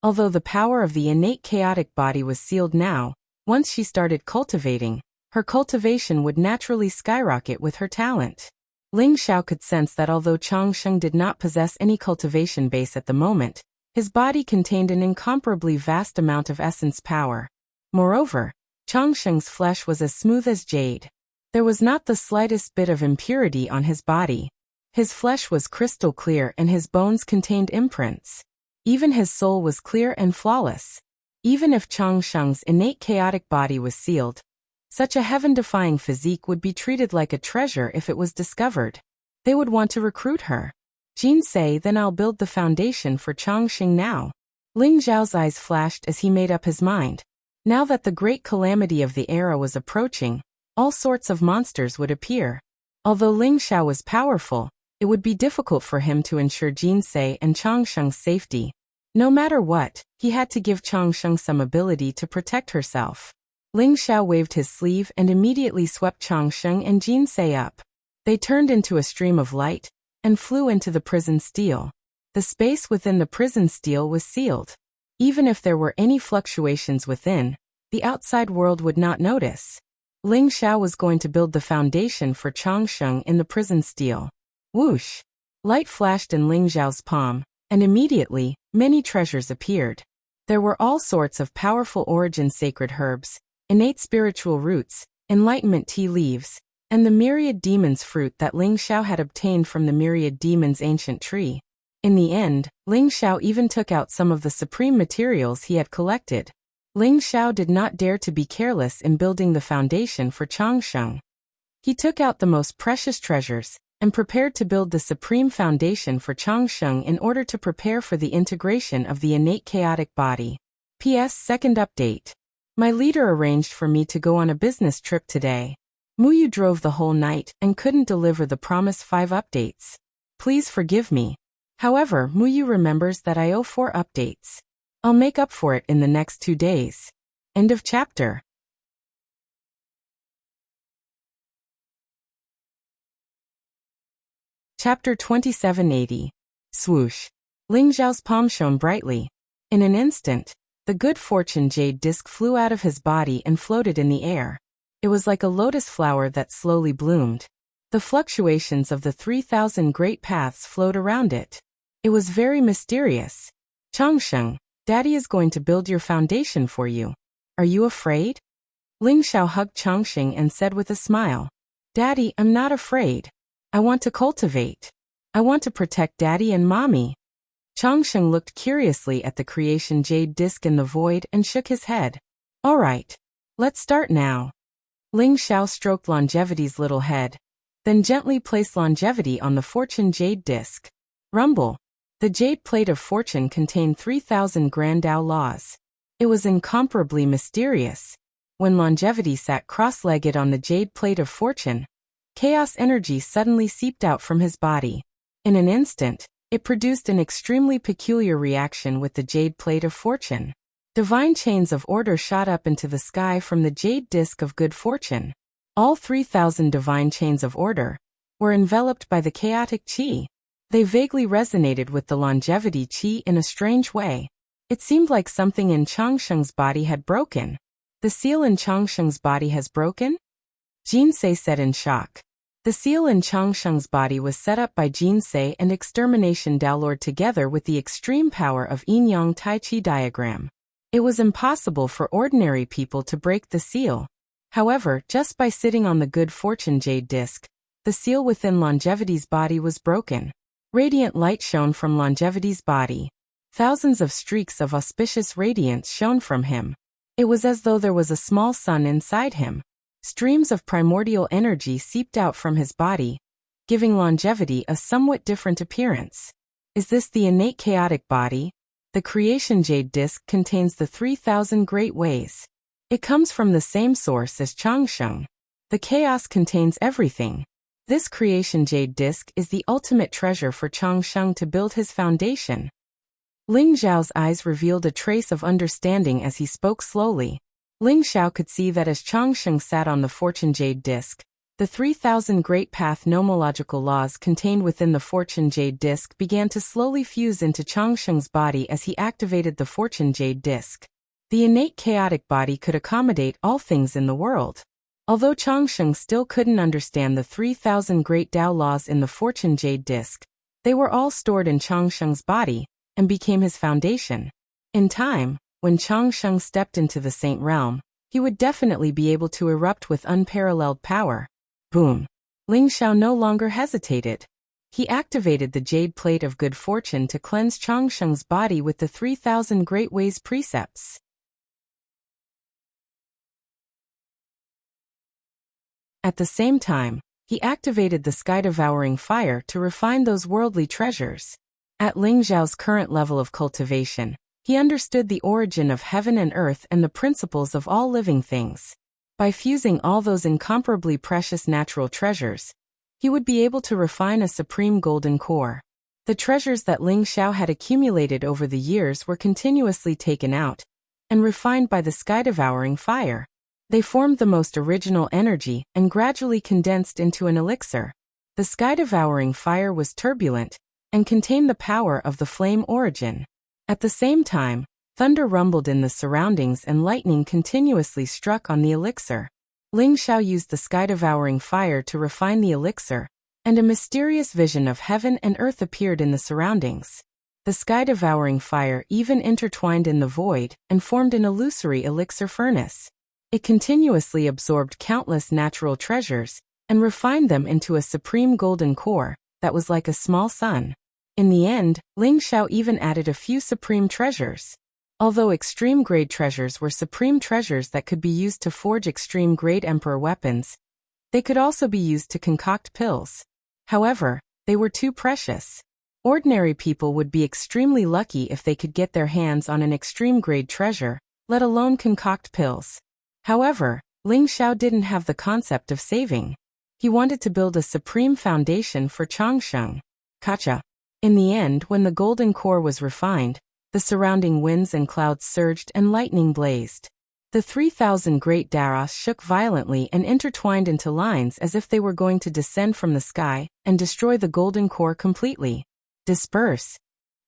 Although the power of the innate chaotic body was sealed now, once she started cultivating, her cultivation would naturally skyrocket with her talent. Ling Xiao could sense that although Changsheng did not possess any cultivation base at the moment, his body contained an incomparably vast amount of essence power. Moreover, Changsheng's flesh was as smooth as jade. There was not the slightest bit of impurity on his body. His flesh was crystal clear and his bones contained imprints. Even his soul was clear and flawless. Even if Changsheng's innate chaotic body was sealed, such a heaven-defying physique would be treated like a treasure if it was discovered. They would want to recruit her. Jin say, then I'll build the foundation for Changsheng now. Ling Zhao's eyes flashed as he made up his mind. Now that the great calamity of the era was approaching, all sorts of monsters would appear. Although Ling Xiao was powerful, it would be difficult for him to ensure Jinsei and Changsheng's safety. No matter what, he had to give Changsheng some ability to protect herself. Ling Xiao waved his sleeve and immediately swept Changsheng and Jinsei up. They turned into a stream of light and flew into the prison steel. The space within the prison steel was sealed. Even if there were any fluctuations within, the outside world would not notice. Ling Xiao was going to build the foundation for Changsheng in the prison steel. Whoosh! Light flashed in Ling Xiao's palm, and immediately, many treasures appeared. There were all sorts of powerful origin sacred herbs, innate spiritual roots, enlightenment tea leaves, and the myriad demons fruit that Ling Xiao had obtained from the myriad demons' ancient tree. In the end, Ling Xiao even took out some of the supreme materials he had collected. Ling Xiao did not dare to be careless in building the foundation for Changsheng. He took out the most precious treasures and prepared to build the supreme foundation for Changsheng in order to prepare for the integration of the innate chaotic body. P.S. Second update. My leader arranged for me to go on a business trip today. Muyu drove the whole night and couldn't deliver the promised 5 updates. Please forgive me. However, Muyu remembers that I owe 4 updates. I'll make up for it in the next 2 days. End of chapter. Chapter 2780. Swoosh. Ling Zhao's palm shone brightly. In an instant, the good fortune jade disc flew out of his body and floated in the air. It was like a lotus flower that slowly bloomed. The fluctuations of the 3,000 great paths flowed around it. It was very mysterious. Changsheng, Daddy is going to build your foundation for you. Are you afraid? Ling Xiao hugged Changsheng and said with a smile. Daddy, I'm not afraid. I want to cultivate. I want to protect Daddy and Mommy. Changsheng looked curiously at the creation jade disc in the void and shook his head. All right. Let's start now. Ling Xiao stroked Longevity's little head, then gently placed Longevity on the fortune jade disc. Rumble. The jade plate of fortune contained 3,000 Grand Dao laws. It was incomparably mysterious. When Longevity sat cross-legged on the jade plate of fortune, chaos energy suddenly seeped out from his body. In an instant, it produced an extremely peculiar reaction with the jade plate of fortune. Divine chains of order shot up into the sky from the jade disc of good fortune. All 3,000 divine chains of order were enveloped by the chaotic qi. They vaguely resonated with the longevity qi in a strange way. It seemed like something in Changsheng's body had broken. The seal in Changsheng's body has broken? Jinsei said in shock. The seal in Changsheng's body was set up by Jinsei and Extermination Daolord together with the extreme power of Yin-Yang Tai Chi diagram. It was impossible for ordinary people to break the seal. However, just by sitting on the good fortune jade disc, the seal within Longevity's body was broken. Radiant light shone from Longevity's body. Thousands of streaks of auspicious radiance shone from him. It was as though there was a small sun inside him. Streams of primordial energy seeped out from his body, giving Longevity a somewhat different appearance. Is this the innate chaotic body? The creation jade disc contains the 3,000 great ways. It comes from the same source as Changsheng. The chaos contains everything. This creation jade disc is the ultimate treasure for Changsheng to build his foundation. Ling Zhao's eyes revealed a trace of understanding as he spoke slowly. Ling Xiao could see that as Changsheng sat on the fortune jade disc, the 3,000 Great Path nomological laws contained within the fortune jade disc began to slowly fuse into Changsheng's body as he activated the fortune jade disc. The innate chaotic body could accommodate all things in the world. Although Changsheng still couldn't understand the 3,000 Great Tao laws in the fortune jade disc, they were all stored in Changsheng's body and became his foundation. In time, when Changsheng stepped into the Saint Realm, he would definitely be able to erupt with unparalleled power. Boom! Ling Xiao no longer hesitated. He activated the Jade Plate of Good Fortune to cleanse Changsheng's body with the 3,000 Great Ways precepts. At the same time, he activated the sky-devouring fire to refine those worldly treasures. At Ling Xiao's current level of cultivation, he understood the origin of heaven and earth and the principles of all living things. By fusing all those incomparably precious natural treasures, he would be able to refine a supreme golden core. The treasures that Ling Xiao had accumulated over the years were continuously taken out and refined by the sky-devouring fire. They formed the most original energy and gradually condensed into an elixir. The sky-devouring fire was turbulent and contained the power of the flame origin. At the same time, thunder rumbled in the surroundings and lightning continuously struck on the elixir. Ling Xiao used the sky-devouring fire to refine the elixir, and a mysterious vision of heaven and earth appeared in the surroundings. The sky-devouring fire even intertwined in the void and formed an illusory elixir furnace. It continuously absorbed countless natural treasures and refined them into a supreme golden core that was like a small sun. In the end, Ling Xiao even added a few supreme treasures. Although extreme-grade treasures were supreme treasures that could be used to forge extreme-grade emperor weapons, they could also be used to concoct pills. However, they were too precious. Ordinary people would be extremely lucky if they could get their hands on an extreme-grade treasure, let alone concoct pills. However, Ling Xiao didn't have the concept of saving. He wanted to build a supreme foundation for Changsheng. Kacha. In the end, when the golden core was refined, the surrounding winds and clouds surged and lightning blazed. The 3,000 Great Daros shook violently and intertwined into lines as if they were going to descend from the sky and destroy the golden core completely. Disperse!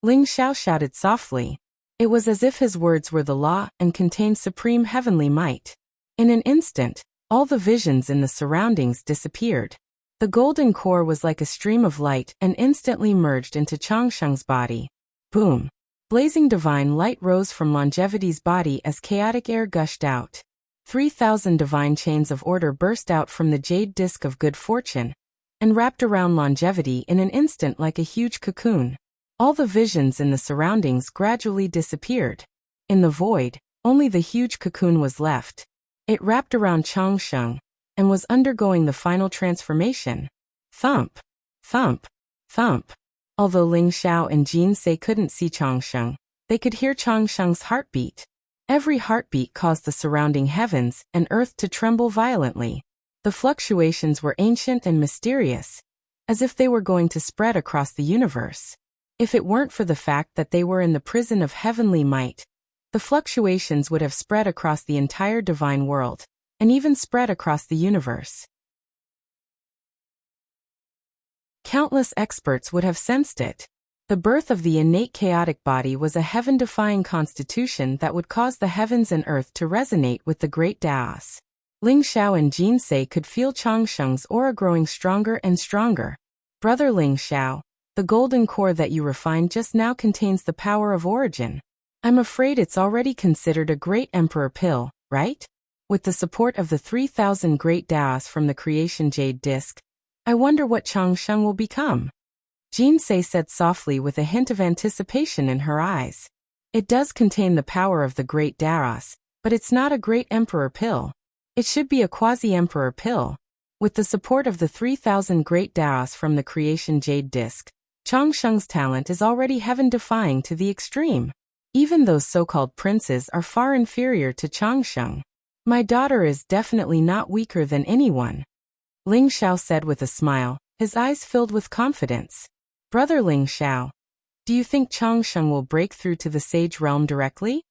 Ling Xiao shouted softly. It was as if his words were the law and contained supreme heavenly might. In an instant, all the visions in the surroundings disappeared. The golden core was like a stream of light and instantly merged into Changsheng's body. Boom! Blazing divine light rose from Longevity's body as chaotic air gushed out. 3,000 divine chains of order burst out from the jade disc of good fortune and wrapped around Longevity in an instant like a huge cocoon. All the visions in the surroundings gradually disappeared. In the void, only the huge cocoon was left. It wrapped around Changsheng and was undergoing the final transformation. Thump! Thump! Thump! Although Ling Xiao and Jin Sei couldn't see Changsheng, they could hear Changsheng's heartbeat. Every heartbeat caused the surrounding heavens and earth to tremble violently. The fluctuations were ancient and mysterious, as if they were going to spread across the universe. If it weren't for the fact that they were in the prison of heavenly might, the fluctuations would have spread across the entire divine world, and even spread across the universe. Countless experts would have sensed it. The birth of the innate chaotic body was a heaven-defying constitution that would cause the heavens and earth to resonate with the great Daos. Ling Xiao and Jin Sei could feel Changsheng's aura growing stronger and stronger. Brother Ling Xiao, the golden core that you refined just now contains the power of origin. I'm afraid it's already considered a great emperor pill, right? With the support of the 3,000 great Daos from the creation jade disc, I wonder what Changsheng will become. Jin Sei said softly with a hint of anticipation in her eyes. It does contain the power of the great Daos, but it's not a great emperor pill. It should be a quasi-emperor pill. With the support of the 3,000 great Daos from the creation jade disc, Changsheng's talent is already heaven-defying to the extreme. Even those so-called princes are far inferior to Changsheng. My daughter is definitely not weaker than anyone. Ling Xiao said with a smile, his eyes filled with confidence. Brother Ling Xiao, do you think Changsheng will break through to the sage realm directly?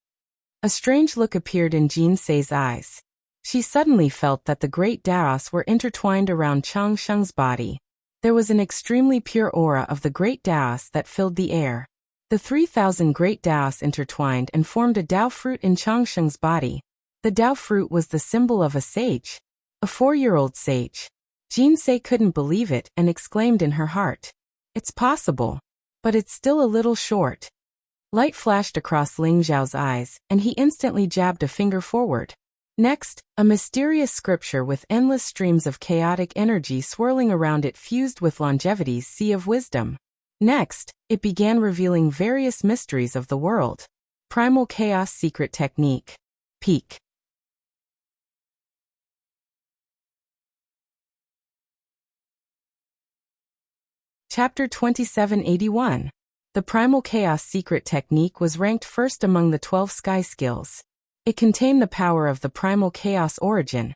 A strange look appeared in Jin Sei's eyes. She suddenly felt that the great Daos were intertwined around Chang Sheng's body. There was an extremely pure aura of the great Daos that filled the air. The 3,000 great Daos intertwined and formed a Dao fruit in Chang Sheng's body. The Dao fruit was the symbol of a sage. A 4-year-old sage. Jin Sei couldn't believe it and exclaimed in her heart. It's possible. But it's still a little short. Light flashed across Ling Zhao's eyes, and he instantly jabbed a finger forward. Next, a mysterious scripture with endless streams of chaotic energy swirling around it fused with longevity's sea of wisdom. Next, it began revealing various mysteries of the world. Primal Chaos Secret Technique. Peak. Chapter 2781. The Primal Chaos Secret Technique was ranked first among the 12 sky skills. It contained the power of the Primal Chaos origin,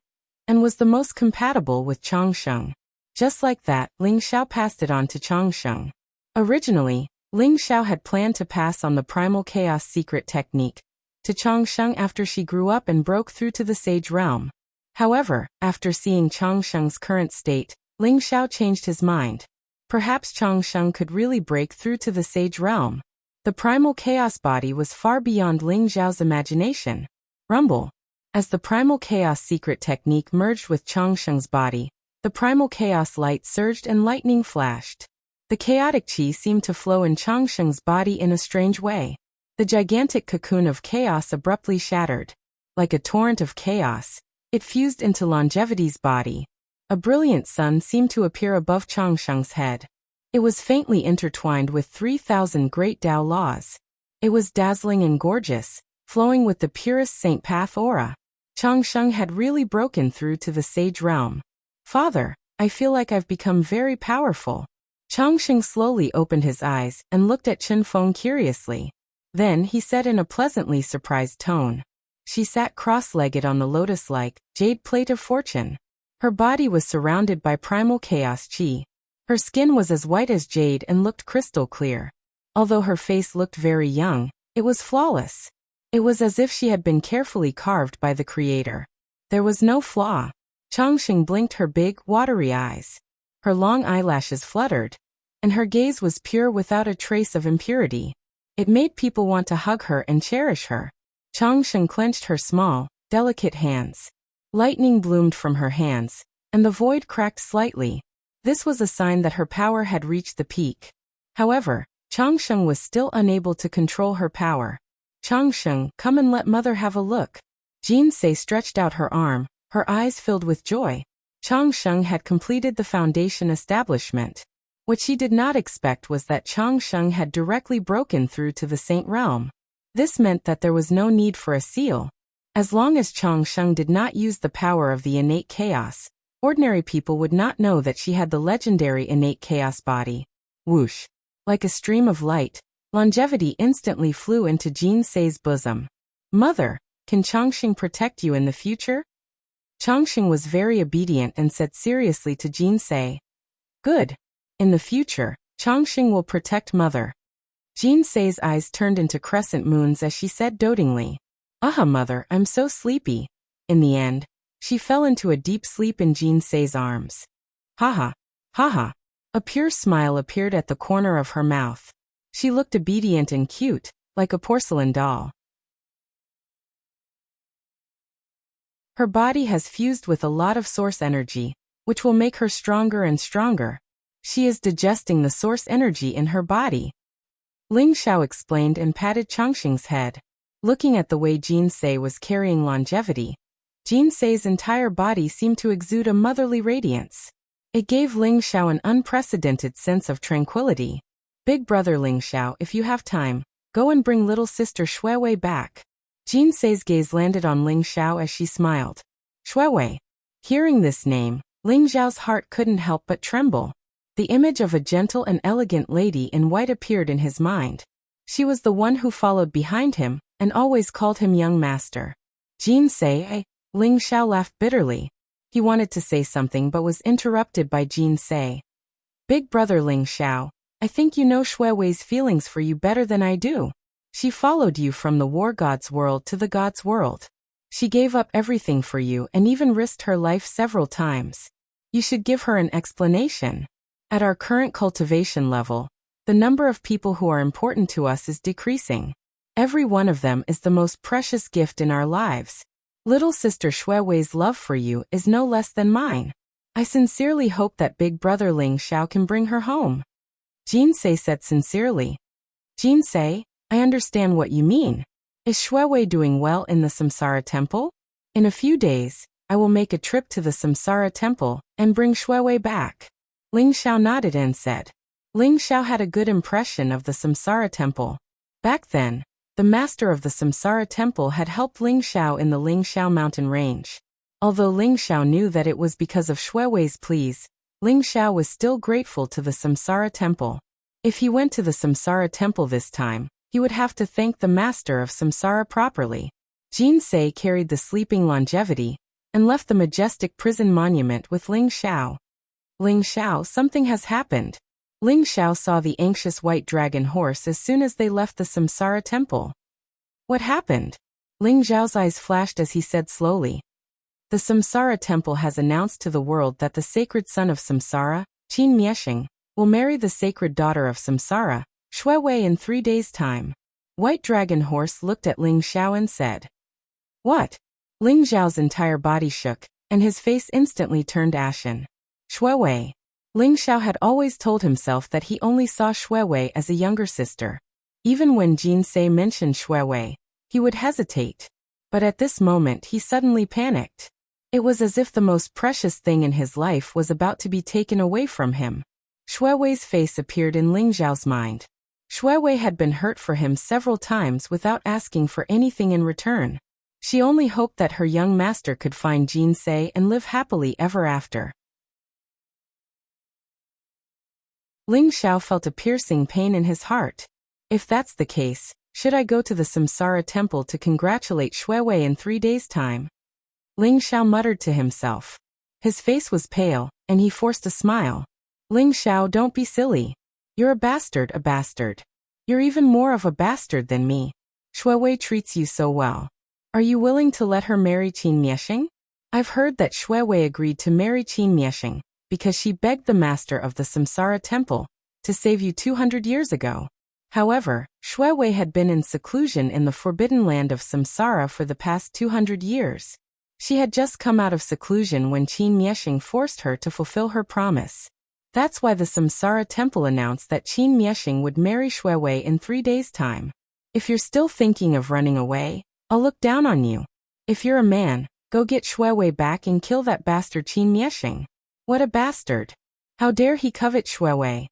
and was the most compatible with Chang Sheng. Just like that, Ling Xiao passed it on to Chang Sheng. Originally, Ling Xiao had planned to pass on the Primal Chaos Secret Technique to Chang Sheng after she grew up and broke through to the Sage Realm. However, after seeing Chang Sheng's current state, Ling Xiao changed his mind. Perhaps Chang Sheng could really break through to the Sage Realm. The Primal Chaos body was far beyond Ling Xiao's imagination. Rumble. As the Primal Chaos Secret Technique merged with Chang Sheng's body, the Primal Chaos light surged and lightning flashed. The chaotic qi seemed to flow in Chang Sheng's body in a strange way. The gigantic cocoon of chaos abruptly shattered. Like a torrent of chaos, it fused into longevity's body. A brilliant sun seemed to appear above Chang Sheng's head. It was faintly intertwined with 3,000 great Dao laws. It was dazzling and gorgeous, flowing with the purest Saint Path aura. Chang Sheng had really broken through to the Sage Realm. Father, I feel like I've become very powerful. Chang Sheng slowly opened his eyes and looked at Chen Feng curiously. Then he said in a pleasantly surprised tone. She sat cross-legged on the lotus-like, jade plate of fortune. Her body was surrounded by primal chaos qi. Her skin was as white as jade and looked crystal clear. Although her face looked very young, it was flawless. It was as if she had been carefully carved by the Creator. There was no flaw. Chang Sheng blinked her big, watery eyes. Her long eyelashes fluttered, and her gaze was pure without a trace of impurity. It made people want to hug her and cherish her. Chang Sheng clenched her small, delicate hands. Lightning bloomed from her hands, and the void cracked slightly. This was a sign that her power had reached the peak. However, Chang Sheng was still unable to control her power. Chang Sheng, come and let mother have a look. Jin Sei stretched out her arm, her eyes filled with joy. Chang Sheng had completed the foundation establishment. What she did not expect was that Chang Sheng had directly broken through to the Saint Realm. This meant that there was no need for a seal. As long as Chang Sheng did not use the power of the innate chaos, ordinary people would not know that she had the legendary innate chaos body. Whoosh! Like a stream of light, longevity instantly flew into Jin Sei's bosom. Mother, can Changxing protect you in the future? Changxing was very obedient and said seriously to Jin Sei. Good. In the future, Changxing will protect mother. Jin Sei's eyes turned into crescent moons as she said dotingly. Aha mother, I'm so sleepy. In the end, she fell into a deep sleep in Jin Sei's arms. Haha. Haha. A pure smile appeared at the corner of her mouth. She looked obedient and cute, like a porcelain doll. Her body has fused with a lot of source energy, which will make her stronger and stronger. She is digesting the source energy in her body. Ling Xiao explained and patted Changxing's head. Looking at the way Jin Sei was carrying longevity, Jin Sei's entire body seemed to exude a motherly radiance. It gave Ling Xiao an unprecedented sense of tranquility. Big brother Ling Xiao, if you have time, go and bring little sister Shuiwei back. Jin Sei's gaze landed on Ling Xiao as she smiled. Shuiwei. Hearing this name, Ling Xiao's heart couldn't help but tremble. The image of a gentle and elegant lady in white appeared in his mind. She was the one who followed behind him, and always called him young master. Jin Sei, Ling Xiao laughed bitterly. He wanted to say something but was interrupted by Jin Sei. Big brother Ling Xiao, I think you know Shuiwei's feelings for you better than I do. She followed you from the war god's world to the god's world. She gave up everything for you and even risked her life several times. You should give her an explanation. At our current cultivation level, the number of people who are important to us is decreasing. Every one of them is the most precious gift in our lives. Little sister Shuiwei's love for you is no less than mine. I sincerely hope that big brother Ling Xiao can bring her home. Jinsei said sincerely. Jinsei, I understand what you mean. Is Shuiwei doing well in the Samsara Temple? In a few days, I will make a trip to the Samsara Temple and bring Shuiwei back. Ling Xiao nodded and said. Ling Xiao had a good impression of the Samsara Temple. Back then, the master of the Samsara Temple had helped Ling Xiao in the Ling Xiao mountain range. Although Ling Xiao knew that it was because of Shuiwei's pleas, Ling Xiao was still grateful to the Samsara Temple. If he went to the Samsara Temple this time, he would have to thank the master of Samsara properly. Jinsei carried the sleeping longevity and left the majestic prison monument with Ling Xiao. Ling Xiao, something has happened. Ling Xiao saw the anxious white dragon horse as soon as they left the Samsara Temple. What happened? Ling Xiao's eyes flashed as he said slowly. The Samsara Temple has announced to the world that the sacred son of Samsara, Qin Mieshing, will marry the sacred daughter of Samsara, Shuiwei, in 3 days' time. White Dragon Horse looked at Ling Xiao and said. What? Ling Xiao's entire body shook, and his face instantly turned ashen. Shuiwei. Ling Xiao had always told himself that he only saw Shuiwei as a younger sister. Even when Jinsei mentioned Shuiwei, he would hesitate. But at this moment he suddenly panicked. It was as if the most precious thing in his life was about to be taken away from him. Shuiwei's face appeared in Ling Xiao's mind. Shuiwei had been hurt for him several times without asking for anything in return. She only hoped that her young master could find Jinsei and live happily ever after. Ling Xiao felt a piercing pain in his heart. If that's the case, should I go to the Samsara Temple to congratulate Shuiwei in 3 days' time? Ling Xiao muttered to himself. His face was pale, and he forced a smile. Ling Xiao, don't be silly. You're a bastard, a bastard. You're even more of a bastard than me. Shuiwei treats you so well. Are you willing to let her marry Qin Mieshing? I've heard that Shuiwei agreed to marry Qin Mieshing because she begged the master of the Samsara Temple to save you 200 years ago. However, Shuiwei had been in seclusion in the forbidden land of Samsara for the past 200 years. She had just come out of seclusion when Qin Mieshing forced her to fulfill her promise. That's why the Samsara Temple announced that Qin Mieshing would marry Shuiwei in 3 days' time. If you're still thinking of running away, I'll look down on you. If you're a man, go get Shuiwei back and kill that bastard Qin Mieshing. What a bastard! How dare he covet Shuiwei?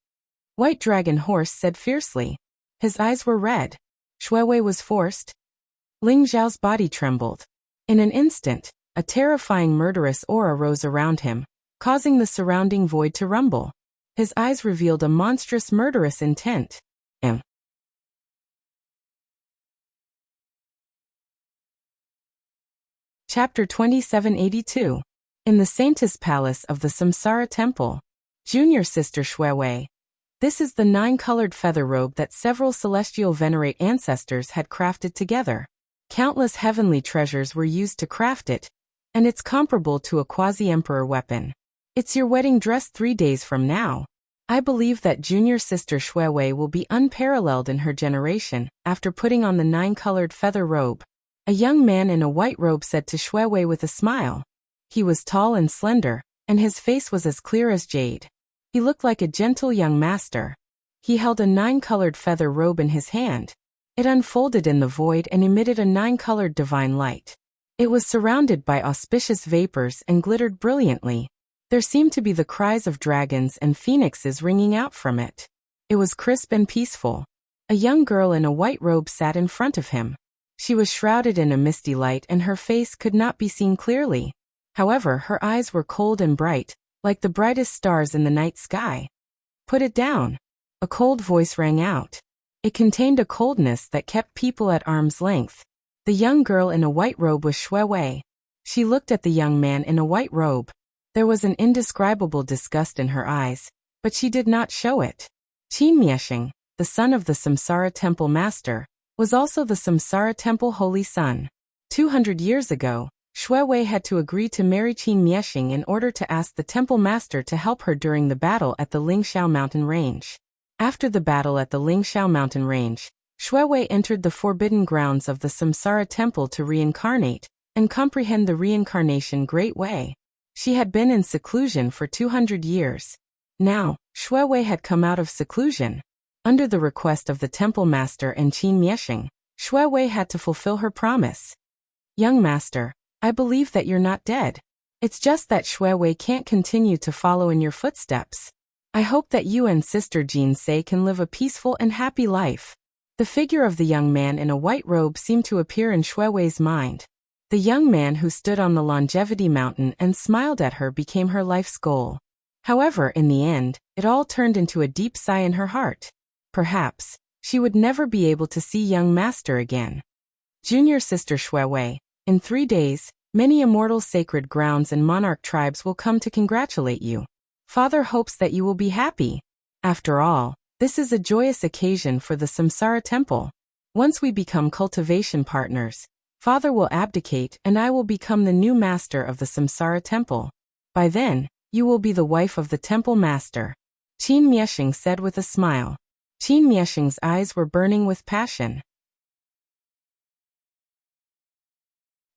White Dragon Horse said fiercely. His eyes were red. Shuiwei was forced. Ling Xiao's body trembled. In an instant, a terrifying murderous aura rose around him, causing the surrounding void to rumble. His eyes revealed a monstrous murderous intent. Chapter 2782. In the Saintess Palace of the Samsara Temple. Junior Sister Shuiwei. This is the 9-colored feather robe that several celestial venerate ancestors had crafted together. Countless heavenly treasures were used to craft it, and it's comparable to a quasi-emperor weapon. It's your wedding dress 3 days from now. I believe that Junior Sister Shuiwei will be unparalleled in her generation after putting on the 9-colored feather robe. A young man in a white robe said to Shuiwei with a smile. He was tall and slender, and his face was as clear as jade. He looked like a gentle young master. He held a 9-colored feather robe in his hand. It unfolded in the void and emitted a 9-colored divine light. It was surrounded by auspicious vapors and glittered brilliantly. There seemed to be the cries of dragons and phoenixes ringing out from it. It was crisp and peaceful. A young girl in a white robe sat in front of him. She was shrouded in a misty light and her face could not be seen clearly. However, her eyes were cold and bright, like the brightest stars in the night sky. Put it down. A cold voice rang out. It contained a coldness that kept people at arm's length. The young girl in a white robe was Shuiwei. She looked at the young man in a white robe. There was an indescribable disgust in her eyes, but she did not show it. Qin Mieshing, the son of the Samsara Temple Master, was also the Samsara Temple Holy Son. 200 years ago, Xue Wei had to agree to marry Qin Miexing in order to ask the temple master to help her during the battle at the Lingxiao mountain range. After the battle at the Lingxiao mountain range, Xue Wei entered the forbidden grounds of the Samsara temple to reincarnate and comprehend the reincarnation great way. She had been in seclusion for 200 years. Now, Xue Wei had come out of seclusion. Under the request of the temple master and Qin Miexing, Xue Wei had to fulfill her promise. Young master, I believe that you're not dead. It's just that Xue Wei can't continue to follow in your footsteps. I hope that you and Sister Jin Se can live a peaceful and happy life. The figure of the young man in a white robe seemed to appear in Xue Wei's mind. The young man who stood on the longevity mountain and smiled at her became her life's goal. However, in the end, it all turned into a deep sigh in her heart. Perhaps, she would never be able to see young master again. Junior sister Xue Wei, in 3 days, many immortal sacred grounds and monarch tribes will come to congratulate you. Father hopes that you will be happy. After all, this is a joyous occasion for the Samsara temple. Once we become cultivation partners, Father will abdicate and I will become the new master of the Samsara temple. By then, you will be the wife of the temple master. Qin Miexing said with a smile. Qin Miexing's eyes were burning with passion.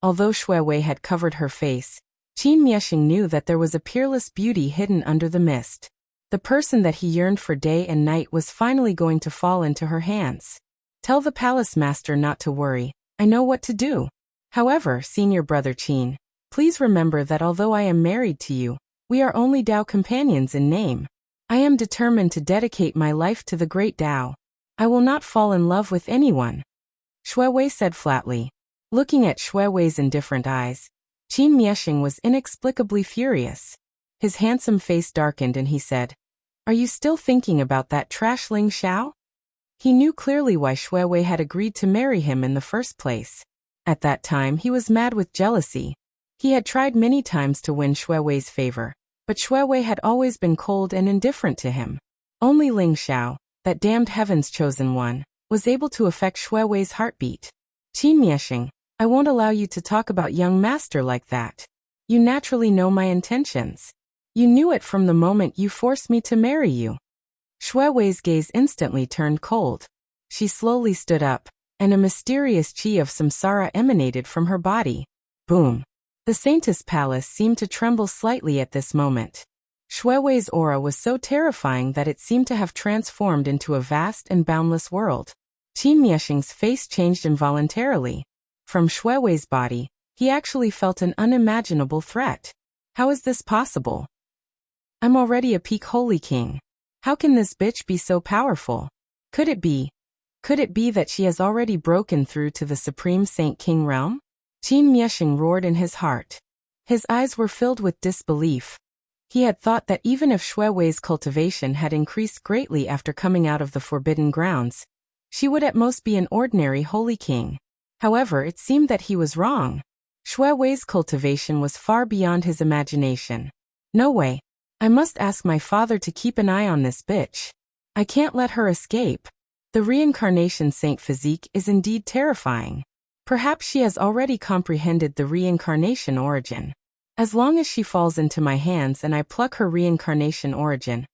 Although Xue Wei had covered her face, Qin Miexing knew that there was a peerless beauty hidden under the mist. The person that he yearned for day and night was finally going to fall into her hands. Tell the palace master not to worry, I know what to do. However, senior brother Qin, please remember that although I am married to you, we are only Dao companions in name. I am determined to dedicate my life to the great Dao. I will not fall in love with anyone. Xue Wei said flatly. Looking at Xue Wei's indifferent eyes, Qin Miexing was inexplicably furious. His handsome face darkened and he said, Are you still thinking about that trash Ling Xiao? He knew clearly why Xue Wei had agreed to marry him in the first place. At that time he was mad with jealousy. He had tried many times to win Xue Wei's favor, but Xue Wei had always been cold and indifferent to him. Only Ling Xiao, that damned heaven's chosen one, was able to affect Xue Wei's heartbeat. Qin Miexing, I won't allow you to talk about young master like that. You naturally know my intentions. You knew it from the moment you forced me to marry you. Xue Wei's gaze instantly turned cold. She slowly stood up, and a mysterious chi of samsara emanated from her body. Boom. The Saintess Palace seemed to tremble slightly at this moment. Xue Wei's aura was so terrifying that it seemed to have transformed into a vast and boundless world. Qin Miexing's face changed involuntarily. From Xue Wei's body, he actually felt an unimaginable threat. How is this possible? I'm already a peak holy king. How can this bitch be so powerful? Could it be that she has already broken through to the Supreme Saint King realm? Qin Miexing roared in his heart. His eyes were filled with disbelief. He had thought that even if Xue Wei's cultivation had increased greatly after coming out of the forbidden grounds, she would at most be an ordinary holy king. However, it seemed that he was wrong. Xue Wei's cultivation was far beyond his imagination. No way. I must ask my father to keep an eye on this bitch. I can't let her escape. The reincarnation saint physique is indeed terrifying. Perhaps she has already comprehended the reincarnation origin. As long as she falls into my hands and I pluck her reincarnation origin,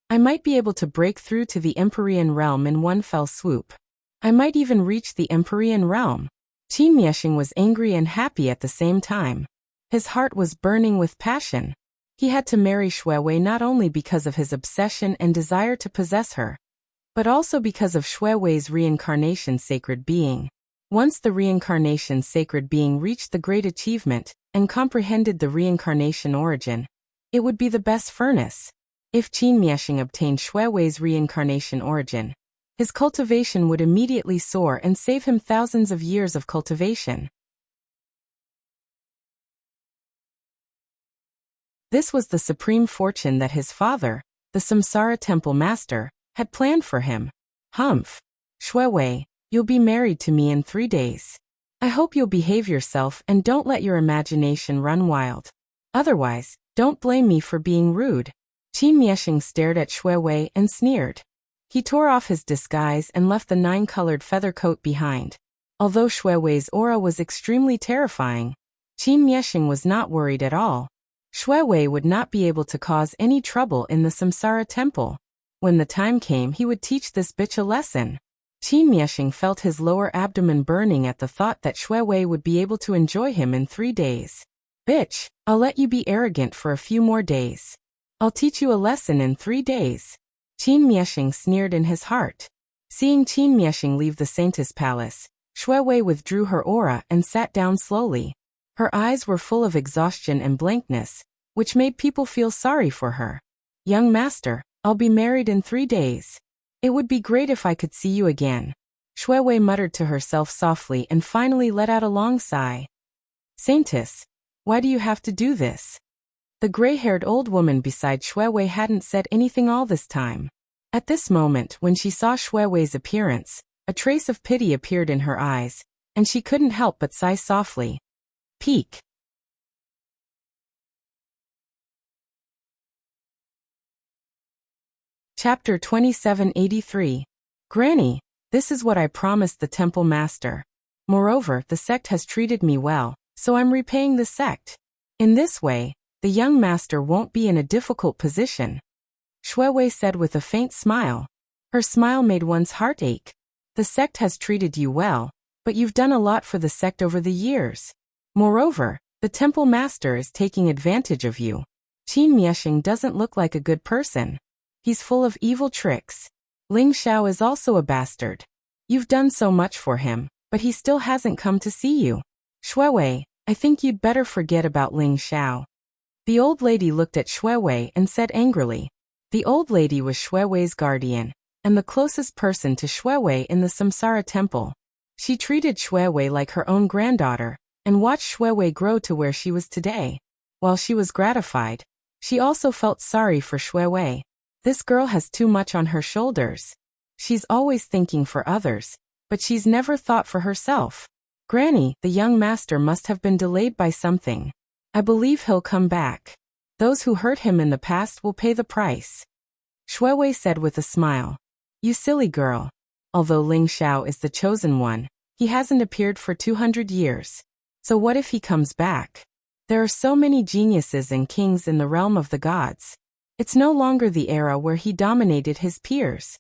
I might be able to break through to the Empyrean realm in one fell swoop. I might even reach the Empyrean realm. Qin Miexing was angry and happy at the same time. His heart was burning with passion. He had to marry Xue Wei not only because of his obsession and desire to possess her, but also because of Xue Wei's reincarnation sacred being. Once the reincarnation sacred being reached the great achievement and comprehended the reincarnation origin, it would be the best furnace. If Qin Miexing obtained Xue Wei's reincarnation origin, his cultivation would immediately soar and save him thousands of years of cultivation. This was the supreme fortune that his father, the Samsara Temple Master, had planned for him. Humph. Xue Wei, you'll be married to me in 3 days. I hope you'll behave yourself and don't let your imagination run wild. Otherwise, don't blame me for being rude. Qin Miexing stared at Xue Wei and sneered. He tore off his disguise and left the 9-colored feather coat behind. Although Shui Wei's aura was extremely terrifying, Qin Miexing was not worried at all. Shui Wei would not be able to cause any trouble in the Samsara temple. When the time came, he would teach this bitch a lesson. Qin Miexing felt his lower abdomen burning at the thought that Shui Wei would be able to enjoy him in 3 days. Bitch, I'll let you be arrogant for a few more days. I'll teach you a lesson in 3 days. Qin Miexing sneered in his heart. Seeing Qin Miexing leave the Saintess Palace, Shui Wei withdrew her aura and sat down slowly. Her eyes were full of exhaustion and blankness, which made people feel sorry for her. Young master, I'll be married in 3 days. It would be great if I could see you again. Shui Wei muttered to herself softly and finally let out a long sigh. Saintess, why do you have to do this? The gray-haired old woman beside Shui Wei hadn't said anything all this time. At this moment, when she saw Shui Wei's appearance, a trace of pity appeared in her eyes, and she couldn't help but sigh softly. Peak. Chapter 2783. Granny, this is what I promised the temple master. Moreover, the sect has treated me well, so I'm repaying the sect. In this way, the young master won't be in a difficult position. Shui Wei said with a faint smile. Her smile made one's heart ache. The sect has treated you well, but you've done a lot for the sect over the years. Moreover, the temple master is taking advantage of you. Qin Miexing doesn't look like a good person. He's full of evil tricks. Ling Xiao is also a bastard. You've done so much for him, but he still hasn't come to see you. Shui Wei, I think you'd better forget about Ling Xiao. The old lady looked at Shui Wei and said angrily. The old lady was Shui Wei's guardian, and the closest person to Shui Wei in the Samsara temple. She treated Shui Wei like her own granddaughter, and watched Shui Wei grow to where she was today. While she was gratified, she also felt sorry for Shui Wei. This girl has too much on her shoulders. She's always thinking for others, but she's never thought for herself. Granny, the young master must have been delayed by something. I believe he'll come back. Those who hurt him in the past will pay the price. Shui Wei said with a smile. You silly girl. Although Ling Xiao is the chosen one, he hasn't appeared for 200 years. So what if he comes back? There are so many geniuses and kings in the realm of the gods. It's no longer the era where he dominated his peers.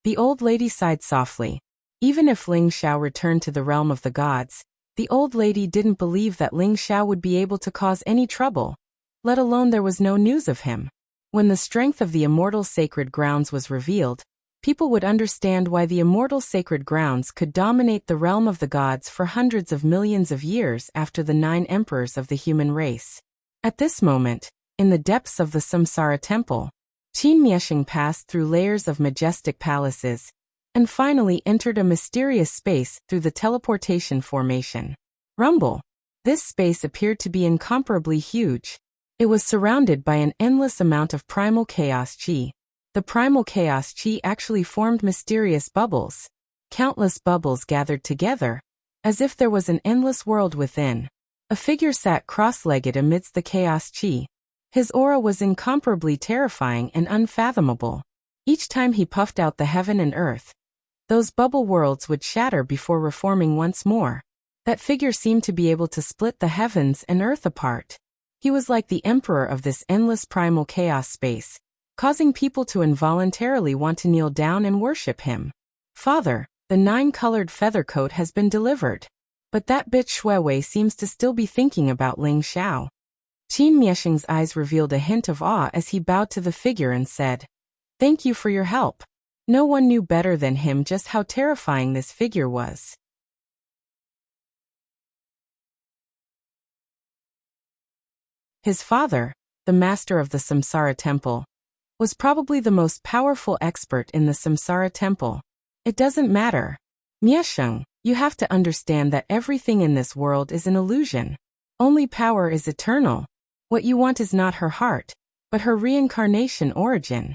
The old lady sighed softly. Even if Ling Xiao returned to the realm of the gods, the old lady didn't believe that Ling Xiao would be able to cause any trouble, let alone there was no news of him. When the strength of the immortal sacred grounds was revealed, people would understand why the immortal sacred grounds could dominate the realm of the gods for hundreds of millions of years after the 9 emperors of the human race. At this moment, in the depths of the Samsara temple, Qin Miexing passed through layers of majestic palaces, and finally entered a mysterious space through the teleportation formation. Rumble. This space appeared to be incomparably huge. It was surrounded by an endless amount of primal chaos chi. The primal chaos chi actually formed mysterious bubbles. Countless bubbles gathered together, as if there was an endless world within. A figure sat cross-legged amidst the chaos chi. His aura was incomparably terrifying and unfathomable. Each time he puffed out the heaven and earth, those bubble worlds would shatter before reforming once more. That figure seemed to be able to split the heavens and earth apart. He was like the emperor of this endless primal chaos space, causing people to involuntarily want to kneel down and worship him. Father, the 9-colored feather coat has been delivered. But that bitch Shui Wei seems to still be thinking about Ling Xiao. Qin Miexing's eyes revealed a hint of awe as he bowed to the figure and said, Thank you for your help. No one knew better than him just how terrifying this figure was. His father, the master of the Samsara temple, was probably the most powerful expert in the Samsara temple. It doesn't matter. Miexing, you have to understand that everything in this world is an illusion. Only power is eternal. What you want is not her heart, but her reincarnation origin.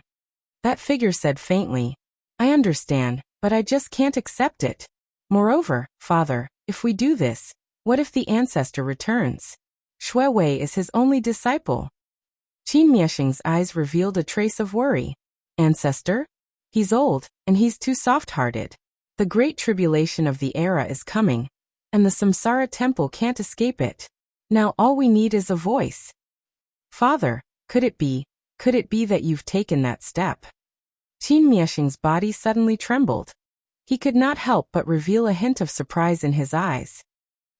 That figure said faintly, I understand, but I just can't accept it. Moreover, father, if we do this, what if the ancestor returns? Shui Wei is his only disciple. Qin Miexing's eyes revealed a trace of worry. Ancestor? He's old, and he's too soft-hearted. The great tribulation of the era is coming, and the Samsara temple can't escape it. Now all we need is a voice. Father, could it be that you've taken that step? Qin Miexing's body suddenly trembled. He could not help but reveal a hint of surprise in his eyes.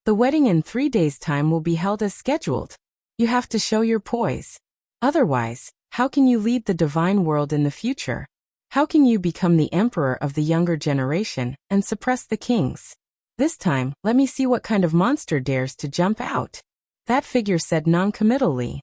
The wedding in 3 days' time will be held as scheduled. You have to show your poise. Otherwise, how can you lead the divine world in the future? How can you become the emperor of the younger generation and suppress the kings? This time, let me see what kind of monster dares to jump out. That figure said non-committally.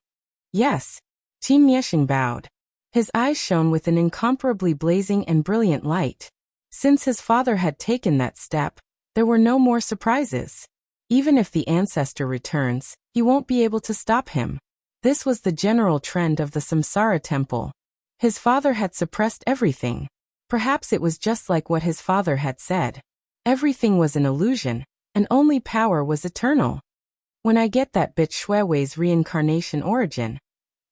Yes. Qin Miexing bowed. His eyes shone with an incomparably blazing and brilliant light. Since his father had taken that step, there were no more surprises. Even if the ancestor returns, he won't be able to stop him. This was the general trend of the Samsara temple. His father had suppressed everything. Perhaps it was just like what his father had said. Everything was an illusion, and only power was eternal. When I get that bitch Shui Wei's reincarnation origin,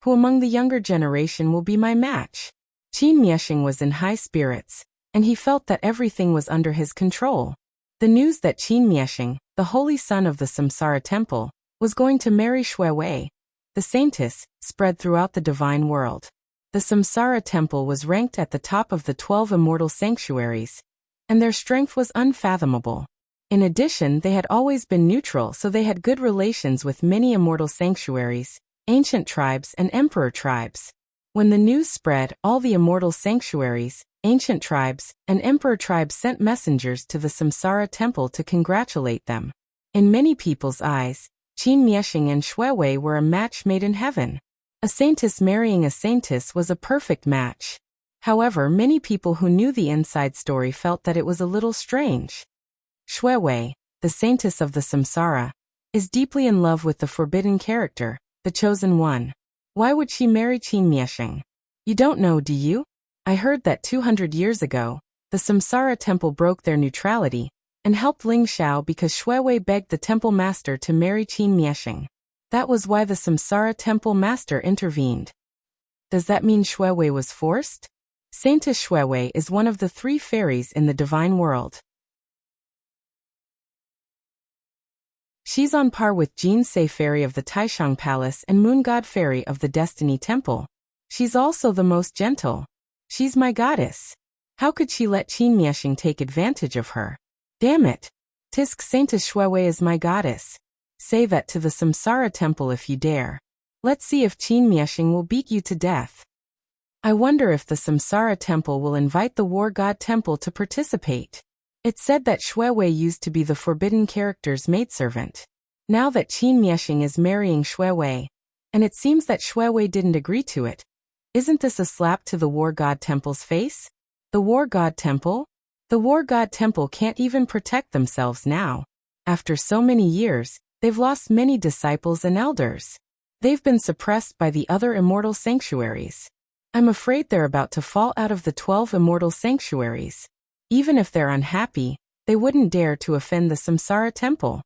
who among the younger generation will be my match? Qin Miexing was in high spirits, and he felt that everything was under his control. The news that Qin Miexing, the holy son of the Samsara temple, was going to marry Shui Wei, the saintess, spread throughout the divine world. The Samsara temple was ranked at the top of the 12 immortal sanctuaries, and their strength was unfathomable. In addition, they had always been neutral, so they had good relations with many immortal sanctuaries, ancient tribes and emperor tribes. When the news spread, all the immortal sanctuaries, ancient tribes, and emperor tribes sent messengers to the Samsara temple to congratulate them. In many people's eyes, Qin Miexing and Shui Wei were a match made in heaven. A saintess marrying a saintess was a perfect match. However, many people who knew the inside story felt that it was a little strange. Shui Wei, the saintess of the Samsara, is deeply in love with the forbidden character, the chosen one. Why would she marry Qin Miexing? You don't know, do you? I heard that 200 years ago, the Samsara temple broke their neutrality and helped Ling Xiao because Shui Wei begged the temple master to marry Qin Miexing. That was why the Samsara temple master intervened. Does that mean Shui Wei was forced? Saintess Shui Wei is one of the 3 fairies in the divine world. She's on par with Jin Sei Fairy of the Taishang Palace and Moon God Fairy of the Destiny Temple. She's also the most gentle. She's my goddess. How could she let Qin Miexing take advantage of her? Damn it. Tisk Saintess Shui Wei is my goddess. Say that to the Samsara temple if you dare. Let's see if Qin Miexing will beat you to death. I wonder if the Samsara temple will invite the War God temple to participate. It's said that Shui Wei used to be the forbidden character's maidservant. Now that Qin Miexing is marrying Shui Wei, and it seems that Shui Wei didn't agree to it, isn't this a slap to the War God Temple's face? The War God Temple? The War God Temple can't even protect themselves now. After so many years, they've lost many disciples and elders. They've been suppressed by the other immortal sanctuaries. I'm afraid they're about to fall out of the 12 immortal sanctuaries. Even if they're unhappy, they wouldn't dare to offend the Samsara temple.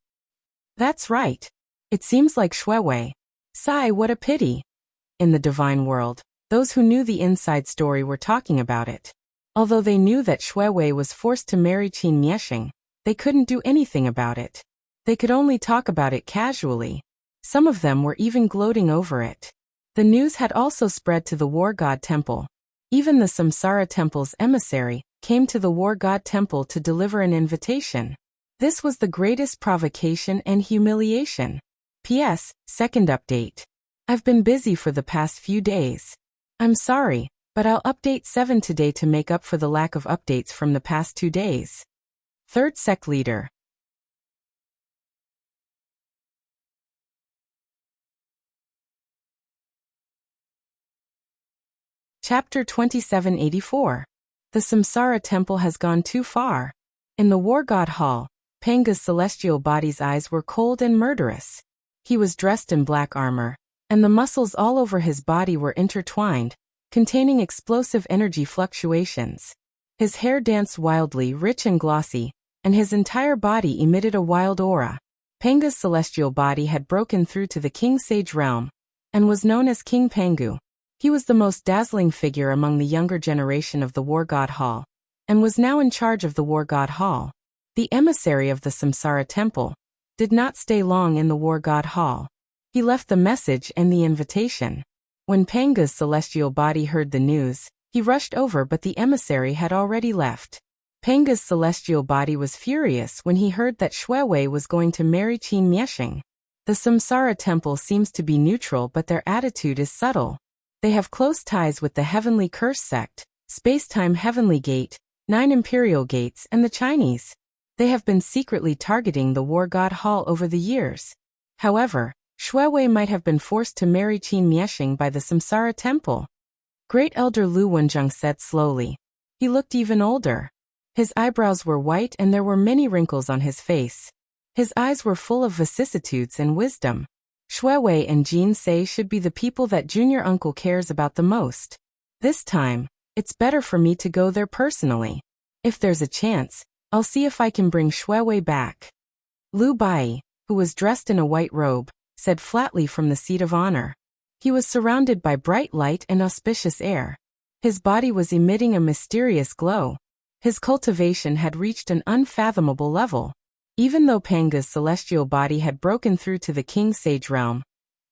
That's right. It seems like Shui Wei. Sigh, what a pity. In the divine world, those who knew the inside story were talking about it. Although they knew that Shui Wei was forced to marry Qin Miexing, they couldn't do anything about it. They could only talk about it casually. Some of them were even gloating over it. The news had also spread to the War God Temple. Even the Samsara Temple's emissary came to the War God Temple to deliver an invitation. This was the greatest provocation and humiliation. P.S. Second update. I've been busy for the past few days. I'm sorry, but I'll update 7 today to make up for the lack of updates from the past 2 days. Third sect leader. Chapter 2784. The Samsara temple has gone too far. In the War God Hall, Panga's celestial body's eyes were cold and murderous. He was dressed in black armor, and the muscles all over his body were intertwined, containing explosive energy fluctuations. His hair danced wildly, rich and glossy, and his entire body emitted a wild aura. Panga's celestial body had broken through to the King Sage realm, and was known as King Pangu. He was the most dazzling figure among the younger generation of the War God Hall, and was now in charge of the War God Hall. The emissary of the Samsara Temple did not stay long in the War God Hall. He left the message and the invitation. When Panga's celestial body heard the news, he rushed over, but the emissary had already left. Panga's celestial body was furious when he heard that Shuewei was going to marry Qin Mieshing. The Samsara Temple seems to be neutral, but their attitude is subtle. They have close ties with the Heavenly Curse sect, Spacetime Heavenly Gate, 9 Imperial Gates, and the Chinese. They have been secretly targeting the War God Hall over the years. However, Shuewei might have been forced to marry Qin Mieshing by the Samsara Temple. Great Elder Lu Wenjing said slowly. He looked even older. His eyebrows were white and there were many wrinkles on his face. His eyes were full of vicissitudes and wisdom. Shuewei and Jin Sei should be the people that Junior Uncle cares about the most. This time, it's better for me to go there personally. If there's a chance, I'll see if I can bring Shuewei back. Liu Bai, who was dressed in a white robe, said flatly from the seat of honor. He was surrounded by bright light and auspicious air. His body was emitting a mysterious glow. His cultivation had reached an unfathomable level. Even though Panga's celestial body had broken through to the King Sage realm,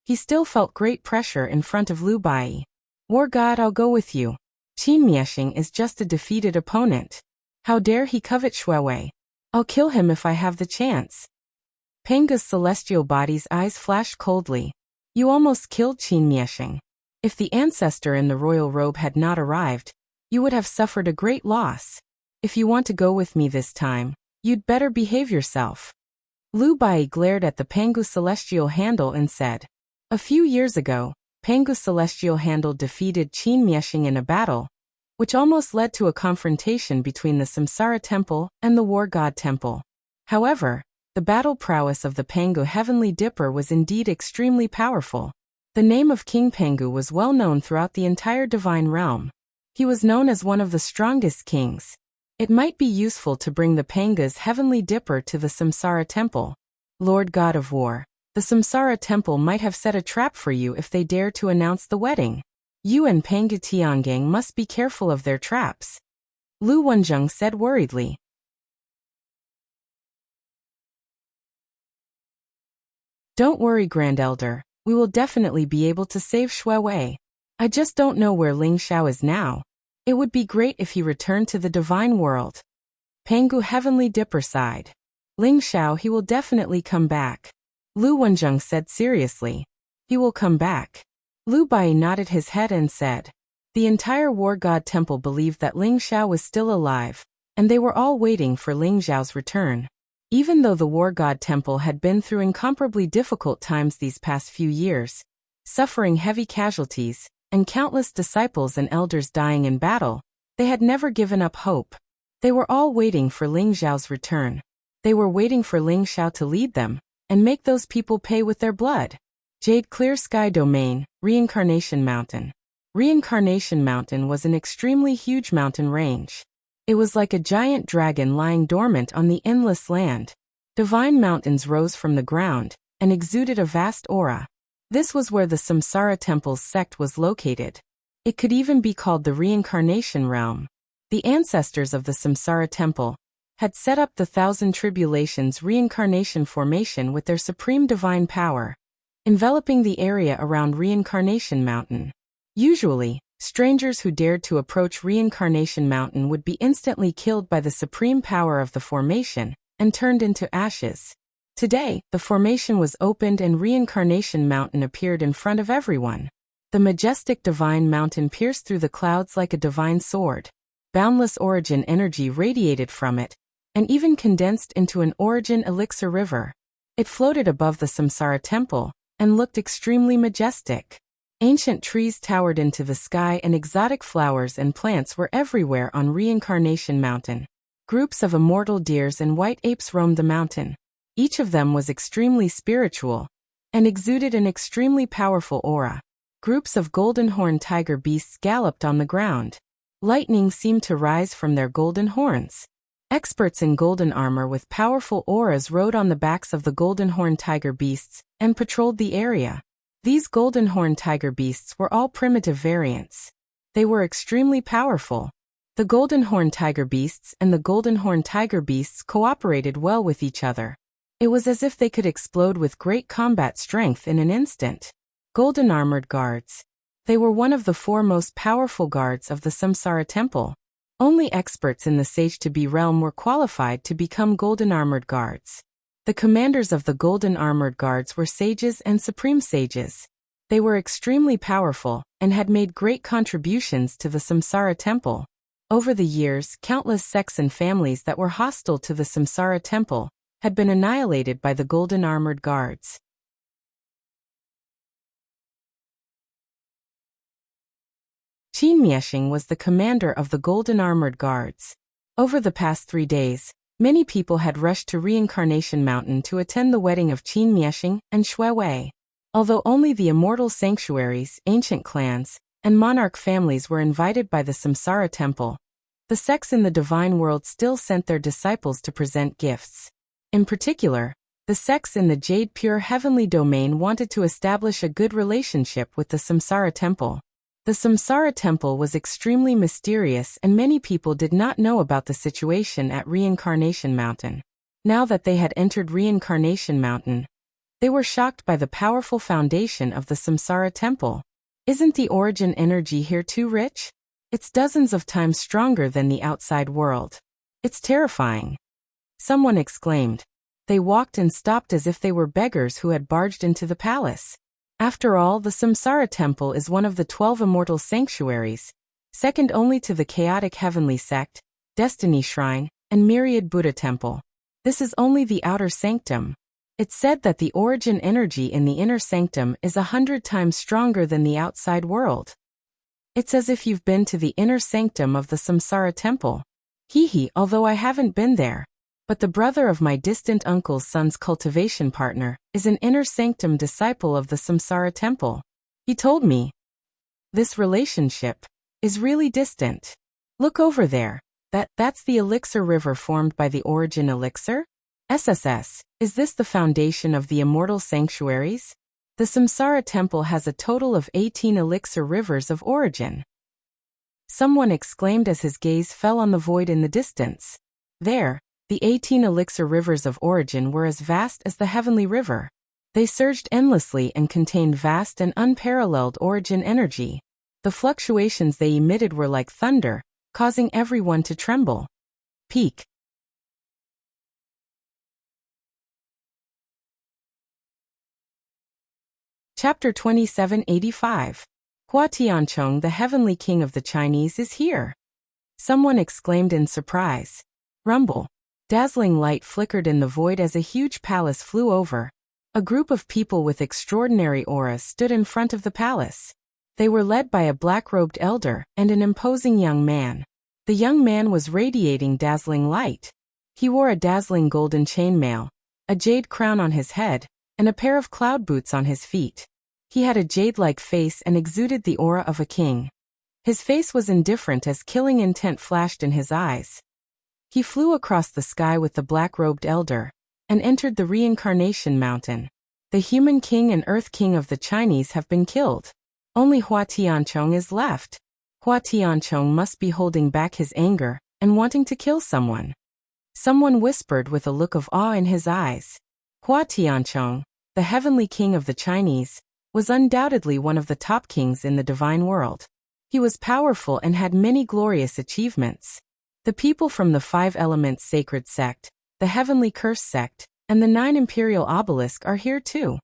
he still felt great pressure in front of Liu Bai. War God, I'll go with you. Qin Mieshing is just a defeated opponent. How dare he covet Shuewei? I'll kill him if I have the chance. Panga's celestial body's eyes flashed coldly. You almost killed Qin Mieshing. If the ancestor in the royal robe had not arrived, you would have suffered a great loss. If you want to go with me this time, you'd better behave yourself. Liu Bai glared at the Pangu celestial handle and said, a few years ago, Pangu celestial handle defeated Qin Mieshing in a battle, which almost led to a confrontation between the Samsara Temple and the War God Temple. However, the battle prowess of the Pangu Heavenly Dipper was indeed extremely powerful. The name of King Pangu was well known throughout the entire divine realm. He was known as one of the strongest kings. It might be useful to bring the Panga's Heavenly Dipper to the Samsara Temple. Lord God of War, the Samsara Temple might have set a trap for you if they dare to announce the wedding. You and Pangu Tiangang must be careful of their traps. Lu Wenjing said worriedly. Don't worry, Grand Elder, we will definitely be able to save Shuewei. I just don't know where Ling Xiao is now. It would be great if he returned to the divine world. Pangu Heavenly Dipper sighed. Ling Xiao, he will definitely come back. Lu Wenjing said seriously. He will come back. Liu Bai nodded his head and said. The entire War God Temple believed that Ling Xiao was still alive, and they were all waiting for Ling Xiao's return. Even though the War God Temple had been through incomparably difficult times these past few years, suffering heavy casualties, and countless disciples and elders dying in battle, they had never given up hope. They were all waiting for Ling Xiao's return. They were waiting for Ling Xiao to lead them, and make those people pay with their blood. Jade Clear Sky Domain, Reincarnation Mountain. Reincarnation Mountain was an extremely huge mountain range. It was like a giant dragon lying dormant on the endless land. Divine mountains rose from the ground and exuded a vast aura. This was where the Samsara Temple's sect was located. It could even be called the Reincarnation Realm. The ancestors of the Samsara Temple had set up the Thousand Tribulations Reincarnation Formation with their supreme divine power, enveloping the area around Reincarnation Mountain. Usually, strangers who dared to approach Reincarnation Mountain would be instantly killed by the supreme power of the formation and turned into ashes. Today, the formation was opened and Reincarnation Mountain appeared in front of everyone. The majestic divine mountain pierced through the clouds like a divine sword. Boundless origin energy radiated from it, and even condensed into an origin elixir river. It floated above the Samsara Temple and looked extremely majestic. Ancient trees towered into the sky and exotic flowers and plants were everywhere on Reincarnation Mountain. Groups of immortal deers and white apes roamed the mountain. Each of them was extremely spiritual and exuded an extremely powerful aura. Groups of golden-horned tiger beasts galloped on the ground. Lightning seemed to rise from their golden horns. Experts in golden armor with powerful auras rode on the backs of the golden-horned tiger beasts and patrolled the area. These golden horned tiger beasts were all primitive variants. They were extremely powerful. The golden horned tiger beasts and the golden horned tiger beasts cooperated well with each other. It was as if they could explode with great combat strength in an instant. Golden armored guards. They were one of the 4 most powerful guards of the Samsara temple. Only experts in the Sage-to-be realm were qualified to become golden armored guards. The commanders of the golden armored guards were sages and supreme sages. They were extremely powerful and had made great contributions to the Samsara temple. Over the years, countless sects and families that were hostile to the Samsara temple had been annihilated by the golden armored guards. Qin Mieshing was the commander of the golden armored guards. Over the past 3 days, many people had rushed to Reincarnation Mountain to attend the wedding of Qin Mieshing and Shui Wei. Although only the immortal sanctuaries, ancient clans, and monarch families were invited by the Samsara temple, the sects in the divine world still sent their disciples to present gifts. In particular, the sects in the Jade Pure Heavenly Domain wanted to establish a good relationship with the Samsara temple. The Samsara temple was extremely mysterious and many people did not know about the situation at Reincarnation Mountain. Now that they had entered Reincarnation Mountain, they were shocked by the powerful foundation of the Samsara temple. Isn't the origin energy here too rich? It's dozens of times stronger than the outside world. It's terrifying. Someone exclaimed. They walked and stopped as if they were beggars who had barged into the palace. After all, the Samsara temple is one of the 12 immortal sanctuaries, second only to the chaotic heavenly sect, Destiny Shrine, and Myriad Buddha Temple. This is only the outer sanctum. It's said that the origin energy in the inner sanctum is 100 times stronger than the outside world. It's as if you've been to the inner sanctum of the Samsara temple. Although I haven't been there. But the brother of my distant uncle's son's cultivation partner is an inner sanctum disciple of the Samsara temple. He told me. This relationship is really distant. Look over there. That's the elixir river formed by the origin elixir? SSS, is this the foundation of the immortal sanctuaries? The Samsara temple has a total of 18 elixir rivers of origin. Someone exclaimed as his gaze fell on the void in the distance. There, the 18 elixir rivers of origin were as vast as the heavenly river. They surged endlessly and contained vast and unparalleled origin energy. The fluctuations they emitted were like thunder, causing everyone to tremble. Peak. Chapter 2785. Hua Tianchong, the heavenly king of the Chinese, is here. Someone exclaimed in surprise. Rumble. Dazzling light flickered in the void as a huge palace flew over. A group of people with extraordinary auras stood in front of the palace. They were led by a black-robed elder and an imposing young man. The young man was radiating dazzling light. He wore a dazzling golden chainmail, a jade crown on his head, and a pair of cloud boots on his feet. He had a jade-like face and exuded the aura of a king. His face was indifferent as killing intent flashed in his eyes. He flew across the sky with the black-robed elder and entered the Reincarnation Mountain. The human king and earth king of the Chinese have been killed. Only Hua Tianchong is left. Hua Tianchong must be holding back his anger and wanting to kill someone. Someone whispered with a look of awe in his eyes. Hua Tianchong, the heavenly king of the Chinese, was undoubtedly one of the top kings in the divine world. He was powerful and had many glorious achievements. The people from the 5 Elements Sacred Sect, the Heavenly Curse Sect, and the 9 Imperial Obelisk are here too.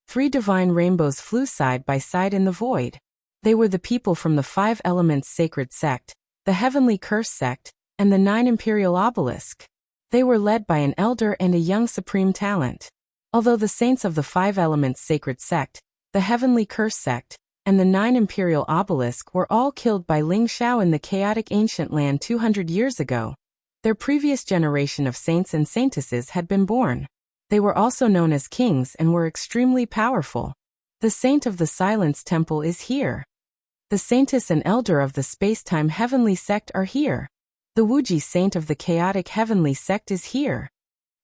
3 divine rainbows flew side by side in the void. They were the people from the 5 Elements Sacred Sect, the Heavenly Curse Sect, and the 9 Imperial Obelisk. They were led by an elder and a young supreme talent. Although the saints of the 5 Elements Sacred Sect, the Heavenly Curse Sect, and the 9 Imperial Obelisk were all killed by Ling Shao in the chaotic ancient land 200 years ago, their previous generation of saints and saintesses had been born. They were also known as kings and were extremely powerful. The saint of the Silence Temple is here. The saintess and elder of the Space-Time Heavenly Sect are here. The Wuji saint of the chaotic Heavenly Sect is here.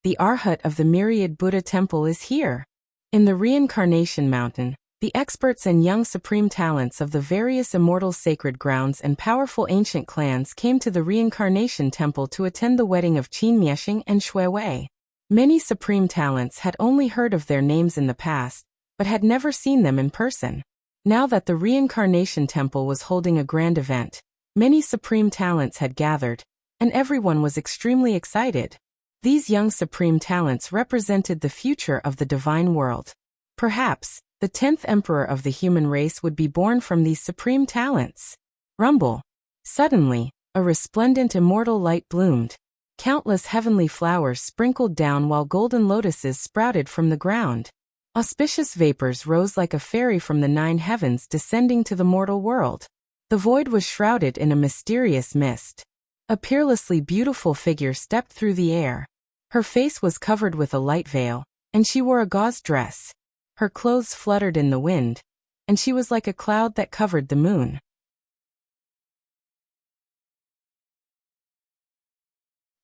The Arhat of the Myriad Buddha Temple is here. In the Reincarnation Mountain, The experts and young supreme talents of the various immortal sacred grounds and powerful ancient clans came to the reincarnation temple to attend the wedding of Qin Miexing and Shui Wei. Many supreme talents had only heard of their names in the past, but had never seen them in person. Now that the reincarnation temple was holding a grand event, many supreme talents had gathered, and everyone was extremely excited. These young supreme talents represented the future of the divine world. Perhaps, the 10th emperor of the human race would be born from these supreme talents. Rumble. Suddenly, a resplendent immortal light bloomed. Countless heavenly flowers sprinkled down while golden lotuses sprouted from the ground. Auspicious vapors rose like a fairy from the 9 heavens descending to the mortal world. The void was shrouded in a mysterious mist. A peerlessly beautiful figure stepped through the air. Her face was covered with a light veil, and she wore a gauze dress. Her clothes fluttered in the wind, and she was like a cloud that covered the moon.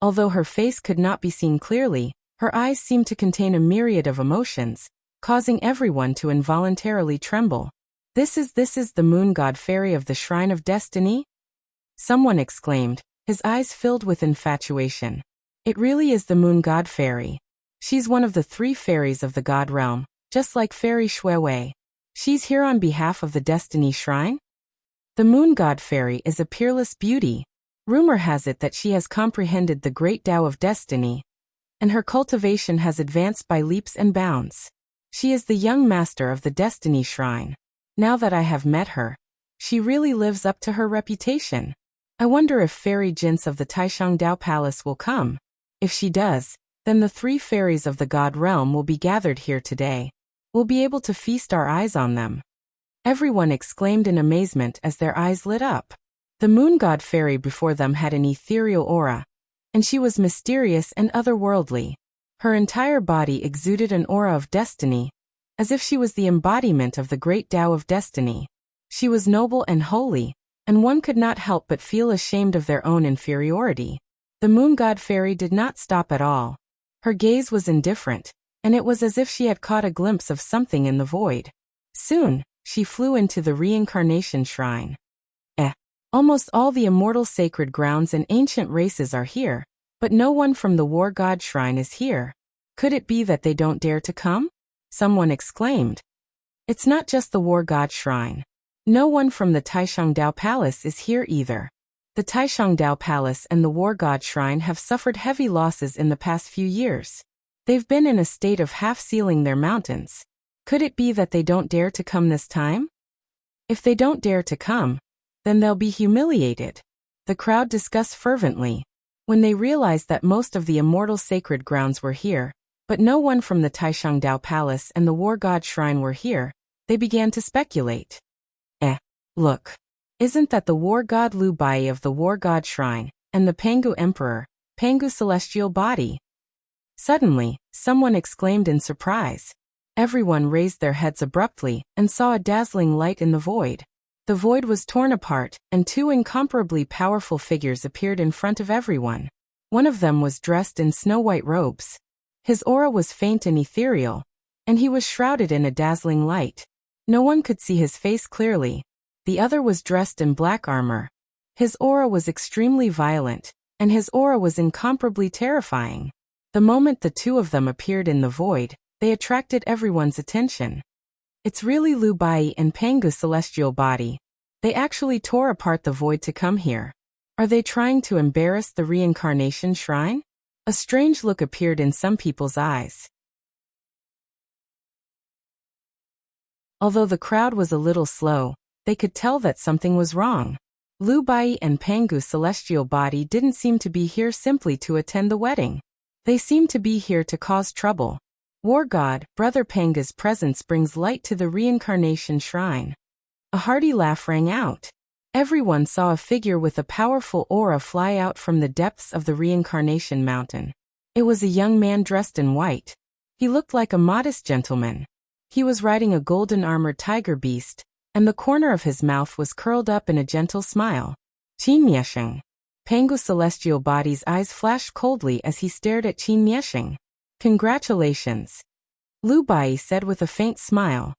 Although her face could not be seen clearly, her eyes seemed to contain a myriad of emotions, causing everyone to involuntarily tremble. This is the moon god fairy of the Shrine of Destiny? Someone exclaimed, his eyes filled with infatuation. It really is the moon god fairy. She's one of the 3 fairies of the god realm, just like Fairy Shui Wei. She's here on behalf of the Destiny Shrine? The moon god fairy is a peerless beauty. Rumor has it that she has comprehended the great Tao of destiny, and her cultivation has advanced by leaps and bounds. She is the young master of the Destiny Shrine. Now that I have met her, she really lives up to her reputation. I wonder if Fairy Jints of the Taishangdao Palace will come. If she does, then the 3 fairies of the god realm will be gathered here today. We'll be able to feast our eyes on them. Everyone exclaimed in amazement as their eyes lit up. The moon god fairy before them had an ethereal aura, and she was mysterious and otherworldly. Her entire body exuded an aura of destiny, as if she was the embodiment of the great Tao of destiny. She was noble and holy, and one could not help but feel ashamed of their own inferiority. The moon god fairy did not stop at all. Her gaze was indifferent, and it was as if she had caught a glimpse of something in the void. Soon, she flew into the reincarnation shrine. Almost all the immortal sacred grounds and ancient races are here, but no one from the war god shrine is here. Could it be that they don't dare to come? Someone exclaimed. It's not just the war god shrine. No one from the Taishangdao Palace is here either. The Taishangdao Palace and the war god shrine have suffered heavy losses in the past few years. They've been in a state of half-sealing their mountains. Could it be that they don't dare to come this time? If they don't dare to come, then they'll be humiliated. The crowd discussed fervently. When they realized that most of the immortal sacred grounds were here, but no one from the Taishangdao Palace and the war god shrine were here, they began to speculate. Look. Isn't that the war god Lu Bai of the war god shrine, and the Pangu emperor, Pangu celestial body? Suddenly, someone exclaimed in surprise. Everyone raised their heads abruptly and saw a dazzling light in the void. The void was torn apart, and 2 incomparably powerful figures appeared in front of everyone. One of them was dressed in snow-white robes. His aura was faint and ethereal, and he was shrouded in a dazzling light. No one could see his face clearly. The other was dressed in black armor. His aura was extremely violent, and his aura was incomparably terrifying. The moment the 2 of them appeared in the void, they attracted everyone's attention. It's really Lu Bai and Pangu's celestial body. They actually tore apart the void to come here. Are they trying to embarrass the reincarnation shrine? A strange look appeared in some people's eyes. Although the crowd was a little slow, they could tell that something was wrong. Lu Bai and Pangu's celestial body didn't seem to be here simply to attend the wedding. They seemed to be here to cause trouble. War God, Brother Panga's presence brings light to the reincarnation shrine. A hearty laugh rang out. Everyone saw a figure with a powerful aura fly out from the depths of the reincarnation mountain. It was a young man dressed in white. He looked like a modest gentleman. He was riding a golden armored tiger beast, and the corner of his mouth was curled up in a gentle smile. Qin Miexing. Pangu's celestial body's eyes flashed coldly as he stared at Qin Miexing. Congratulations. Lu Bai said with a faint smile.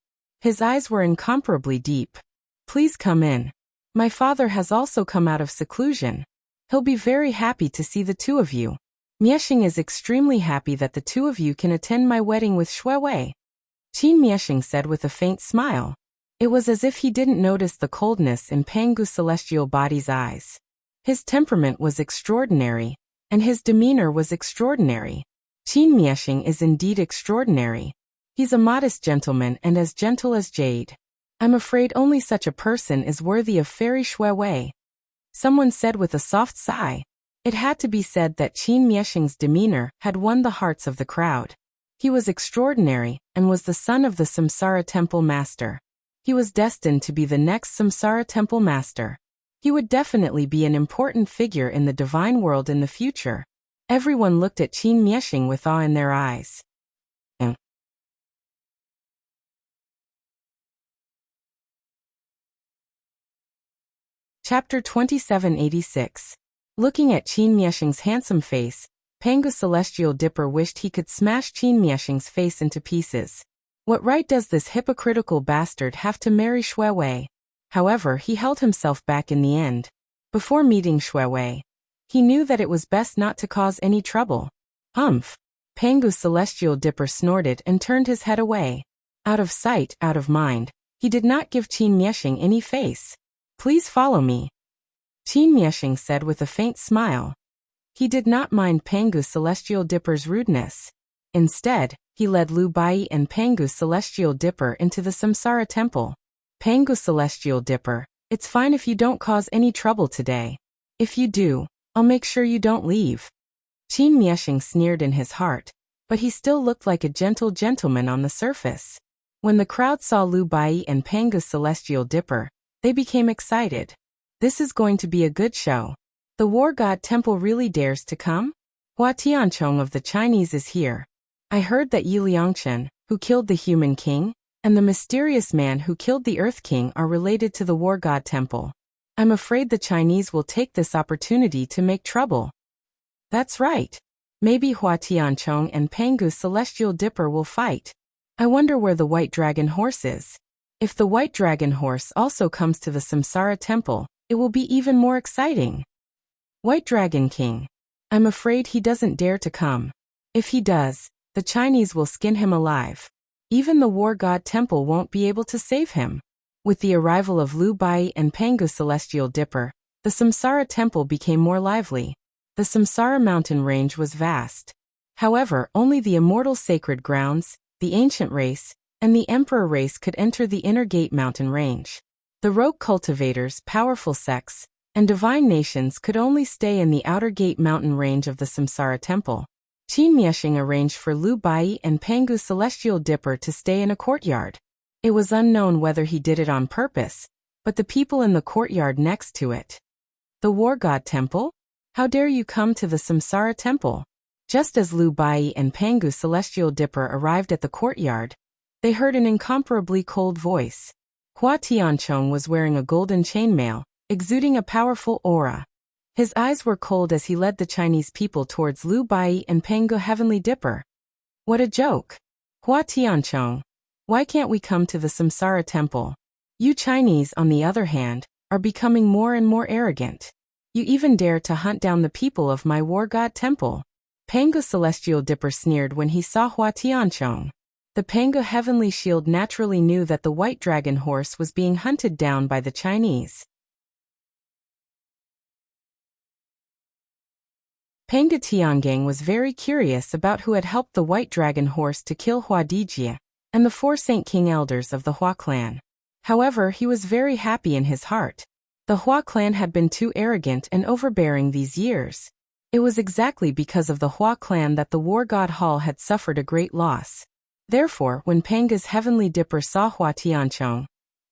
His eyes were incomparably deep. Please come in. My father has also come out of seclusion. He'll be very happy to see the two of you. Miexing is extremely happy that the two of you can attend my wedding with Shui Wei. Qin Miexing said with a faint smile. It was as if he didn't notice the coldness in Pangu's celestial body's eyes. His temperament was extraordinary, and his demeanor was extraordinary. Qin Miexing is indeed extraordinary. He's a modest gentleman and as gentle as jade. I'm afraid only such a person is worthy of Fairy Shui Wei. Someone said with a soft sigh. It had to be said that Qin Miexing's demeanor had won the hearts of the crowd. He was extraordinary and was the son of the Samsara Temple Master. He was destined to be the next Samsara Temple Master. He would definitely be an important figure in the divine world in the future. Everyone looked at Qin Miexing with awe in their eyes. Chapter 2786. Looking at Qin Miexing's handsome face, Pangu's celestial dipper wished he could smash Qin Miexing's face into pieces. What right does this hypocritical bastard have to marry Shui Wei? However, he held himself back in the end. Before meeting Shui Wei, he knew that it was best not to cause any trouble. Humph! Pangu's celestial dipper snorted and turned his head away. Out of sight, out of mind, he did not give Qin Miexing any face. Please follow me. Qin Miexing said with a faint smile. He did not mind Pangu's celestial dipper's rudeness. Instead, he led Lu Bai and Pangu's celestial dipper into the Samsara temple. Pangu's celestial dipper, it's fine if you don't cause any trouble today. If you do, I'll make sure you don't leave. Qin Miexing sneered in his heart, but he still looked like a gentle gentleman on the surface. When the crowd saw Lu Bai and Pangu's celestial dipper, they became excited. This is going to be a good show. The War God Temple really dares to come? Hua Tianchong of the Chinese is here. I heard that Yi Liangchen, who killed the Human King, and the mysterious man who killed the Earth King are related to the War God Temple. I'm afraid the Chinese will take this opportunity to make trouble. That's right. Maybe Hua Tianchong and Pangu's celestial dipper will fight. I wonder where the White Dragon Horse is. If the White Dragon Horse also comes to the Samsara Temple, it will be even more exciting. White Dragon King. I'm afraid he doesn't dare to come. If he does, the Chinese will skin him alive. Even the War God Temple won't be able to save him. With the arrival of Lu Bai and Pangu's celestial dipper, the Samsara Temple became more lively. The Samsara mountain range was vast. However, only the immortal sacred grounds, the ancient race, and the emperor race could enter the inner gate mountain range. The rogue cultivators, powerful sects, and divine nations could only stay in the outer gate mountain range of the Samsara temple. Qin Miexing arranged for Lu Bai and Pangu's celestial dipper to stay in a courtyard. It was unknown whether he did it on purpose, but the people in the courtyard next to it. The War God Temple? How dare you come to the Samsara temple? Just as Lu Bai and Pangu's celestial dipper arrived at the courtyard, they heard an incomparably cold voice. Hua Tianchong was wearing a golden chainmail, exuding a powerful aura. His eyes were cold as he led the Chinese people towards Lu Bai and Pangu Heavenly Dipper. What a joke! Hua Tianchong, why can't we come to the Samsara temple? You Chinese, on the other hand, are becoming more and more arrogant. You even dare to hunt down the people of my War God Temple. Pangu Celestial Dipper sneered when he saw Hua Tianchong. The Pangu Heavenly Shield naturally knew that the White Dragon Horse was being hunted down by the Chinese. Pangu Tiangang was very curious about who had helped the White Dragon Horse to kill Hua Dijie and the 4 Saint King elders of the Hua clan. However, he was very happy in his heart. The Hua clan had been too arrogant and overbearing these years. It was exactly because of the Hua clan that the War God Hall had suffered a great loss. Therefore, when Pangu's Heavenly Dipper saw Hua Tianchong,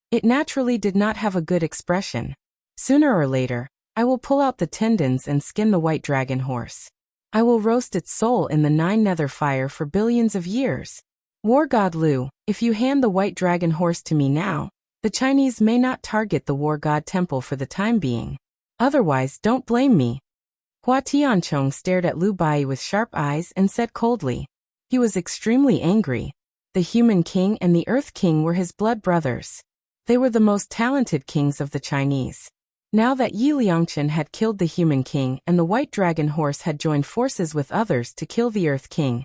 it naturally did not have a good expression. Sooner or later, I will pull out the tendons and skin the White Dragon Horse. I will roast its soul in the 9 nether fire for billions of years. War God Lu, if you hand the White Dragon Horse to me now, the Chinese may not target the War God Temple for the time being. Otherwise, don't blame me. Hua Tianchong stared at Lu Bai with sharp eyes and said coldly. He was extremely angry. The Human King and the Earth King were his blood brothers. They were the most talented kings of the Chinese. Now that Yi Liangchen had killed the Human King and the White Dragon Horse had joined forces with others to kill the Earth King,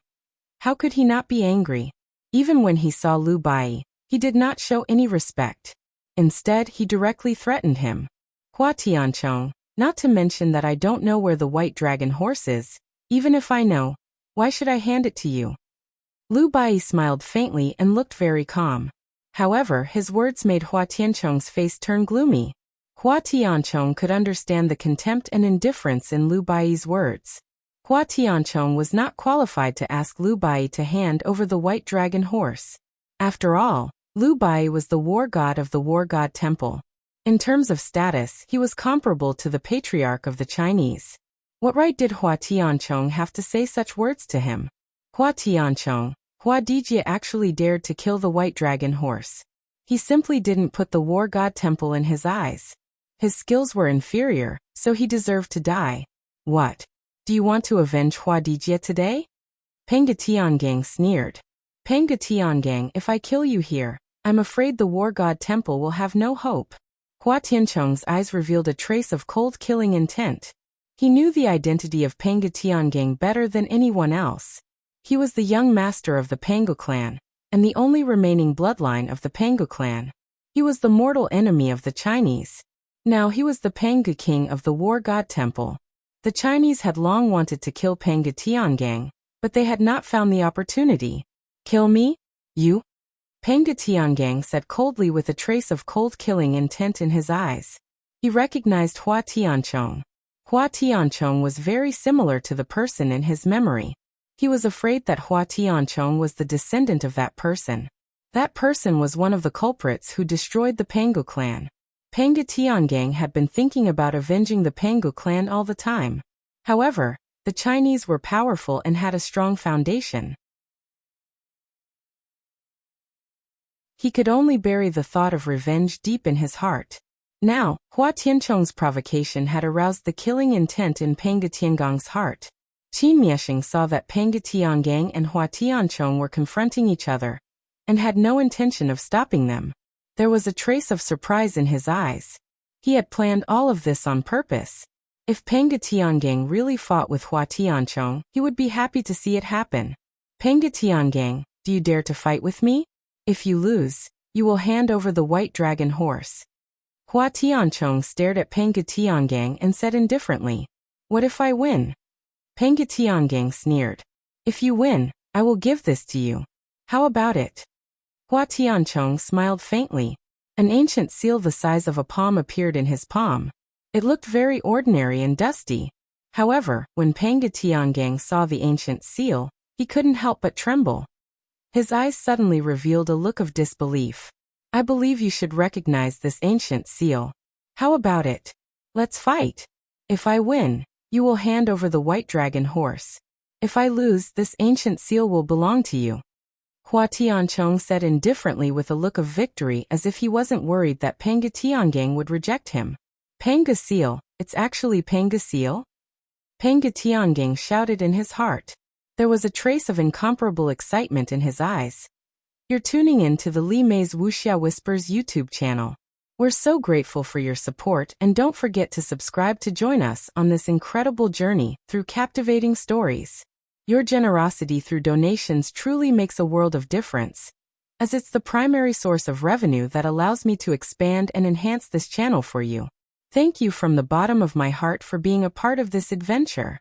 how could he not be angry? Even when he saw Liu Bai, he did not show any respect. Instead, he directly threatened him. Hua Tianchong, not to mention that I don't know where the White Dragon Horse is. Even if I know, why should I hand it to you? Liu Bai smiled faintly and looked very calm. However, his words made Hua Tianchong's face turn gloomy. Hua Tianchong could understand the contempt and indifference in Liu Bai's words. Hua Tianchong was not qualified to ask Liu Bai to hand over the White Dragon Horse. After all, Liu Bai was the war god of the War God Temple. In terms of status, he was comparable to the patriarch of the Chinese. What right did Hua Tianchong have to say such words to him? Hua Tianchong, Hua Dijie actually dared to kill the White Dragon Horse. He simply didn't put the War God Temple in his eyes. His skills were inferior, so he deserved to die. What? Do you want to avenge Hua Dijie today? Peng Tiangang sneered. Peng Tiangang, if I kill you here, I'm afraid the War God Temple will have no hope. Hua Tianchong's eyes revealed a trace of cold killing intent. He knew the identity of Peng Tiangang better than anyone else. He was the young master of the Pangu clan, and the only remaining bloodline of the Pangu clan. He was the mortal enemy of the Chinese. Now he was the Pangu king of the War God Temple. The Chinese had long wanted to kill Peng Tiangang, but they had not found the opportunity. Kill me? You? Peng Tiangang said coldly with a trace of cold killing intent in his eyes. He recognized Hua Tianchong. Hua Tianchong was very similar to the person in his memory. He was afraid that Hua Tianchong was the descendant of that person. That person was one of the culprits who destroyed the Pangu clan. Peng Tiangang had been thinking about avenging the Pangu clan all the time. However, the Chinese were powerful and had a strong foundation. He could only bury the thought of revenge deep in his heart. Now, Hua Tianchong's provocation had aroused the killing intent in Peng Tiangang's heart. Qin Mieshing saw that Peng Tiangang and Hua Tianchong were confronting each other, and had no intention of stopping them. There was a trace of surprise in his eyes. He had planned all of this on purpose. If Peng Tiangang really fought with Hua Tianchong, he would be happy to see it happen. Peng Tiangang, do you dare to fight with me? If you lose, you will hand over the White Dragon Horse. Hua Tianchong stared at Peng Tiangang and said indifferently, "What if I win?" Peng Tiangang sneered. "If you win, I will give this to you. How about it?" Hua Tianchong smiled faintly. An ancient seal the size of a palm appeared in his palm. It looked very ordinary and dusty. However, when Peng Tiangang saw the ancient seal, he couldn't help but tremble. His eyes suddenly revealed a look of disbelief. "I believe you should recognize this ancient seal. How about it? Let's fight. If I win, you will hand over the White Dragon Horse. If I lose, this ancient seal will belong to you." Hua Tianchong said indifferently with a look of victory as if he wasn't worried that Peng Tiangang would reject him. "Peng seal, it's actually Peng seal?" Peng Tiangang shouted in his heart. There was a trace of incomparable excitement in his eyes. You're tuning in to the Li Mei's Wuxia Whispers YouTube channel. We're so grateful for your support, and don't forget to subscribe to join us on this incredible journey through captivating stories. Your generosity through donations truly makes a world of difference, as it's the primary source of revenue that allows me to expand and enhance this channel for you. Thank you from the bottom of my heart for being a part of this adventure.